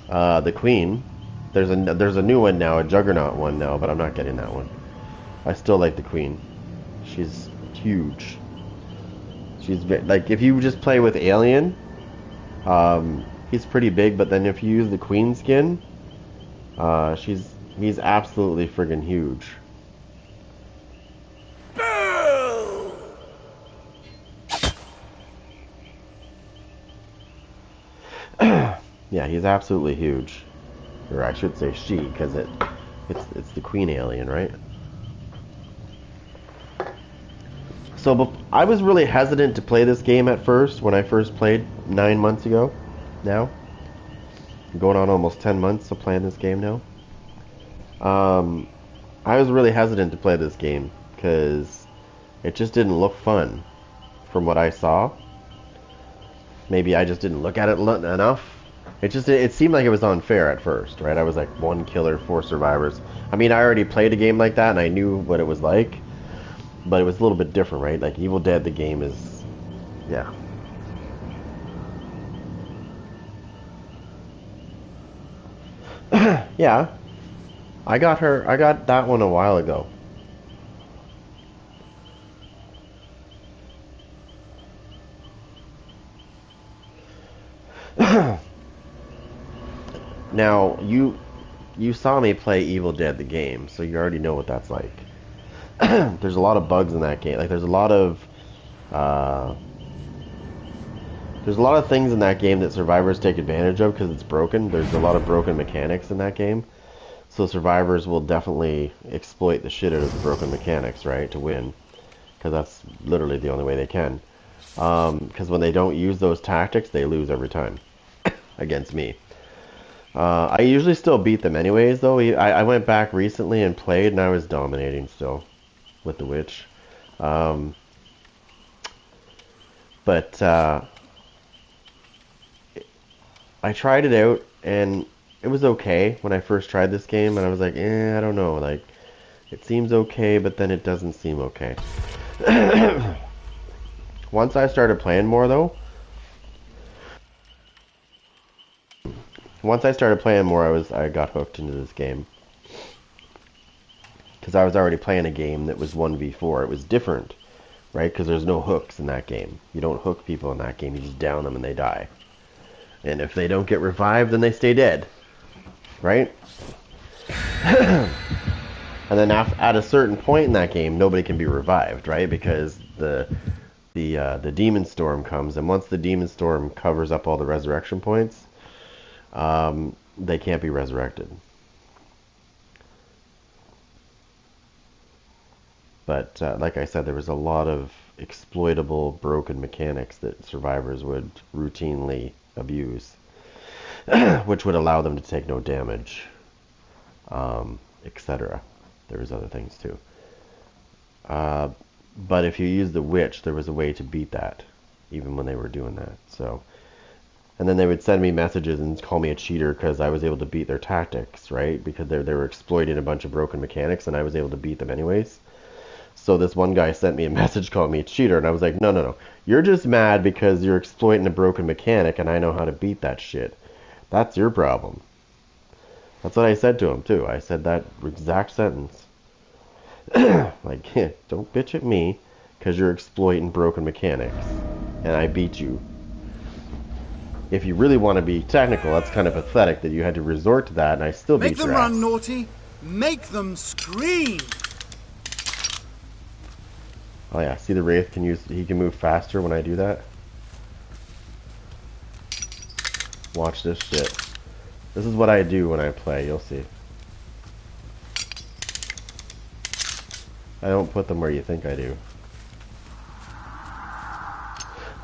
The queen. There's a new one now, a juggernaut one now, but I'm not getting that one. I still like the queen. She's huge. She's like, if you just play with alien, he's pretty big, but then if you use the queen skin, he's absolutely friggin' huge. Yeah, he's absolutely huge. Or I should say she, because it's the queen alien, right? So I was really hesitant to play this game at first when I first played 9 months ago. Now, going on almost 10 months of playing this game now. I was really hesitant to play this game because it just didn't look fun from what I saw. Maybe I just didn't look at it enough. It seemed like it was unfair at first, right? I was like 1 killer, 4 survivors. I mean, I already played a game like that and I knew what it was like, but it was a little bit different, right? Like Evil Dead, the game is, yeah. Yeah, I got that one a while ago. Now, you saw me play Evil Dead the game, so you already know what that's like. There's a lot of bugs in that game. Like, there's a lot of There's a lot of things in that game that survivors take advantage of because it's broken. There's a lot of broken mechanics in that game. So survivors will definitely exploit the shit out of the broken mechanics, right, to win. Because that's literally the only way they can. Because when they don't use those tactics, they lose every time against me. I usually still beat them anyways, though. I went back recently and played, and I was dominating still with the witch. But I tried it out, and it was okay when I first tried this game, and I was like, I don't know, like, it seems okay, but then it doesn't seem okay. Once I started playing more, though, I got hooked into this game. Because I was already playing a game that was 1v4. It was different, right? Because there's no hooks in that game. You don't hook people in that game. You just down them and they die. And if they don't get revived, then they stay dead. Right? And then at a certain point in that game, nobody can be revived, right? Because the demon storm comes, and once the demon storm covers up all the resurrection points, they can't be resurrected. But like I said, there was a lot of exploitable, broken mechanics that survivors would routinely abuse, which would allow them to take no damage, etc. There was other things too. But if you use the witch, there was a way to beat that, even when they were doing that. So, and then they would send me messages and call me a cheater because I was able to beat their tactics, right? Because they were exploiting a bunch of broken mechanics, and I was able to beat them anyways. So this one guy sent me a message calling me a cheater, and I was like, no. You're just mad because you're exploiting a broken mechanic, and I know how to beat that shit. That's your problem. That's what I said to him, too. I said that exact sentence. Like, don't bitch at me because you're exploiting broken mechanics, and I beat you. If you really want to be technical, that's kind of pathetic that you had to resort to that, and I still beat your ass. Make them run, Naughty. Make them scream. Oh yeah, see the Wraith he can move faster when I do that? Watch this shit. This is what I do when I play, you'll see. I don't put them where you think I do.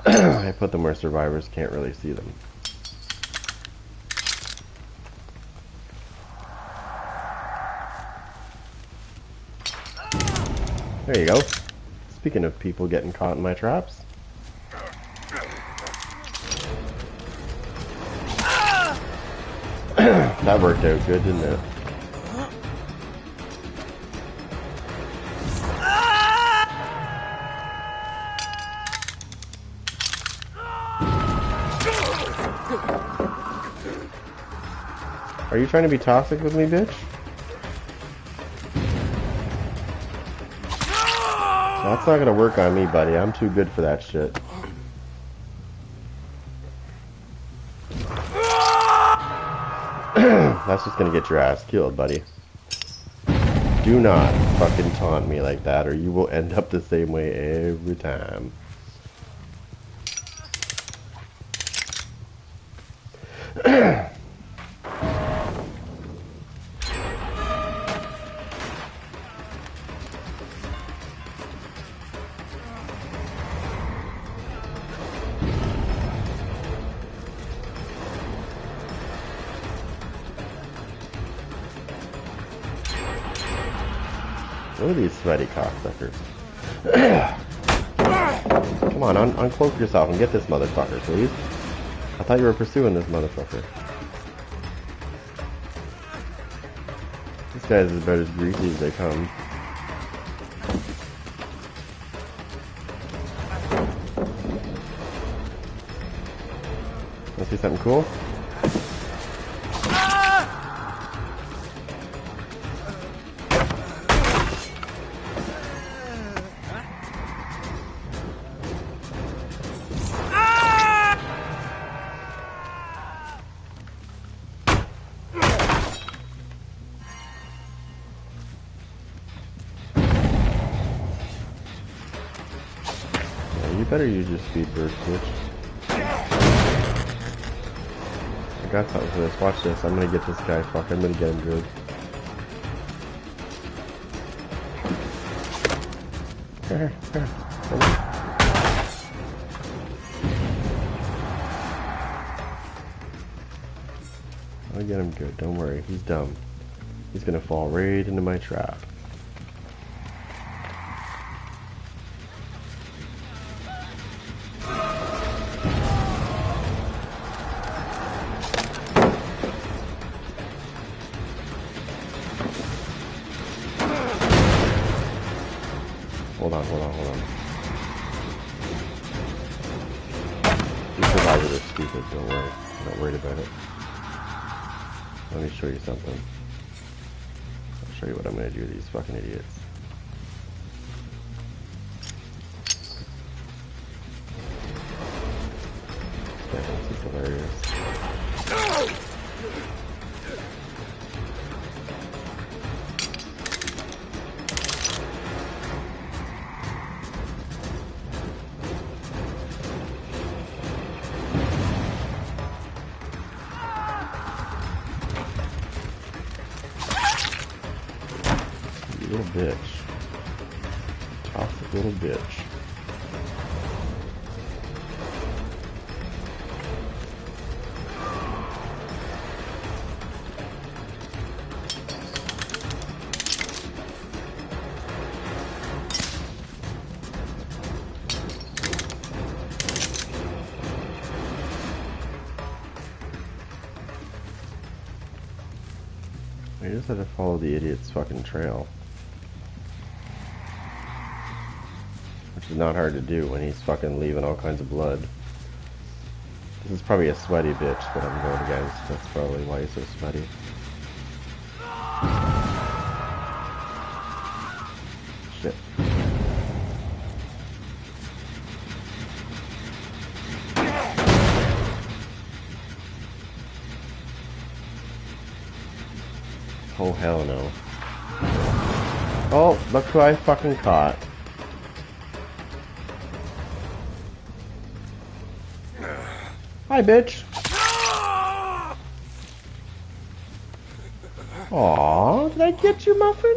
I put them where survivors can't really see them. There you go. Speaking of people getting caught in my traps. That worked out good, didn't it? Are you trying to be toxic with me, bitch? That's not gonna work on me, buddy. I'm too good for that shit. That's just gonna get your ass killed, buddy. Do not fucking taunt me like that, or you will end up the same way every time. Look at these sweaty cocksuckers. Come on, uncloak yourself and get this motherfucker, please. I thought you were pursuing this motherfucker. This guy's about as greasy as they come. Wanna see something cool? You better use your speed burst, bitch. I got something for this. Watch this. I'm gonna get this guy. Fuck, I'm gonna get him good. Here. Come on. I'll get him good. Don't worry. He's dumb. He's gonna fall right into my trap. Hold on. These survivors are stupid, don't worry. I'm not worried about it. Let me show you something. I'll show you what I'm gonna do to these fucking idiots. Okay, this is hilarious. Little bitch. Toxic little bitch. I just had to follow the idiot's fucking trail. Which is not hard to do when he's fucking leaving all kinds of blood. This is probably a sweaty bitch that I'm going against. That's probably why he's so sweaty. Shit. Oh hell no. Oh, look who I fucking caught. Hi, bitch. Aw, did I get you, Muffin?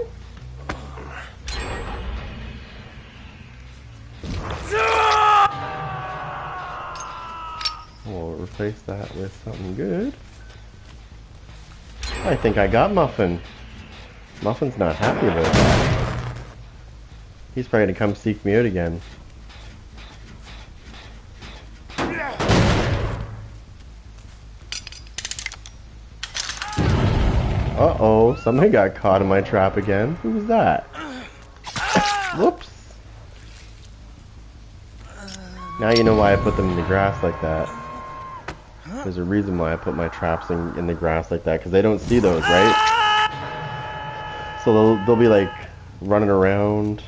We'll replace that with something good. I think I got Muffin. Muffin's not happy about that. He's probably gonna come seek me out again. Uh-oh, somebody got caught in my trap again. Who was that? Whoops. Now you know why I put them in the grass like that. There's a reason why I put my traps in the grass like that, because they don't see those, right? So they'll be like running around.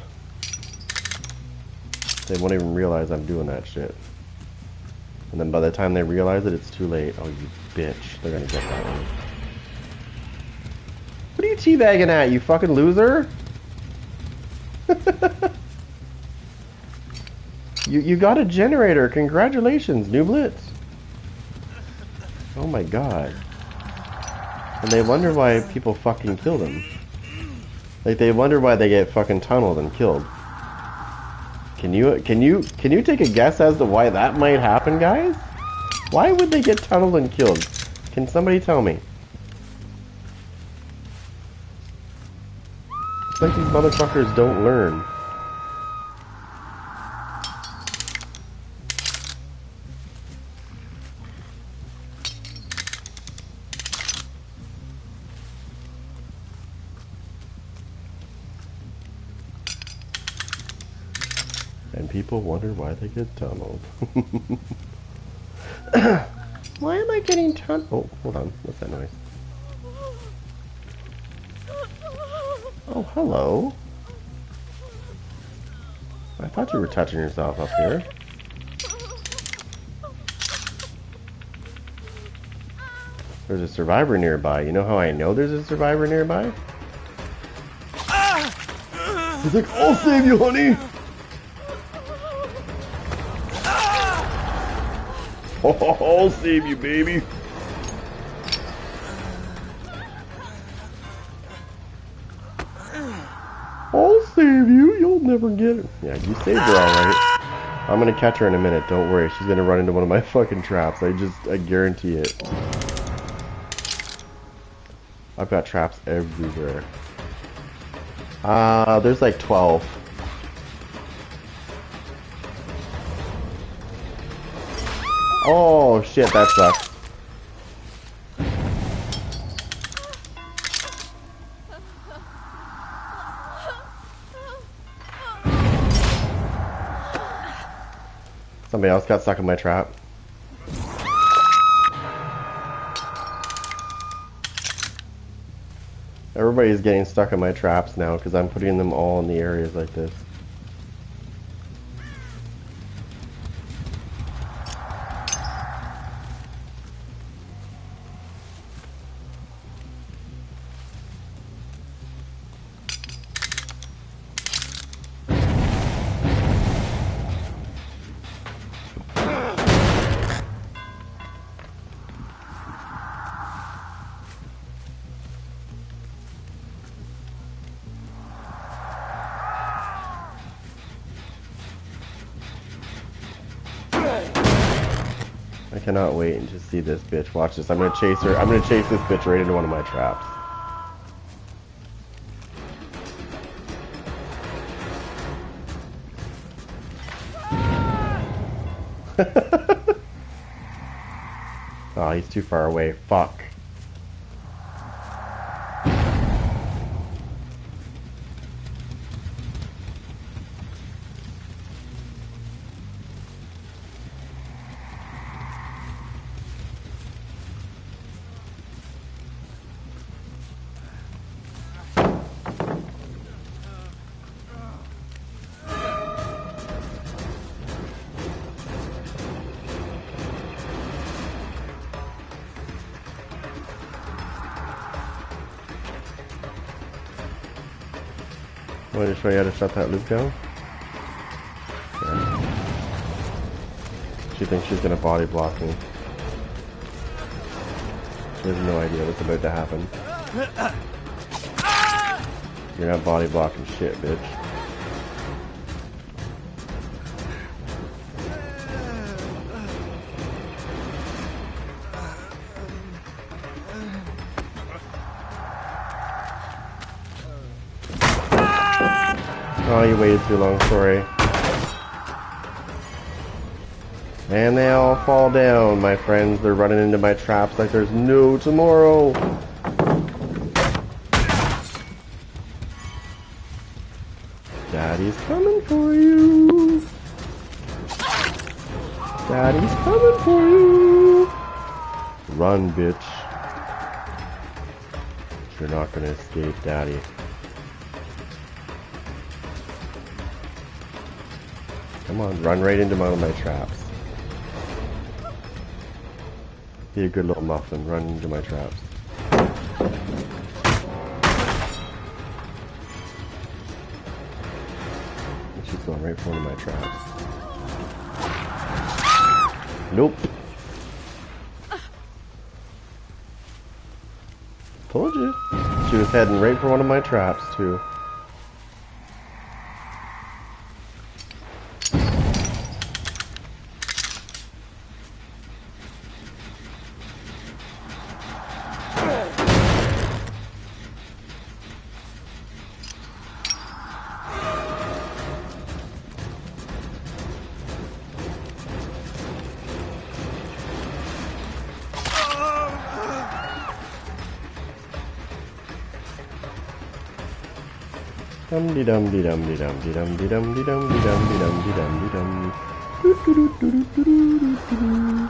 They won't even realize I'm doing that shit. And then by the time they realize it, it's too late. Oh, you bitch. They're gonna get that one. What are you teabagging at, you fucking loser? You got a generator. Congratulations, New Blitz. Oh my god. And they wonder why people fucking kill them. Like, they wonder why they get fucking tunneled and killed. Can you take a guess as to why that might happen, guys? Why would they get tunneled and killed? Can somebody tell me? It's like these motherfuckers don't learn. And people wonder why they get tunneled. Why am I getting tunneled? Oh, hold on. What's that noise? Oh, hello. I thought you were touching yourself up here. There's a survivor nearby. You know how I know there's a survivor nearby? He's like, I'll save you, honey! Oh, I'll save you, baby! never get her. Yeah, you saved her alright. I'm gonna catch her in a minute, don't worry. She's gonna run into one of my fucking traps. I guarantee it. I've got traps everywhere. There's like 12. Oh shit, that sucks. Somebody else got stuck in my trap. Everybody's getting stuck in my traps now because I'm putting them all in the areas like this. I cannot wait and just see this bitch. Watch this. I'm gonna chase her. I'm gonna chase this bitch right into one of my traps. Oh, he's too far away. Fuck. Want me to show you how to shut that loop down? Yeah. She thinks she's gonna body block me. She has no idea what's about to happen. You're not body blocking shit, bitch. Oh, you waited too long, sorry. And they all fall down, my friends. They're running into my traps like there's no tomorrow. Daddy's coming for you. Daddy's coming for you. Run, bitch. You're not gonna escape, Daddy. Come on, run right into one of my traps. Be a good little muffin, run into my traps. She's going right for one of my traps. Nope. Told you. She was heading right for one of my traps, too. Dum de dum de dum de dum de dum de dum de dum de dum de dum de dum de dum. Do do do do do do do do.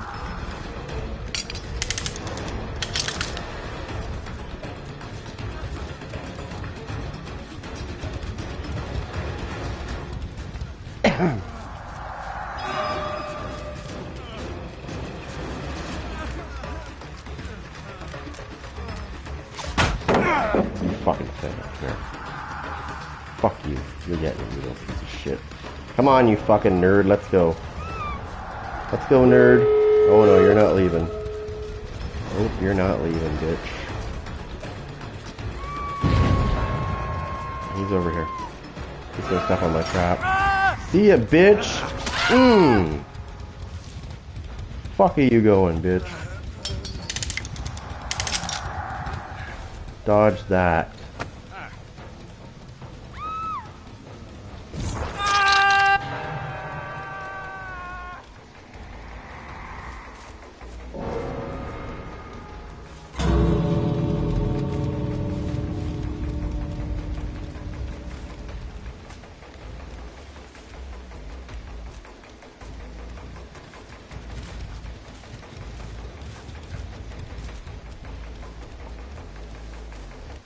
You fucking thing up here. Fuck you. You're getting it, you little piece of shit. Come on, you fucking nerd. Let's go. Let's go, nerd. Oh no, you're not leaving. Oh, you're not leaving, bitch. He's over here. He's gonna step on my trap. See ya, bitch! Mmm! Fuck are you going, bitch? Dodge that.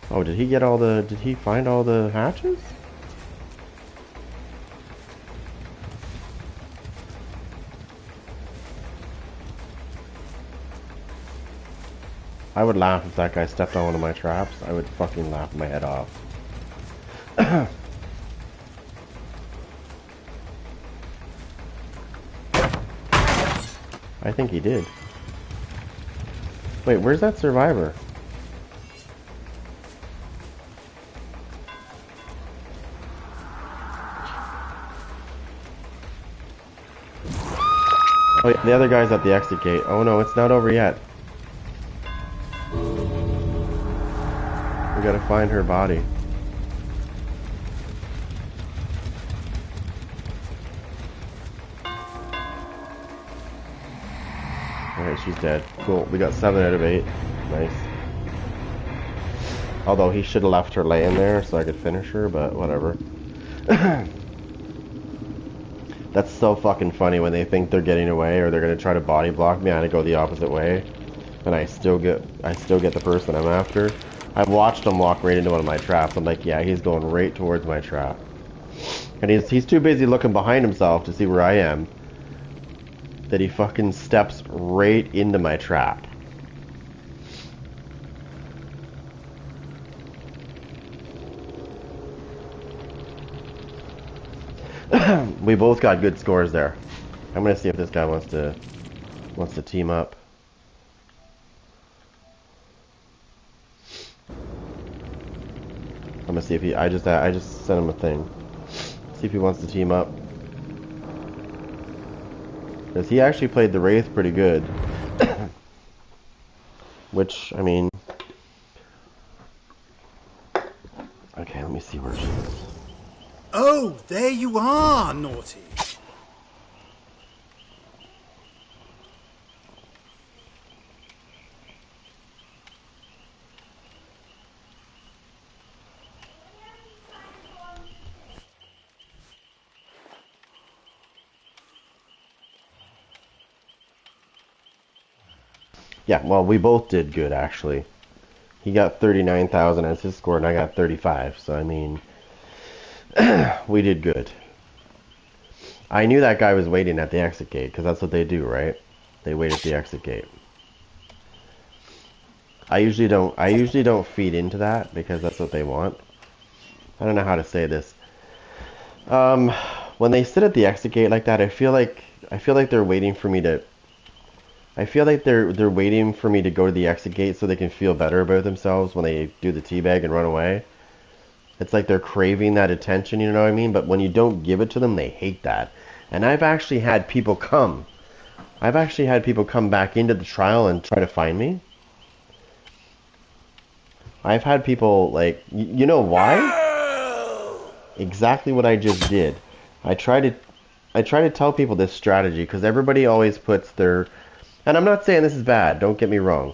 Oh, did he get all the... Did he find all the hatches? I would laugh if that guy stepped on one of my traps. I would fucking laugh my head off. I think he did. Wait, where's that survivor? Oh yeah, the other guy's at the exit gate. Oh no, it's not over yet. We gotta find her body. Alright, she's dead. Cool, we got 7 out of 8. Nice. Although he should have left her laying there so I could finish her, but whatever. That's so fucking funny when they think they're getting away or they're gonna try to body block me and I go the opposite way. And I still get the person I'm after. I've watched him walk right into one of my traps. I'm like, yeah, he's going right towards my trap. And he's too busy looking behind himself to see where I am that he fucking steps right into my trap. We both got good scores there. I'm gonna see if this guy wants to team up. I'm gonna see if he. I just sent him a thing. See if he wants to team up. Because he actually played the Wraith pretty good. Which, I mean... Okay, let me see where she is. Oh, there you are, Naughty. Yeah, well, we both did good, actually. He got 39,000 as his score, and I got 35, so I mean... we did good. I knew that guy was waiting at the exit gate, because that's what they do, right? They wait at the exit gate. I usually don't feed into that, because that's what they want. I don't know how to say this. When they sit at the exit gate like that, I feel like they're waiting for me to... I feel like they're waiting for me to go to the exit gate so they can feel better about themselves when they do the teabag and run away. It's like they're craving that attention, you know what I mean? But when you don't give it to them, they hate that. And I've actually had people come back into the trial and try to find me. I've had people, like, you know why? Exactly what I just did. I try to tell people this strategy because everybody always puts their... And I'm not saying this is bad, don't get me wrong.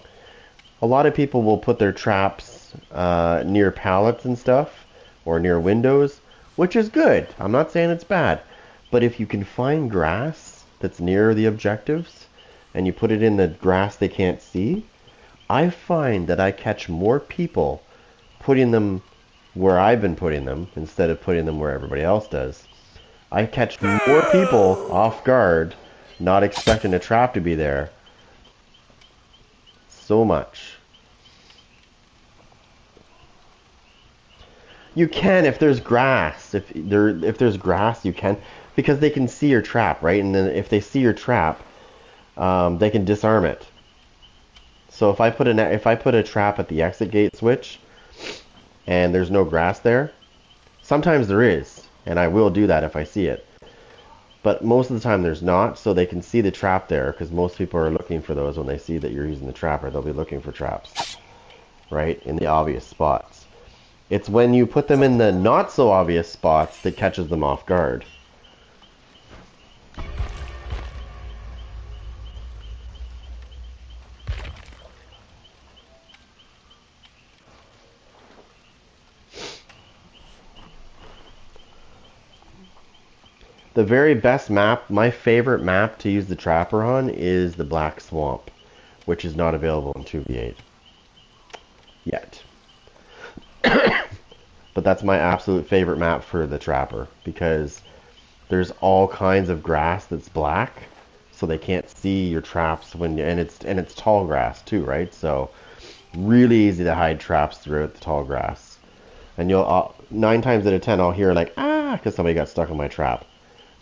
A lot of people will put their traps near pallets and stuff, or near windows, which is good. I'm not saying it's bad. But if you can find grass that's near the objectives, and you put it in the grass they can't see, I find that I catch more people putting them where I've been putting them, instead of putting them where everybody else does. I catch more people off guard, not expecting a trap to be there, so much. You can if there's grass. If there's grass, you can, because they can see your trap, right? And then if they see your trap, they can disarm it. So if I put a trap at the exit gate switch, and there's no grass there, sometimes there is, And I will do that if I see it. But most of the time there's not, so they can see the trap there, because most people are looking for those when they see that you're using the trapper. They'll be looking for traps, right, in the obvious spots. It's when you put them in the not so obvious spots that catches them off guard. The very best map, my favorite map to use the trapper on is the Black Swamp, which is not available in 2v8 yet. But that's my absolute favorite map for the trapper, because there's all kinds of grass that's black, so they can't see your traps when, and it's tall grass too, right? So really easy to hide traps throughout the tall grass. And you'll 9 times out of 10 I'll hear like, ah, because somebody got stuck in my trap.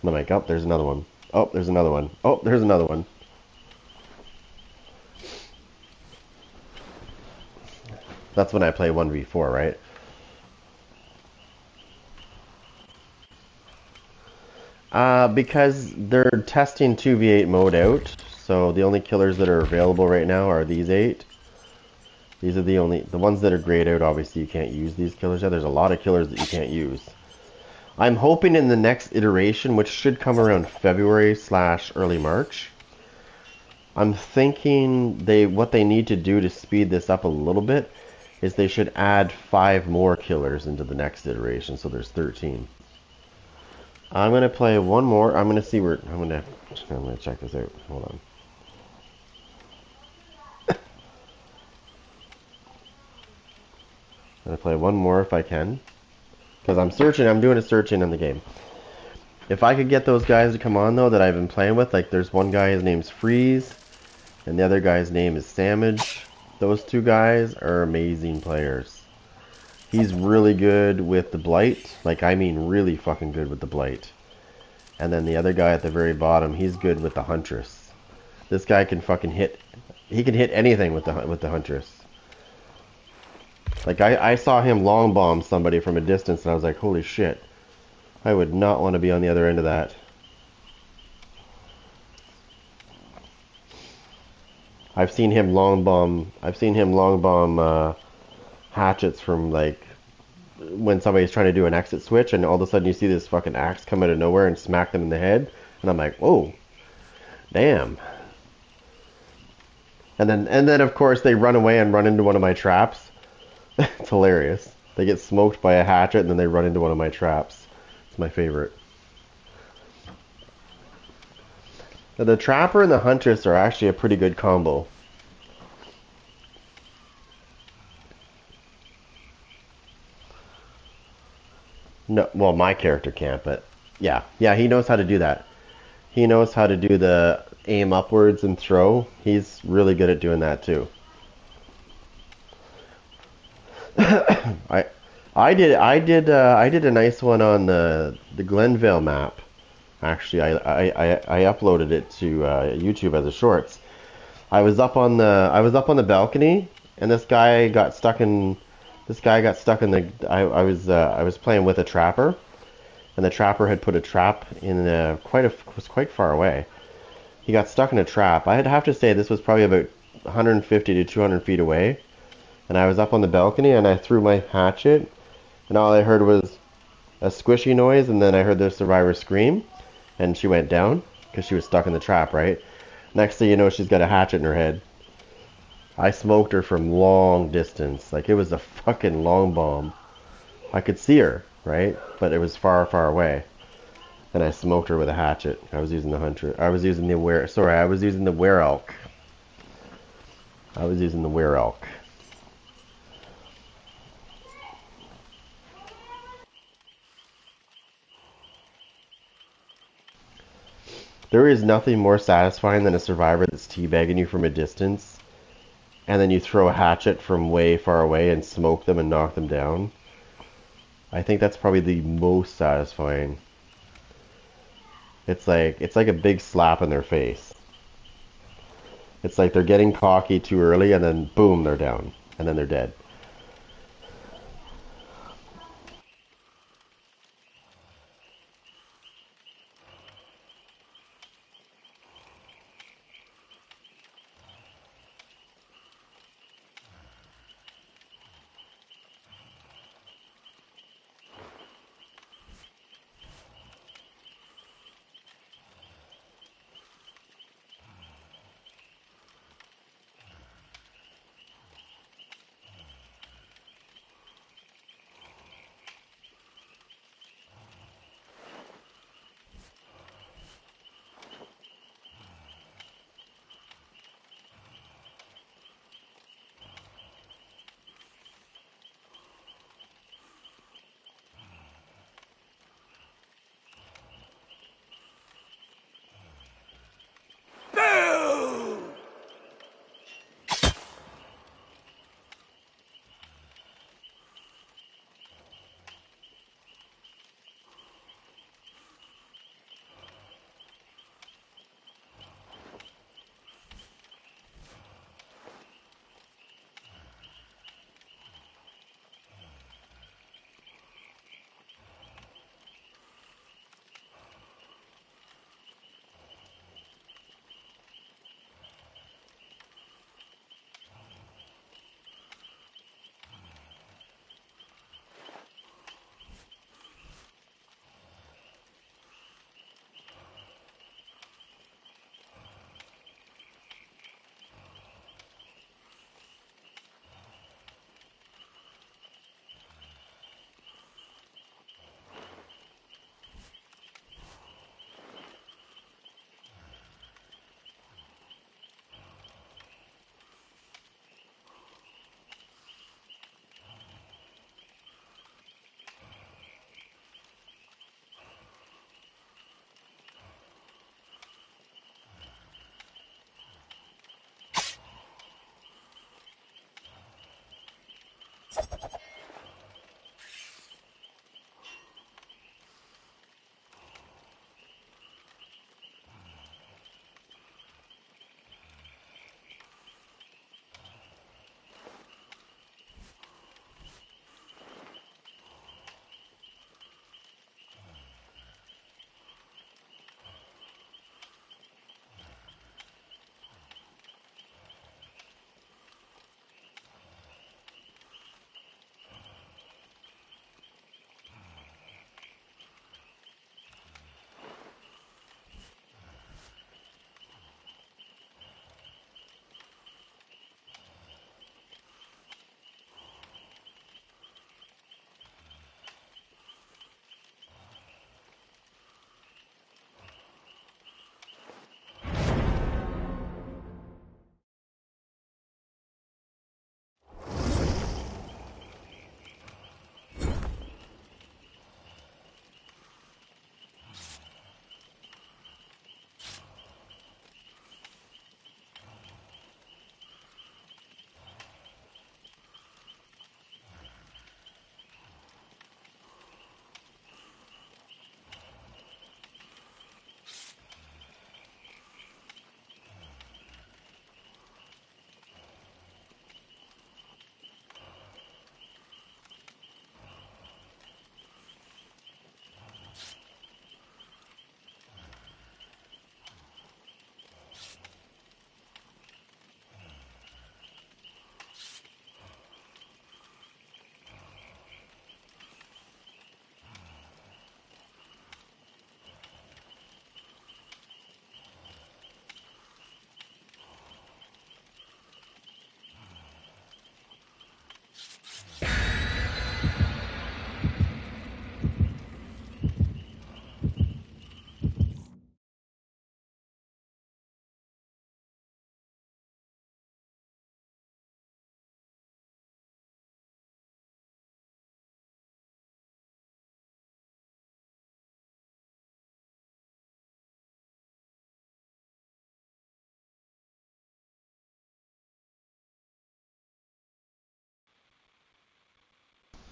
And I'm like, oh, there's another one. Oh, there's another one. Oh, there's another one. That's when I play 1v4, right? Because they're testing 2v8 mode out, so the only killers that are available right now are these 8. These are the ones that are grayed out. Obviously, you can't use these killers. Yeah, there's a lot of killers that you can't use. I'm hoping in the next iteration, which should come around February/early March, I'm thinking what they need to do to speed this up a little bit is they should add 5 more killers into the next iteration, so there's 13. I'm gonna play one more. I'm gonna see where I'm gonna check this out. Hold on. I'm gonna play one more if I can. Because I'm doing a searching in the game. If I could get those guys to come on, though, that I've been playing with, like there's one guy, his name's Freeze, and the other guy's name is Samage. Those 2 guys are amazing players. He's really good with the Blight, like I mean really fucking good with the Blight. And then the other guy at the very bottom, he's good with the Huntress. This guy can fucking hit, he can hit anything with the Huntress. Like, I saw him long bomb somebody from a distance, and I was like, holy shit. I would not want to be on the other end of that. I've seen him long bomb hatchets from, like, when somebody's trying to do an exit switch, and all of a sudden you see this fucking axe come out of nowhere and smack them in the head, and I'm like, whoa, damn. And then of course they run away and run into one of my traps. It's hilarious. They get smoked by a hatchet and then they run into one of my traps. It's my favorite. Now, the Trapper and the Huntress are actually a pretty good combo. No, well, my character can't, but yeah, he knows how to do that. He knows how to do the aim upwards and throw. He's really good at doing that too. I did a nice one on the Glenvale map. Actually, I uploaded it to YouTube as a shorts. I was up on the balcony, and this guy got stuck in the. I was playing with a trapper, and the trapper had put a trap in was quite far away. He got stuck in a trap. I'd have to say this was probably about 150 to 200 feet away. And I was up on the balcony and I threw my hatchet, and all I heard was a squishy noise, and then I heard the survivor scream, and she went down because she was stuck in the trap, right? Next thing you know, she's got a hatchet in her head. I smoked her from long distance. Like, it was a fucking long bomb. I could see her, right? But it was far, far away. And I smoked her with a hatchet. I was using the hunter. I was using the were-elk. There is nothing more satisfying than a survivor that's teabagging you from a distance, and then you throw a hatchet from way far away and smoke them and knock them down. I think that's probably the most satisfying. It's like a big slap in their face. It's like they're getting cocky too early, and then boom, they're down, and then they're dead.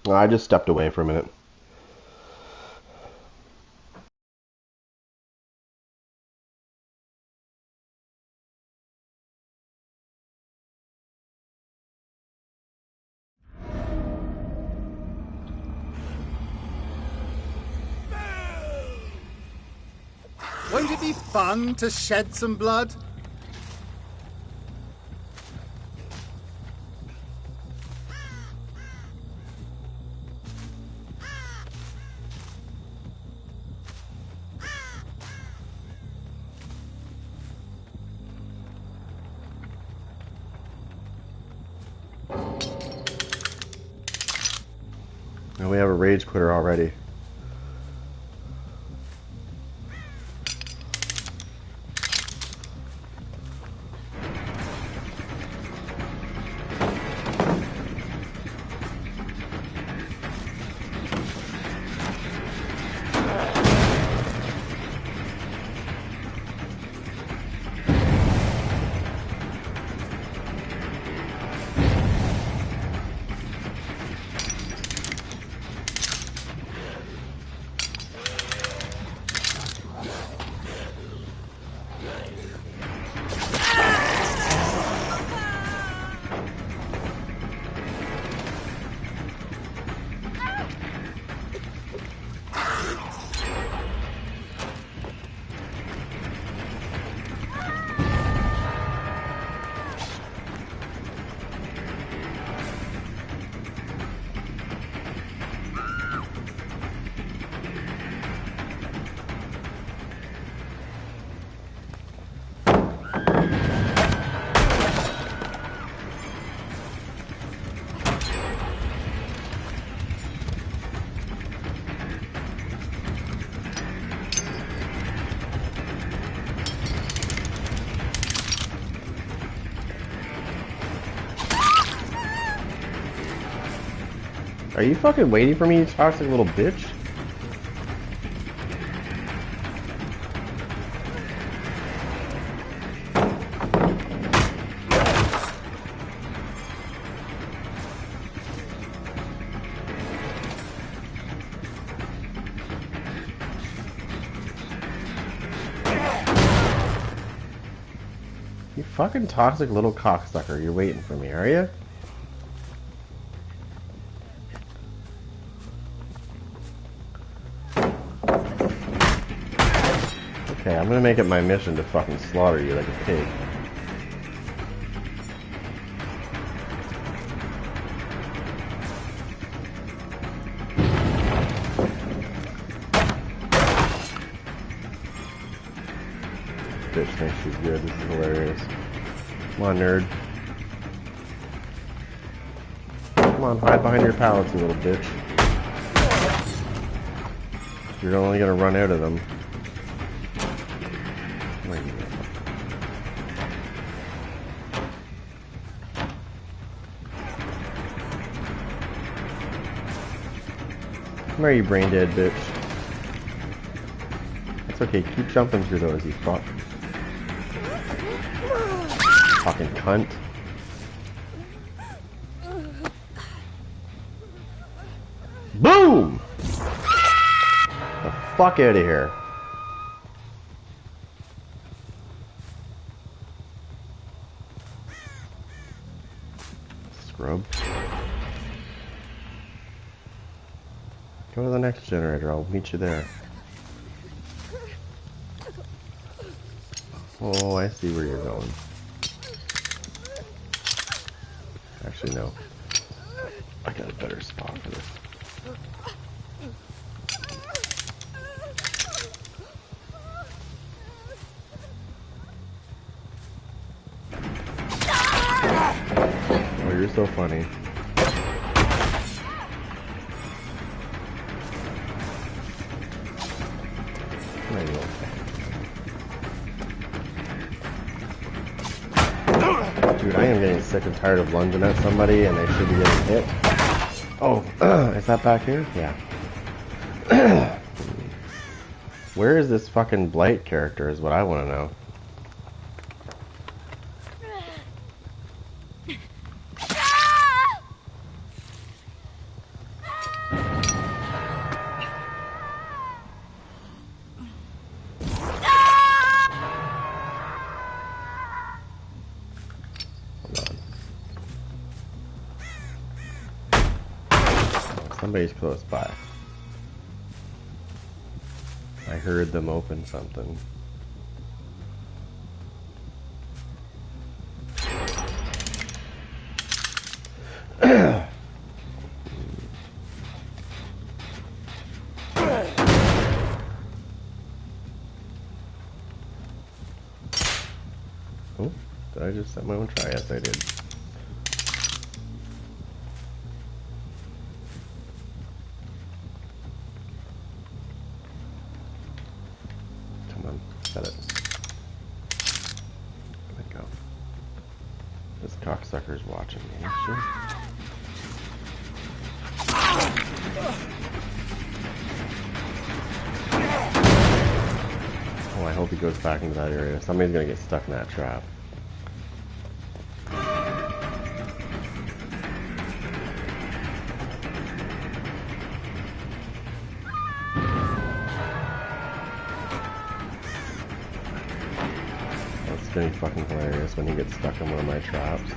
I just stepped away for a minute. Won't it be fun to shed some blood? And we have a rage quitter already. Are you fucking waiting for me, you toxic little bitch? You fucking toxic little cocksucker, you're waiting for me, are you? Okay, I'm gonna make it my mission to fucking slaughter you like a pig. Bitch thinks she's good, this is hilarious. Come on, nerd. Come on, hide behind your pallets, you little bitch. You're only gonna run out of them. Come here, you brain dead bitch. It's okay, keep jumping through those, you fuck. Fucking cunt. Boom! The fuck out of here. Scrub. Go to the next generator, I'll meet you there. Oh, I see where you're going. Actually, no. I got a better spot for this. Oh, you're so funny. Dude, I am getting sick and tired of lunging at somebody and they should be getting hit. Oh, is that back here? Yeah. Where is this fucking Blight character is what I want to know. Somebody's close by. I heard them open something. Oh, did I just set my own try? Yes, I did. Come on, set it. Let go. This cocksucker's watching me, ain't she? Oh, I hope he goes back into that area. Somebody's gonna get stuck in that trap. That's gonna be fucking hilarious when he gets stuck in one of my traps.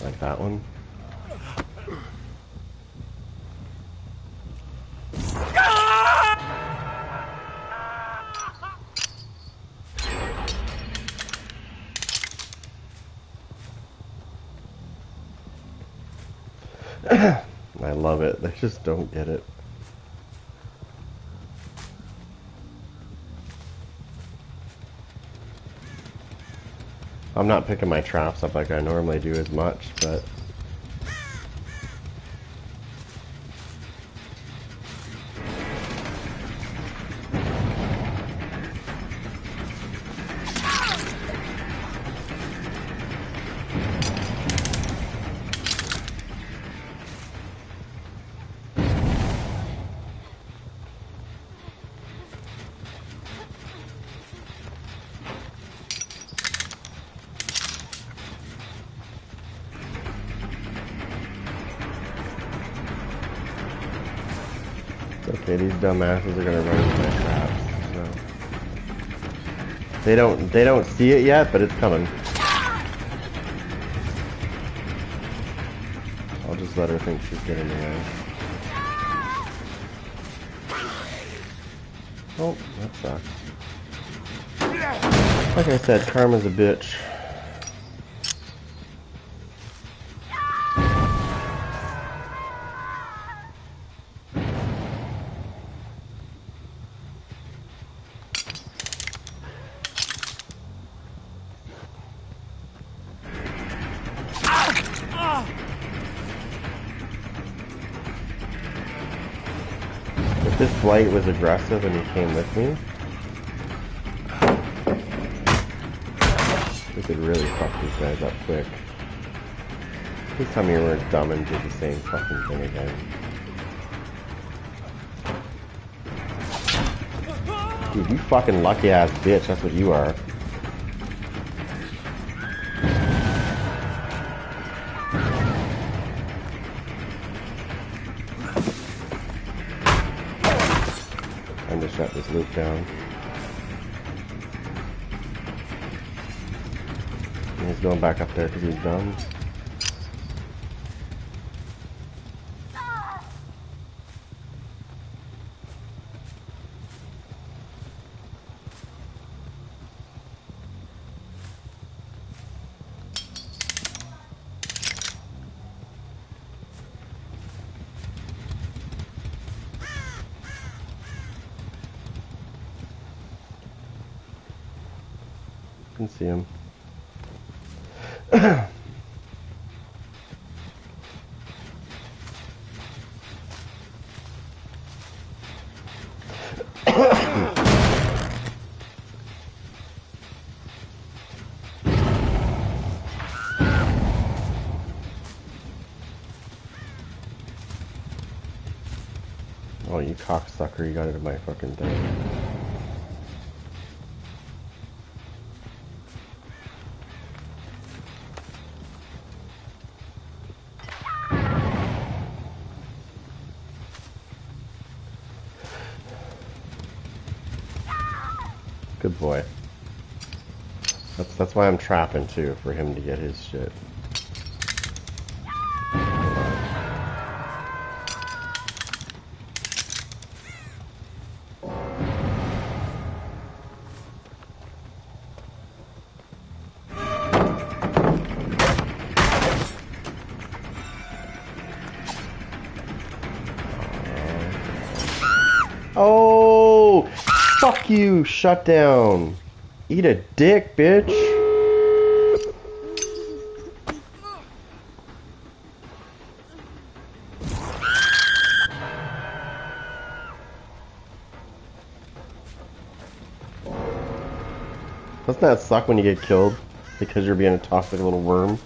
Like that one. I love it. They just don't get it. I'm not picking my traps up like I normally do as much, but okay, these dumbasses are gonna run into my traps. So. They don't see it yet, but it's coming. I'll just let her think she's getting away. Oh, that sucks. Like I said, karma's a bitch. If this blight was aggressive and he came with me, we could really fuck these guys up quick. Please tell me you weren't dumb and did the same fucking thing again. Dude, you fucking lucky ass bitch, that's what you are. Time to shut this loop down. And he's going back up there because he's dumb. I can see him. Oh, you cocksucker, you got it in my fucking thing. Good boy. That's why I'm trapping too, for him to get his shit. Oh, fuck you, shut down. Eat a dick, bitch. Doesn't that suck when you get killed because you're being a toxic little worm?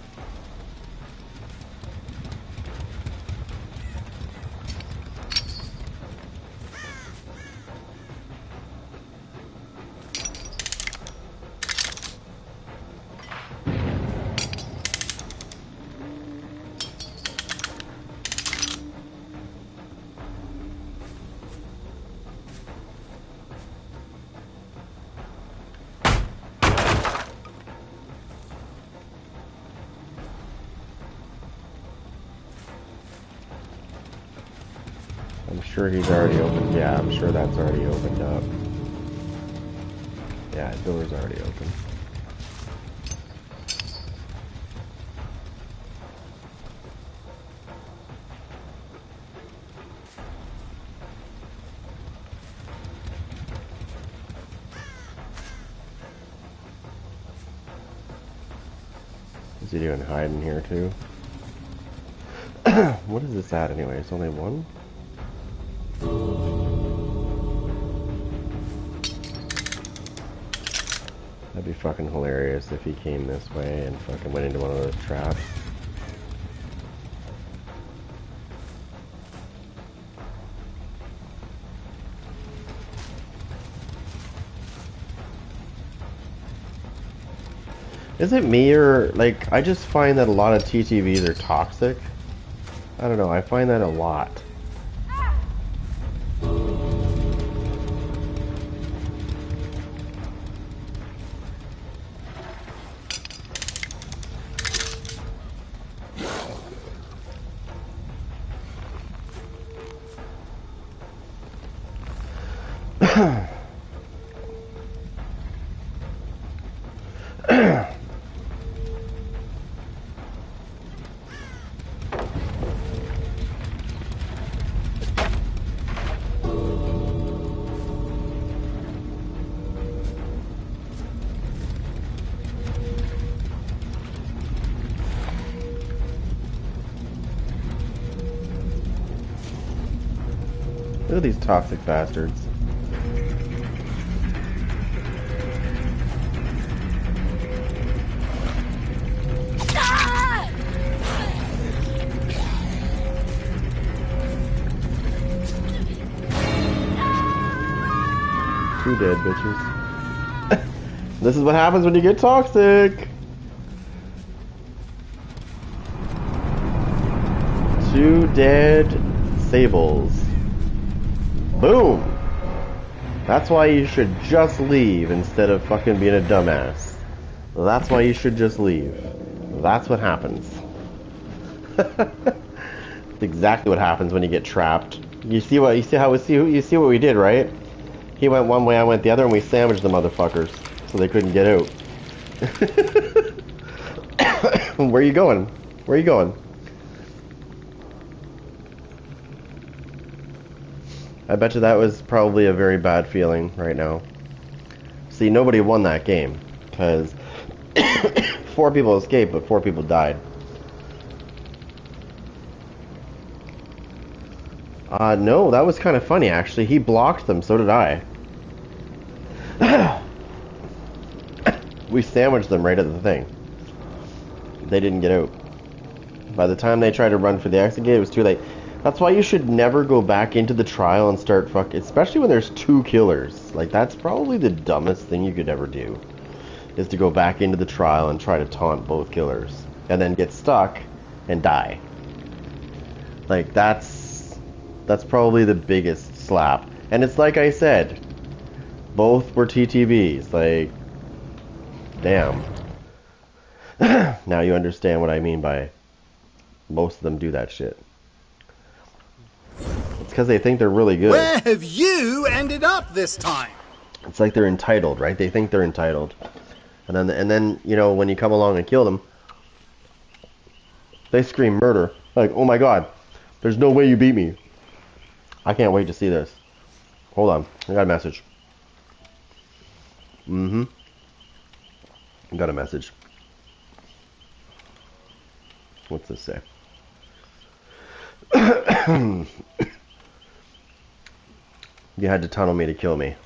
I'm sure he's already opened. Yeah, I'm sure that's already opened up. Yeah, the door's already open. Is he doing hiding here too? What is this at anyway? It's only one? That'd be fucking hilarious if he came this way and fucking went into one of those traps. Is it me or, like, I just find that a lot of TTVs are toxic? I don't know, I find that a lot. Look at these toxic bastards. Two dead bitches. This is what happens when you get toxic. Two dead sables. Boom! That's why you should just leave instead of fucking being a dumbass. That's why you should just leave. That's what happens. That's exactly what happens when you get trapped. You see what we did, right? He went one way, I went the other, and we sandwiched the motherfuckers so they couldn't get out. Where are you going? Where are you going? I bet you that was probably a very bad feeling right now. See, nobody won that game, because 4 people escaped, but 4 people died. No, that was kind of funny, actually. He blocked them, so did I. We sandwiched them right at the thing. They didn't get out. By the time they tried to run for the exit gate, it was too late. That's why you should never go back into the trial and start especially when there's 2 killers. Like, that's probably the dumbest thing you could ever do. Is to go back into the trial and try to taunt both killers. And then get stuck and die. Like, that's probably the biggest slap. And it's like I said, both were TTVs. Like, Damn. Now you understand what I mean by most of them do that shit. It's because they think they're really good. Where have you ended up this time? It's like they're entitled, right? They think they're entitled. And then, you know, when you come along and kill them, they scream murder. Like, oh my god, there's no way you beat me. I can't wait to see this. Hold on, I got a message. I got a message. What's this say? You had to tunnel me to kill me.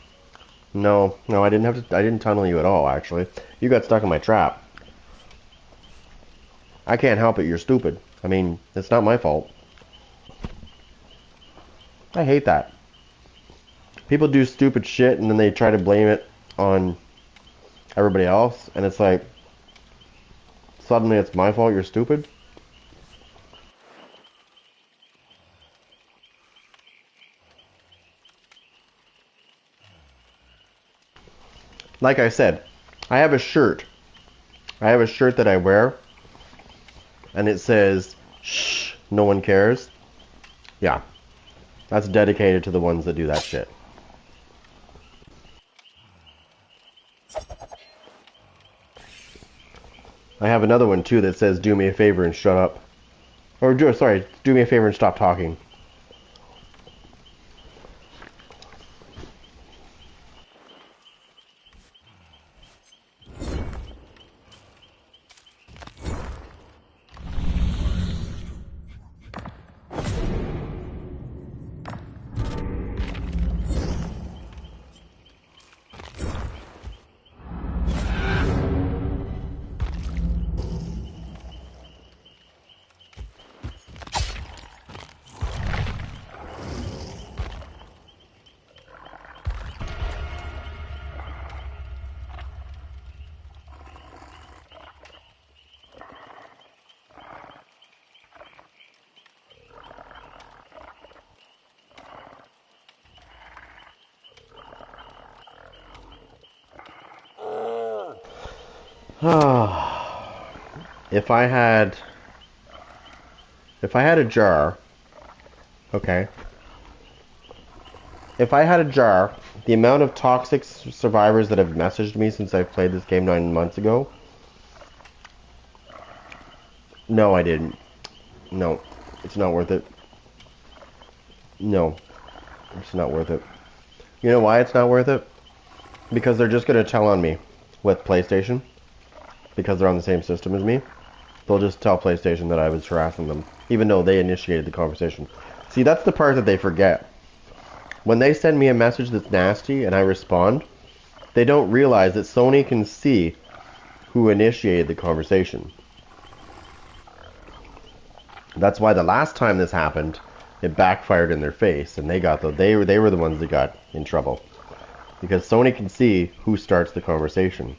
No, I didn't have to. I didn't tunnel you at all, actually. You got stuck in my trap. I can't help it, you're stupid. I mean, it's not my fault. I hate that. People do stupid shit and then they try to blame it on everybody else, and it's like, suddenly it's my fault, you're stupid? Like I said, I have a shirt. I have a shirt that I wear, and it says, shh, no one cares. Yeah. That's dedicated to the ones that do that shit. I have another one too that says, do me a favor and shut up. Or, sorry, do me a favor and stop talking. If I had a jar, okay. If I had a jar, the amount of toxic survivors that have messaged me since I've played this game 9 months ago. No, I didn't. No, it's not worth it. No, it's not worth it. You know why it's not worth it? Because they're just going to tell on me with PlayStation. Because they're on the same system as me. They'll just tell PlayStation that I was harassing them, even though they initiated the conversation. See, that's the part that they forget. When they send me a message that's nasty and I respond, they don't realize that Sony can see who initiated the conversation. That's why the last time this happened, it backfired in their face, and they were the ones that got in trouble. Because Sony can see who starts the conversation.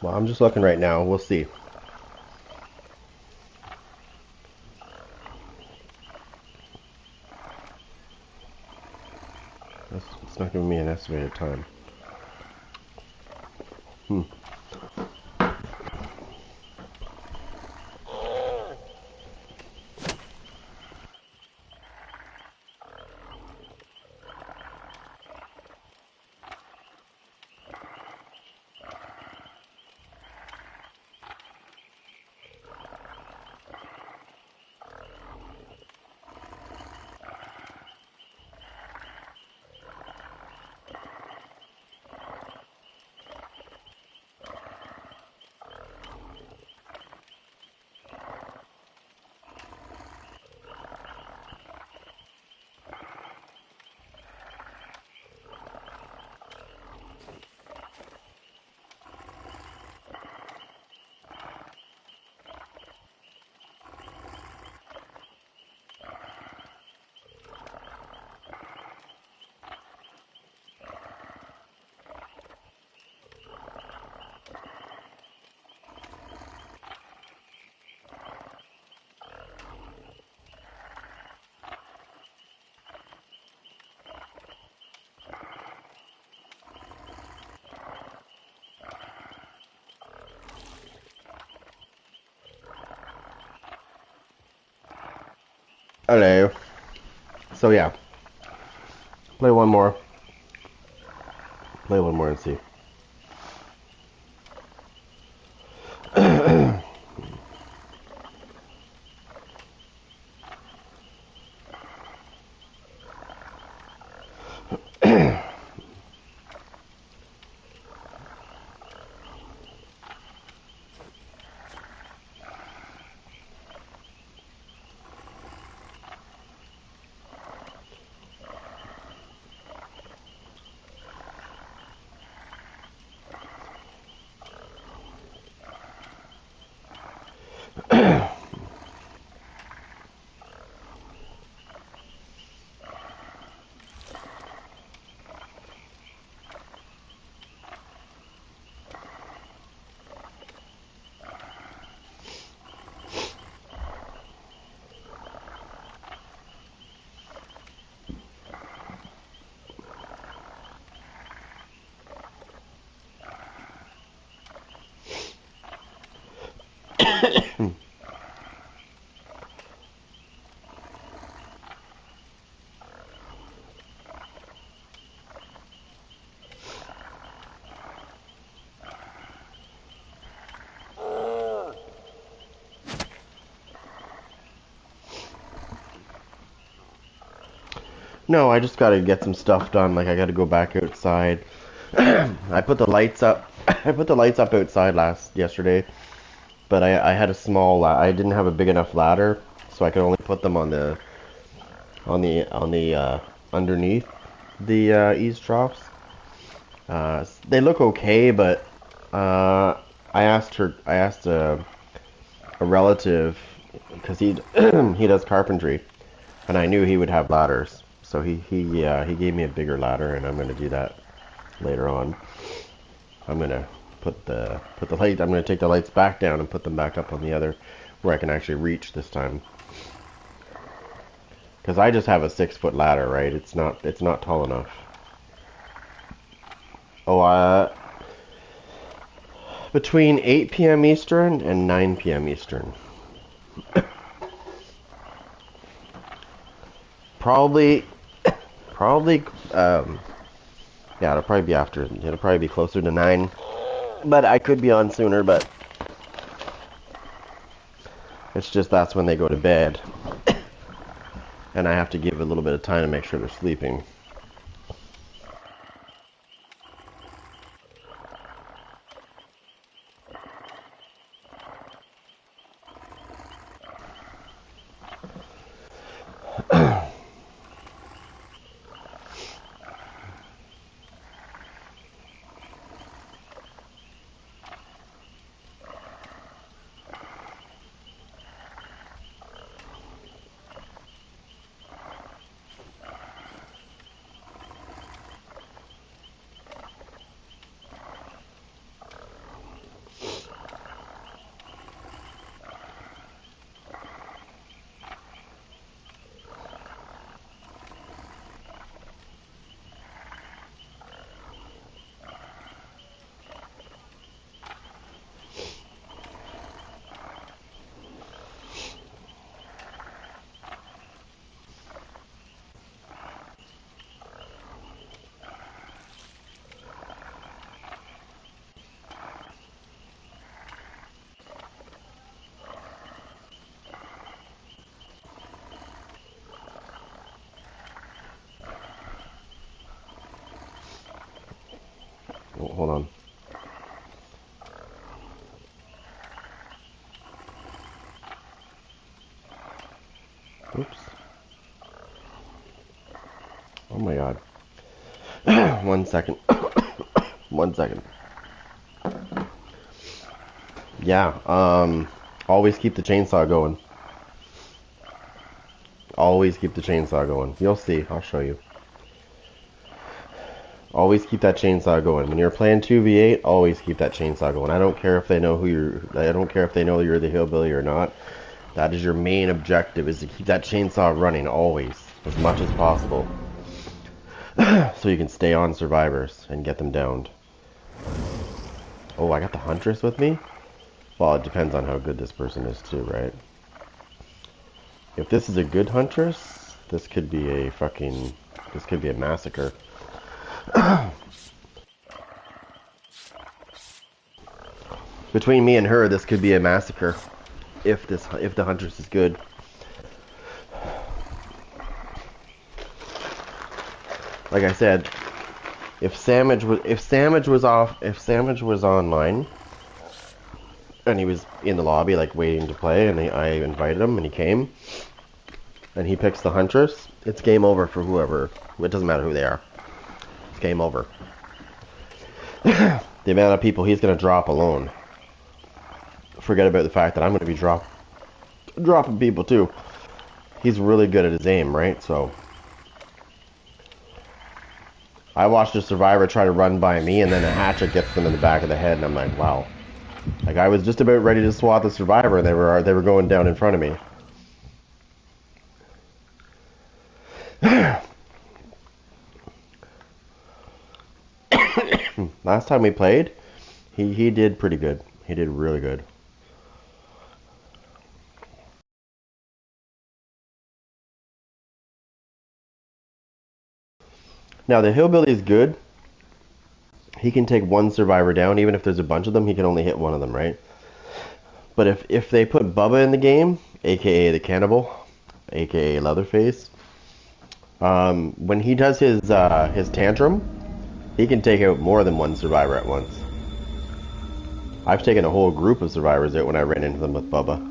Well, I'm just looking right now. We'll see. It's not giving me an estimated time. Hello. So yeah. Play one more. Play one more and see. No, I just gotta get some stuff done. Like I gotta go back outside. I put the lights up. I put the lights up outside yesterday, but I had a small. I didn't have a big enough ladder, so I could only put them on the underneath the eaves troughs. They look okay, but I asked a relative because he he does carpentry, and I knew he would have ladders. So he gave me a bigger ladder, and I'm gonna do that later on. I'm gonna put the light. I'm gonna take the lights back down and put them back up on the other, where I can actually reach this time. Because I just have a 6-foot ladder, right? It's not tall enough. Oh, between 8 p.m. Eastern and 9 p.m. Eastern. Probably, yeah, it'll probably be after, it'll probably be closer to 9, but I could be on sooner, but it's just that's when they go to bed, and I have to give a little bit of time to make sure they're sleeping. Oh, hold on. Oops. Oh my god. 1 second. 1 second. Yeah, always keep the chainsaw going. Always keep the chainsaw going. You'll see. I'll show you. Always keep that chainsaw going. When you're playing 2v8, always keep that chainsaw going. I don't care if they know who you're. I don't care if they know you're the hillbilly or not. That is your main objective, is to keep that chainsaw running always, as much as possible. So you can stay on survivors and get them downed. Oh, I got the Huntress with me? Well, it depends on how good this person is too, right? If this is a good huntress, this could be a massacre. Between me and her, this could be a massacre. If the huntress is good. Like I said, if Samage was online, and he was in the lobby like waiting to play, and I invited him and he came, and he picks the huntress, it's game over for whoever. It doesn't matter who they are. It's game over. The amount of people he's gonna drop alone. Forget about the fact that I'm gonna be dropping people too. He's really good at his aim, right? So I watched a survivor try to run by me, and then a hatchet gets them in the back of the head, and I'm like, wow. Like, I was just about ready to swat the survivor, and they were going down in front of me. Last time we played, he did pretty good. He did really good. Now, the hillbilly is good. He can take one survivor down. Even if there's a bunch of them, he can only hit one of them, right? But if they put Bubba in the game, aka the cannibal, aka Leatherface, when he does his tantrum, he can take out more than one survivor at once. I've taken a whole group of survivors out when I ran into them with Bubba.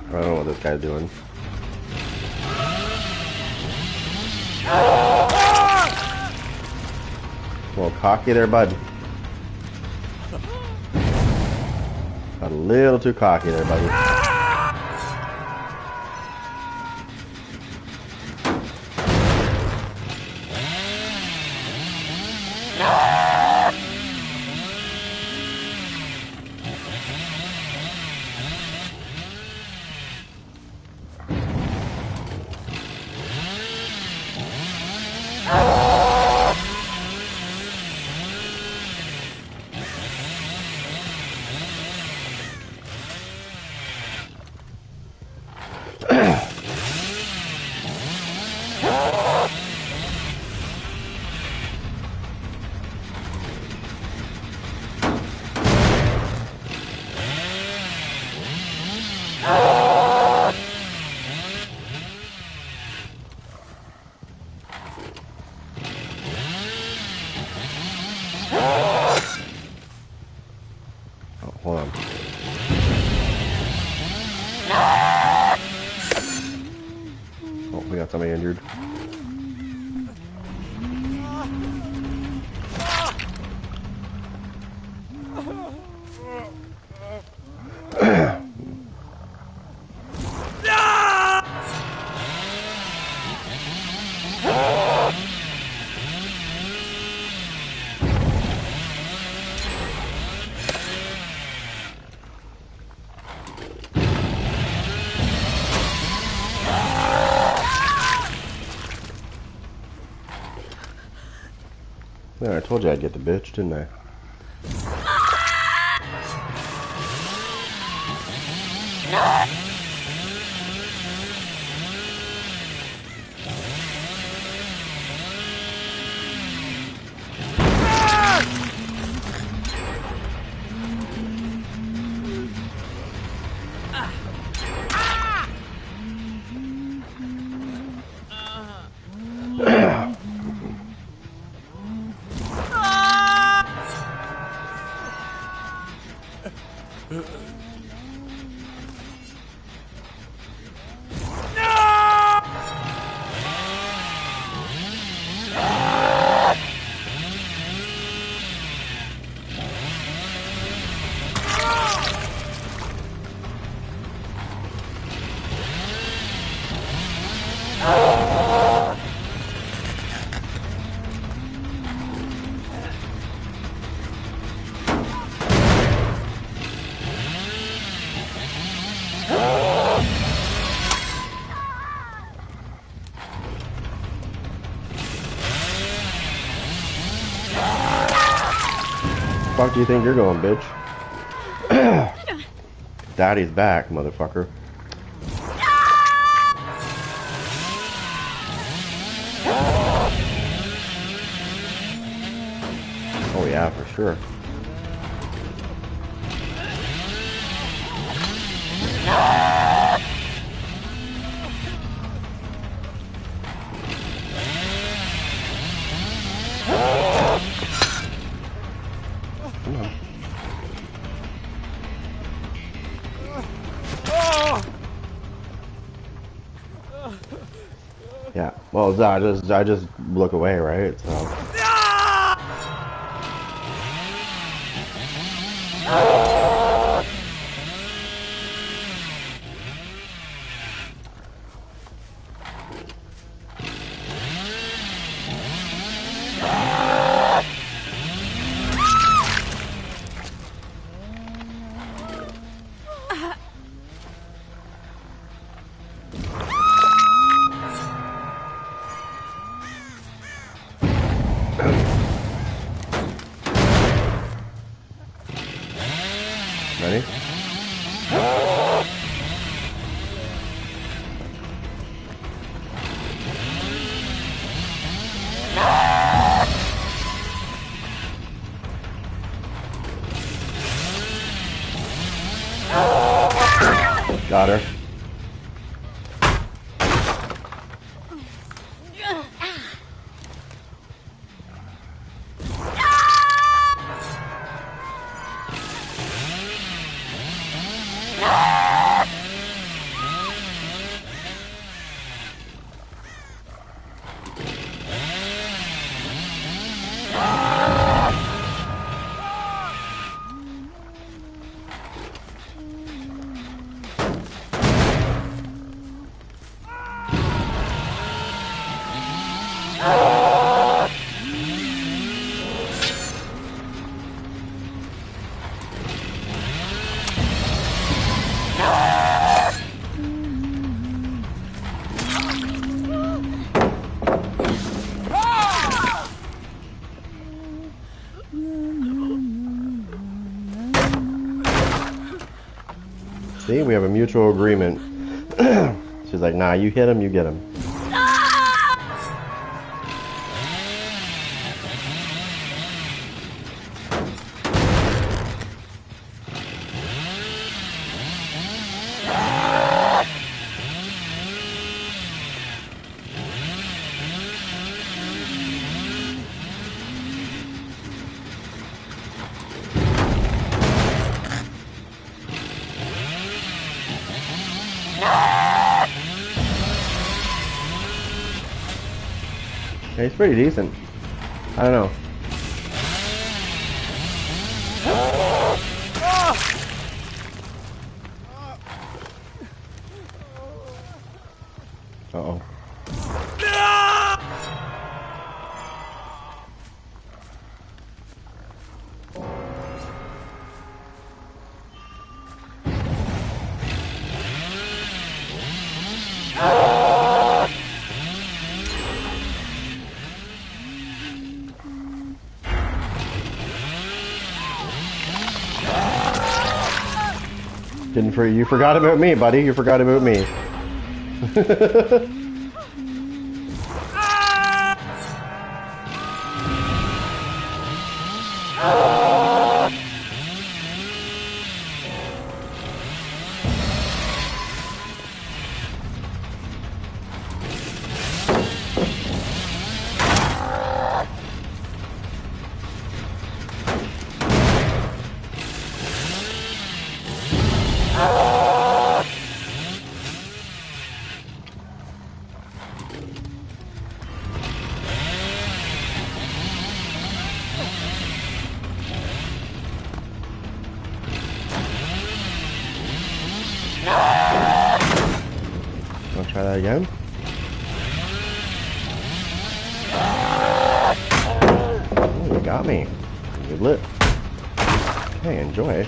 I don't know what this guy's doing. Well, cocky there, bud. Got a little too cocky there, buddy. Hold on. Oh, we got somebody injured. Yeah, I told you I'd get the bitch, didn't I? Fuck do you think you're going, bitch? Daddy's back, motherfucker. Oh yeah, for sure. Come on. Yeah. Well, I just look away, right? So. Ready? Got her. See, we have a mutual agreement. She's like, nah, you hit him, you get him. Yeah, he's pretty decent. I don't know. Uh-oh. You forgot about me, buddy. You forgot about me. Wanna try that again? Oh, you got me. Good lit. Okay, enjoy.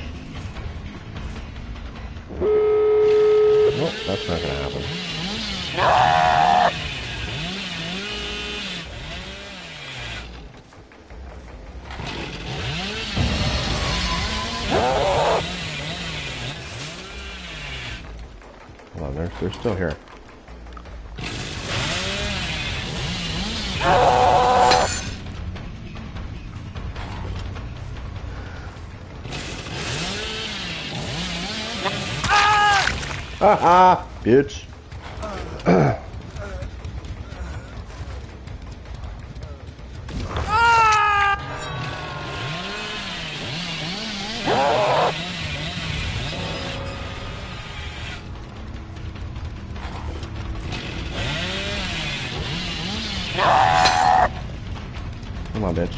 Nope, that's not gonna happen. Still here. Haha, bitch. Come on, bitch.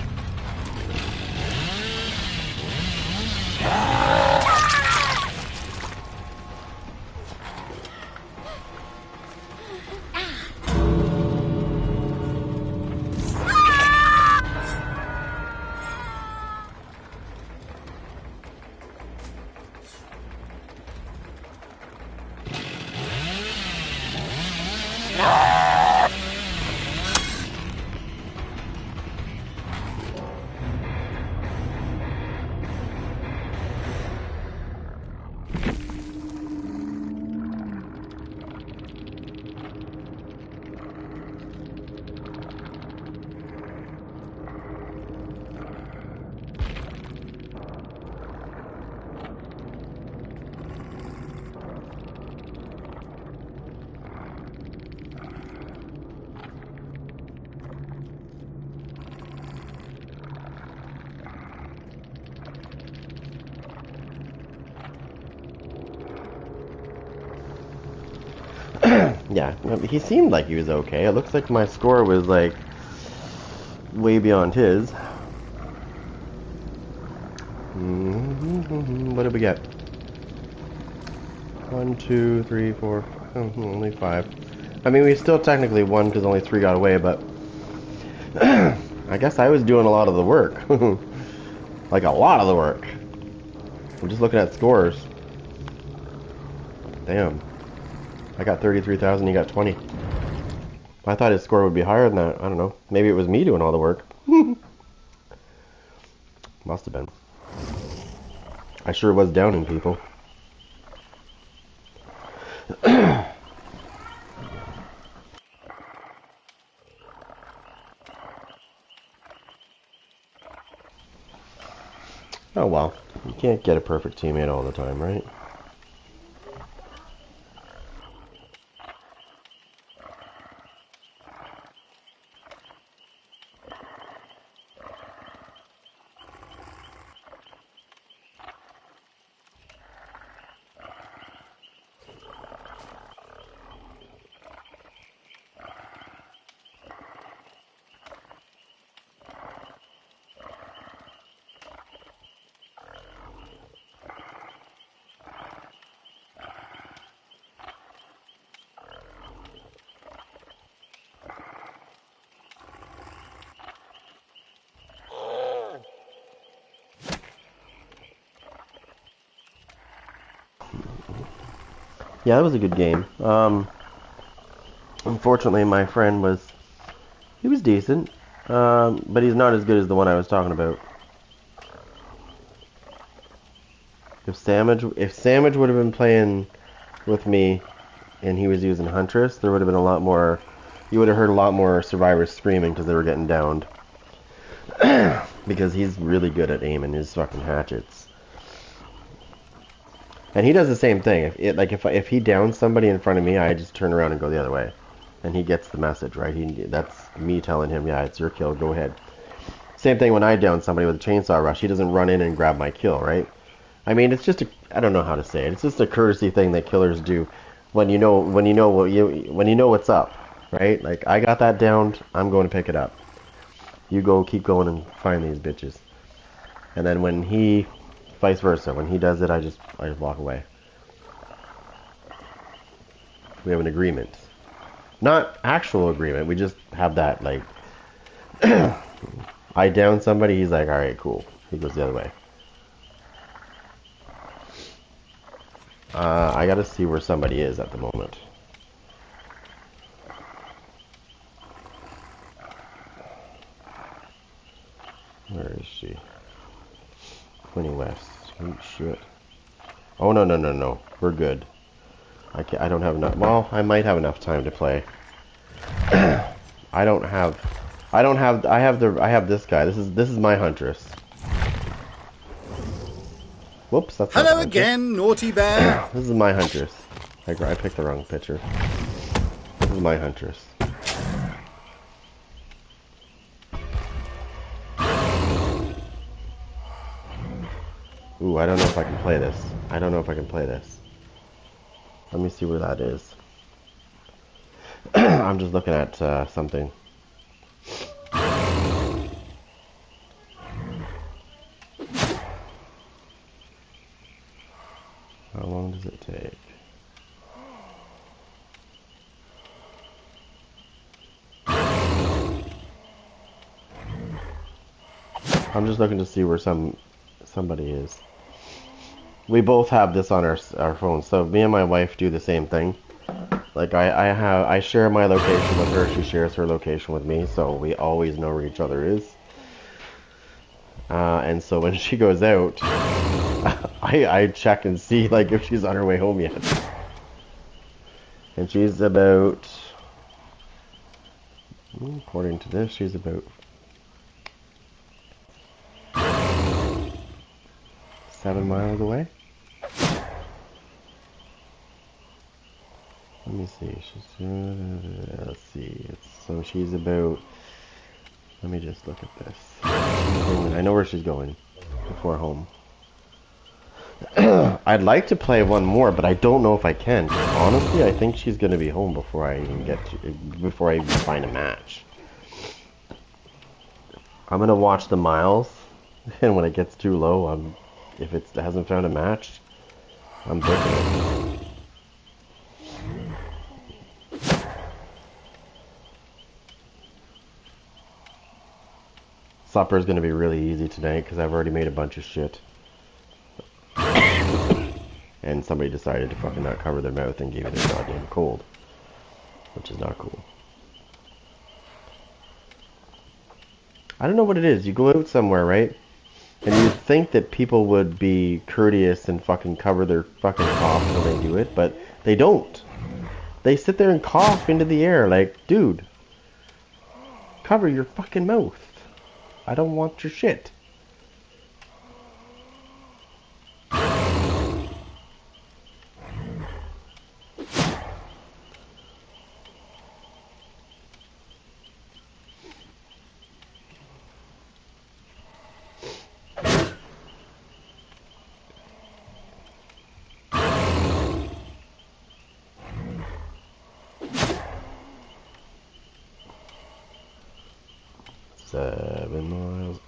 Yeah, he seemed like he was okay. It looks like my score was like way beyond his. What did we get? 1, 2, 3, 4, only 5. I mean, we still technically won because only 3 got away, but I guess I was doing a lot of the work. Like a lot of the work. I'm just looking at scores. Damn. I got 33,000, you got 20. I thought his score would be higher than that. I don't know. Maybe it was me doing all the work. Must have been. I sure was downing people. Oh well. You can't get a perfect teammate all the time, right? Yeah, that was a good game. Unfortunately, my friend he was decent, but he's not as good as the one I was talking about. If Samage would have been playing with me and he was using Huntress, there would have been a lot more, you would have heard a lot more survivors screaming because they were getting downed. Because he's really good at aiming his fucking hatchets. And he does the same thing. If he downs somebody in front of me, I just turn around and go the other way. And he gets the message, right? That's me telling him, yeah, it's your kill, go ahead. Same thing when I down somebody with a chainsaw rush. He doesn't run in and grab my kill, right? I mean, it's just I don't know how to say it. It's just a courtesy thing that killers do when you know what's up, right? Like, I got that downed, I'm going to pick it up. You go, keep going and find these bitches. And then when vice versa, when he does it, I just walk away. We have an agreement. Not actual agreement, we just have that, like, I down somebody, he's like, alright, cool. He goes the other way. I gotta see where somebody is at the moment. Where is she? 20 West. Oh shit. Oh no. We're good. I don't have enough. Well, I might have enough time to play. I have this guy. This is my huntress. Whoops, that's not Hello the again, Naughty Bear. This is my huntress. I picked the wrong picture. This is my huntress. Ooh, I don't know if I can play this. I don't know if I can play this. Let me see where that is. I'm just looking at something. How long does it take? I'm just looking to see where somebody is. We both have this on our phones, so me and my wife do the same thing. Like I share my location with her, she shares her location with me, so we always know where each other is. And so when she goes out, I check and see like if she's on her way home yet. And she's about, according to this, she's about 7 miles away. Let me see. Let's see. So she's about. Let me just look at this. I know where she's going before home. I'd like to play one more, but I don't know if I can. Honestly, I think she's going to be home before I even find a match. I'm going to watch the miles, and when it gets too low, if it hasn't found a match, I'm booking it. Supper's gonna be really easy tonight because I've already made a bunch of shit. And somebody decided to fucking not cover their mouth and gave it a goddamn cold. Which is not cool. I don't know what it is. You go out somewhere, right? And you'd think that people would be courteous and fucking cover their fucking cough when they do it, but they don't. They sit there and cough into the air like, dude, cover your fucking mouth. I don't want your shit.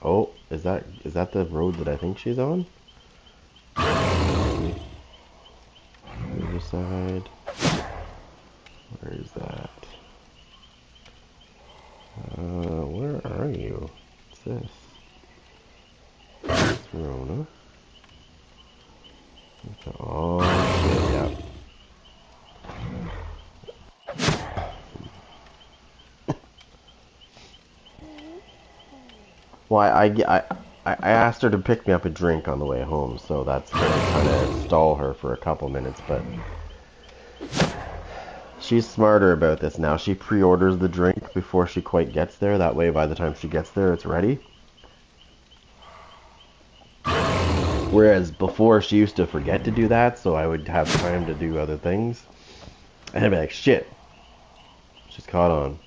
Oh, is that the road that I think she's on? Riverside. Where is that? Where are you? What's this? It's Verona. Oh shit, yeah. Well, I asked her to pick me up a drink on the way home, so that's going to kind of stall her for a couple minutes, but she's smarter about this now. She pre-orders the drink before she quite gets there. That way, by the time she gets there, it's ready. Whereas before, she used to forget to do that, so I would have time to do other things. And I'd be like, shit, she's caught on.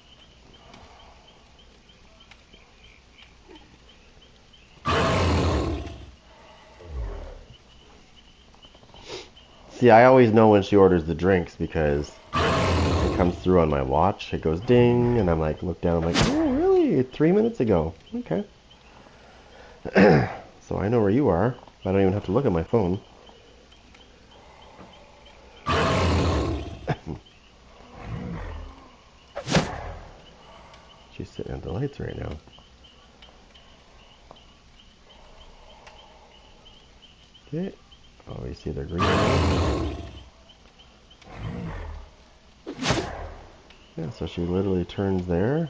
See, I always know when she orders the drinks because it comes through on my watch. It goes ding, and I'm like, look down, I'm like, oh, really? 3 minutes ago. Okay. So I know where you are. I don't even have to look at my phone. She's sitting at the lights right now. Okay. Oh, you see they're green now? Yeah, so she literally turns there.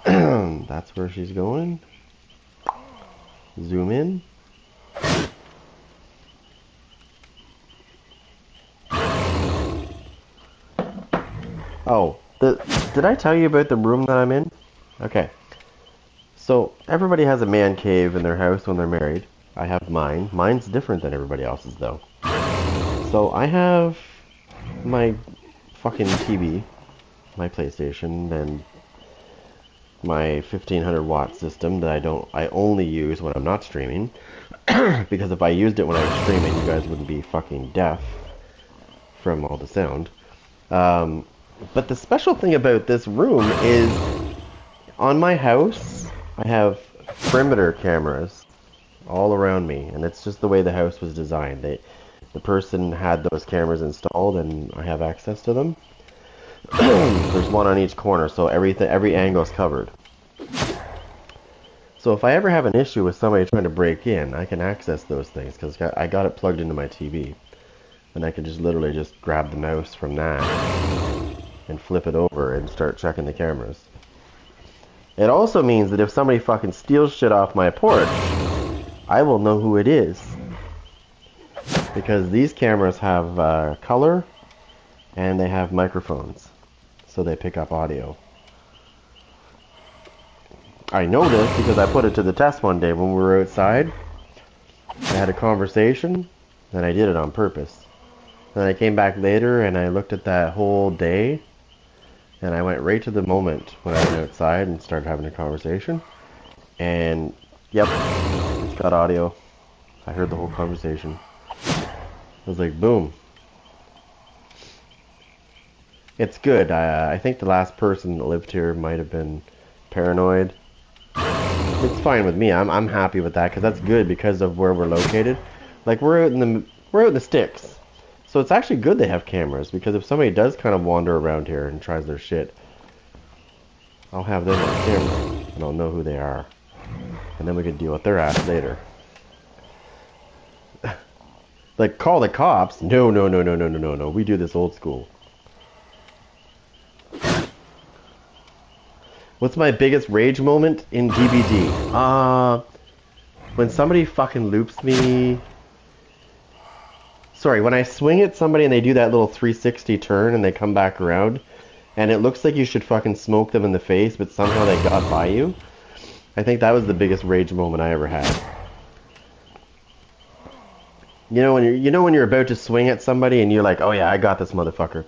That's where she's going. Zoom in. Oh, did I tell you about the room that I'm in? Okay. So, everybody has a man cave in their house when they're married. I have mine. Mine's different than everybody else's, though. So, I have my fucking TV, my PlayStation, and my 1500 watt system that I only use when I'm not streaming. Because if I used it when I was streaming, you guys wouldn't be fucking deaf from all the sound. But the special thing about this room is on my house, I have perimeter cameras all around me, and it's just the way the house was designed. The person had those cameras installed, and I have access to them. There's one on each corner, so every angle is covered. So if I ever have an issue with somebody trying to break in, I can access those things because I got it plugged into my TV, and I can just literally just grab the mouse from that and flip it over and start checking the cameras. It also means that if somebody fucking steals shit off my porch, I will know who it is. Because these cameras have color and they have microphones, so they pick up audio. I know this because I put it to the test one day when we were outside. I had a conversation, and I did it on purpose. Then I came back later and I looked at that whole day, and I went right to the moment when I went outside and started having a conversation. And, yep, it's got audio. I heard the whole conversation. It was like, boom. It's good. I think the last person that lived here might have been paranoid. It's fine with me. I'm happy with that because that's good because of where we're located. Like we're out in the sticks, so it's actually good they have cameras because if somebody does kind of wander around here and tries their shit, I'll have them on camera and I'll know who they are, and then we can deal with their ass later. Like call the cops? No. We do this old school. What's my biggest rage moment in DBD? When somebody fucking loops me. Sorry, when I swing at somebody and they do that little 360 turn and they come back around, and it looks like you should fucking smoke them in the face, but somehow they got by you. I think that was the biggest rage moment I ever had. You know when you're about to swing at somebody and you're like, oh yeah, I got this motherfucker.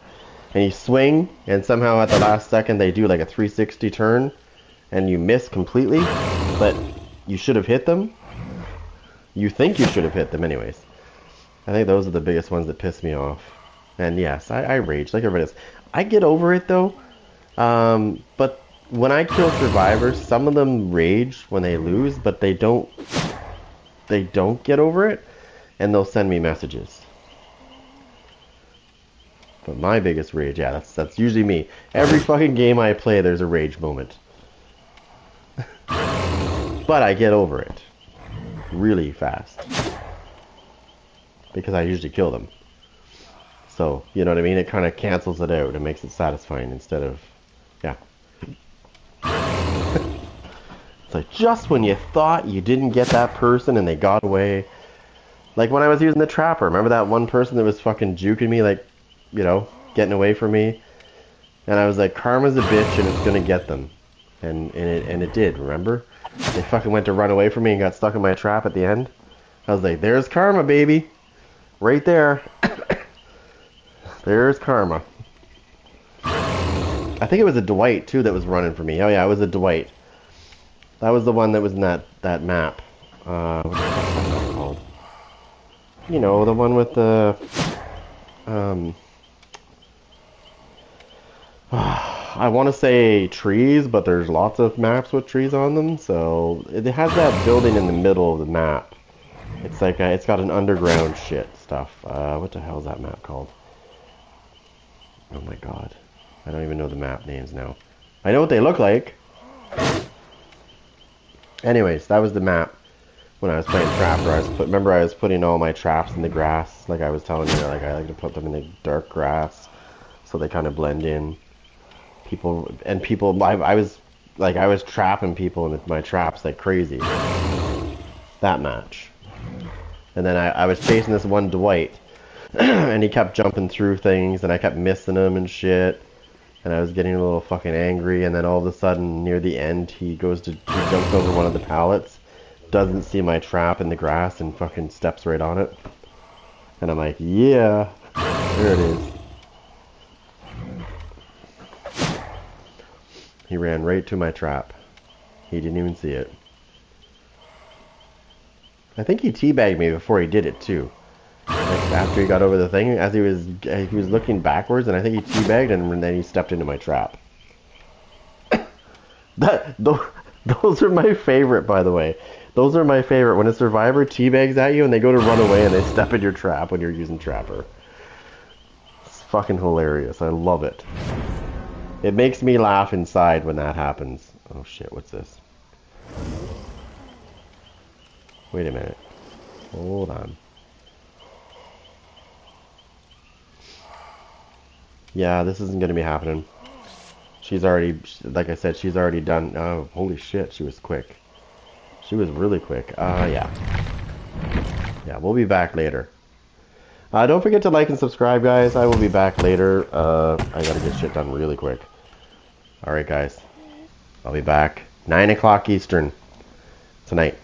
And you swing, and somehow at the last second they do like a 360 turn, and you miss completely, but you should have hit them. You think you should have hit them anyways. I think those are the biggest ones that piss me off. And yes, I rage like everybody else. I get over it though, but when I kill survivors, some of them rage when they lose, but they don't get over it, and they'll send me messages. But my biggest rage, yeah, that's usually me. Every fucking game I play, there's a rage moment. But I get over it really fast. Because I usually kill them. So, you know what I mean? It kind of cancels it out. It makes it satisfying instead of, yeah. It's like, just when you thought you didn't get that person and they got away. Like when I was using the trapper. Remember that one person that was fucking juking me, like, you know, getting away from me, and I was like, karma's a bitch and it's gonna get them, and it did. Remember, they fucking went to run away from me and got stuck in my trap at the end. I was like, there's karma, baby, right there. There's karma. I think it was a Dwight too that was running for me. Oh yeah, it was a Dwight. That was the one that was in that map. What the fuck is that map called? You know, the one with the I want to say trees, but there's lots of maps with trees on them. So it has that building in the middle of the map. It's like it's got an underground shit stuff. What the hell is that map called? Oh my god, I don't even know the map names now. I know what they look like. Anyways, that was the map when I was playing Trapper. Remember I was putting all my traps in the grass, like I was telling you. Like I like to put them in the dark grass, so they kind of blend in. I was trapping people in my traps like crazy. That match. And then I was chasing this one Dwight, and he kept jumping through things, and I kept missing him and shit. And I was getting a little fucking angry, and then all of a sudden, near the end, he jumps over one of the pallets, doesn't see my trap in the grass, and fucking steps right on it. And I'm like, yeah, there it is. He ran right to my trap. He didn't even see it. I think he teabagged me before he did it too. Like after he got over the thing, as he was looking backwards, and I think he teabagged, and then he stepped into my trap. Those are my favorite, by the way. Those are my favorite. When a survivor teabags at you and they go to run away and they step in your trap when you're using Trapper. It's fucking hilarious. I love it. It makes me laugh inside when that happens. Oh shit, what's this? Wait a minute. Hold on. Yeah, this isn't going to be happening. She's already, like I said, she's already done. Oh, holy shit, she was quick. She was really quick. Yeah. Yeah, we'll be back later. Don't forget to like and subscribe, guys. I will be back later. I gotta get shit done really quick. Alright, guys. I'll be back 9 o'clock Eastern tonight.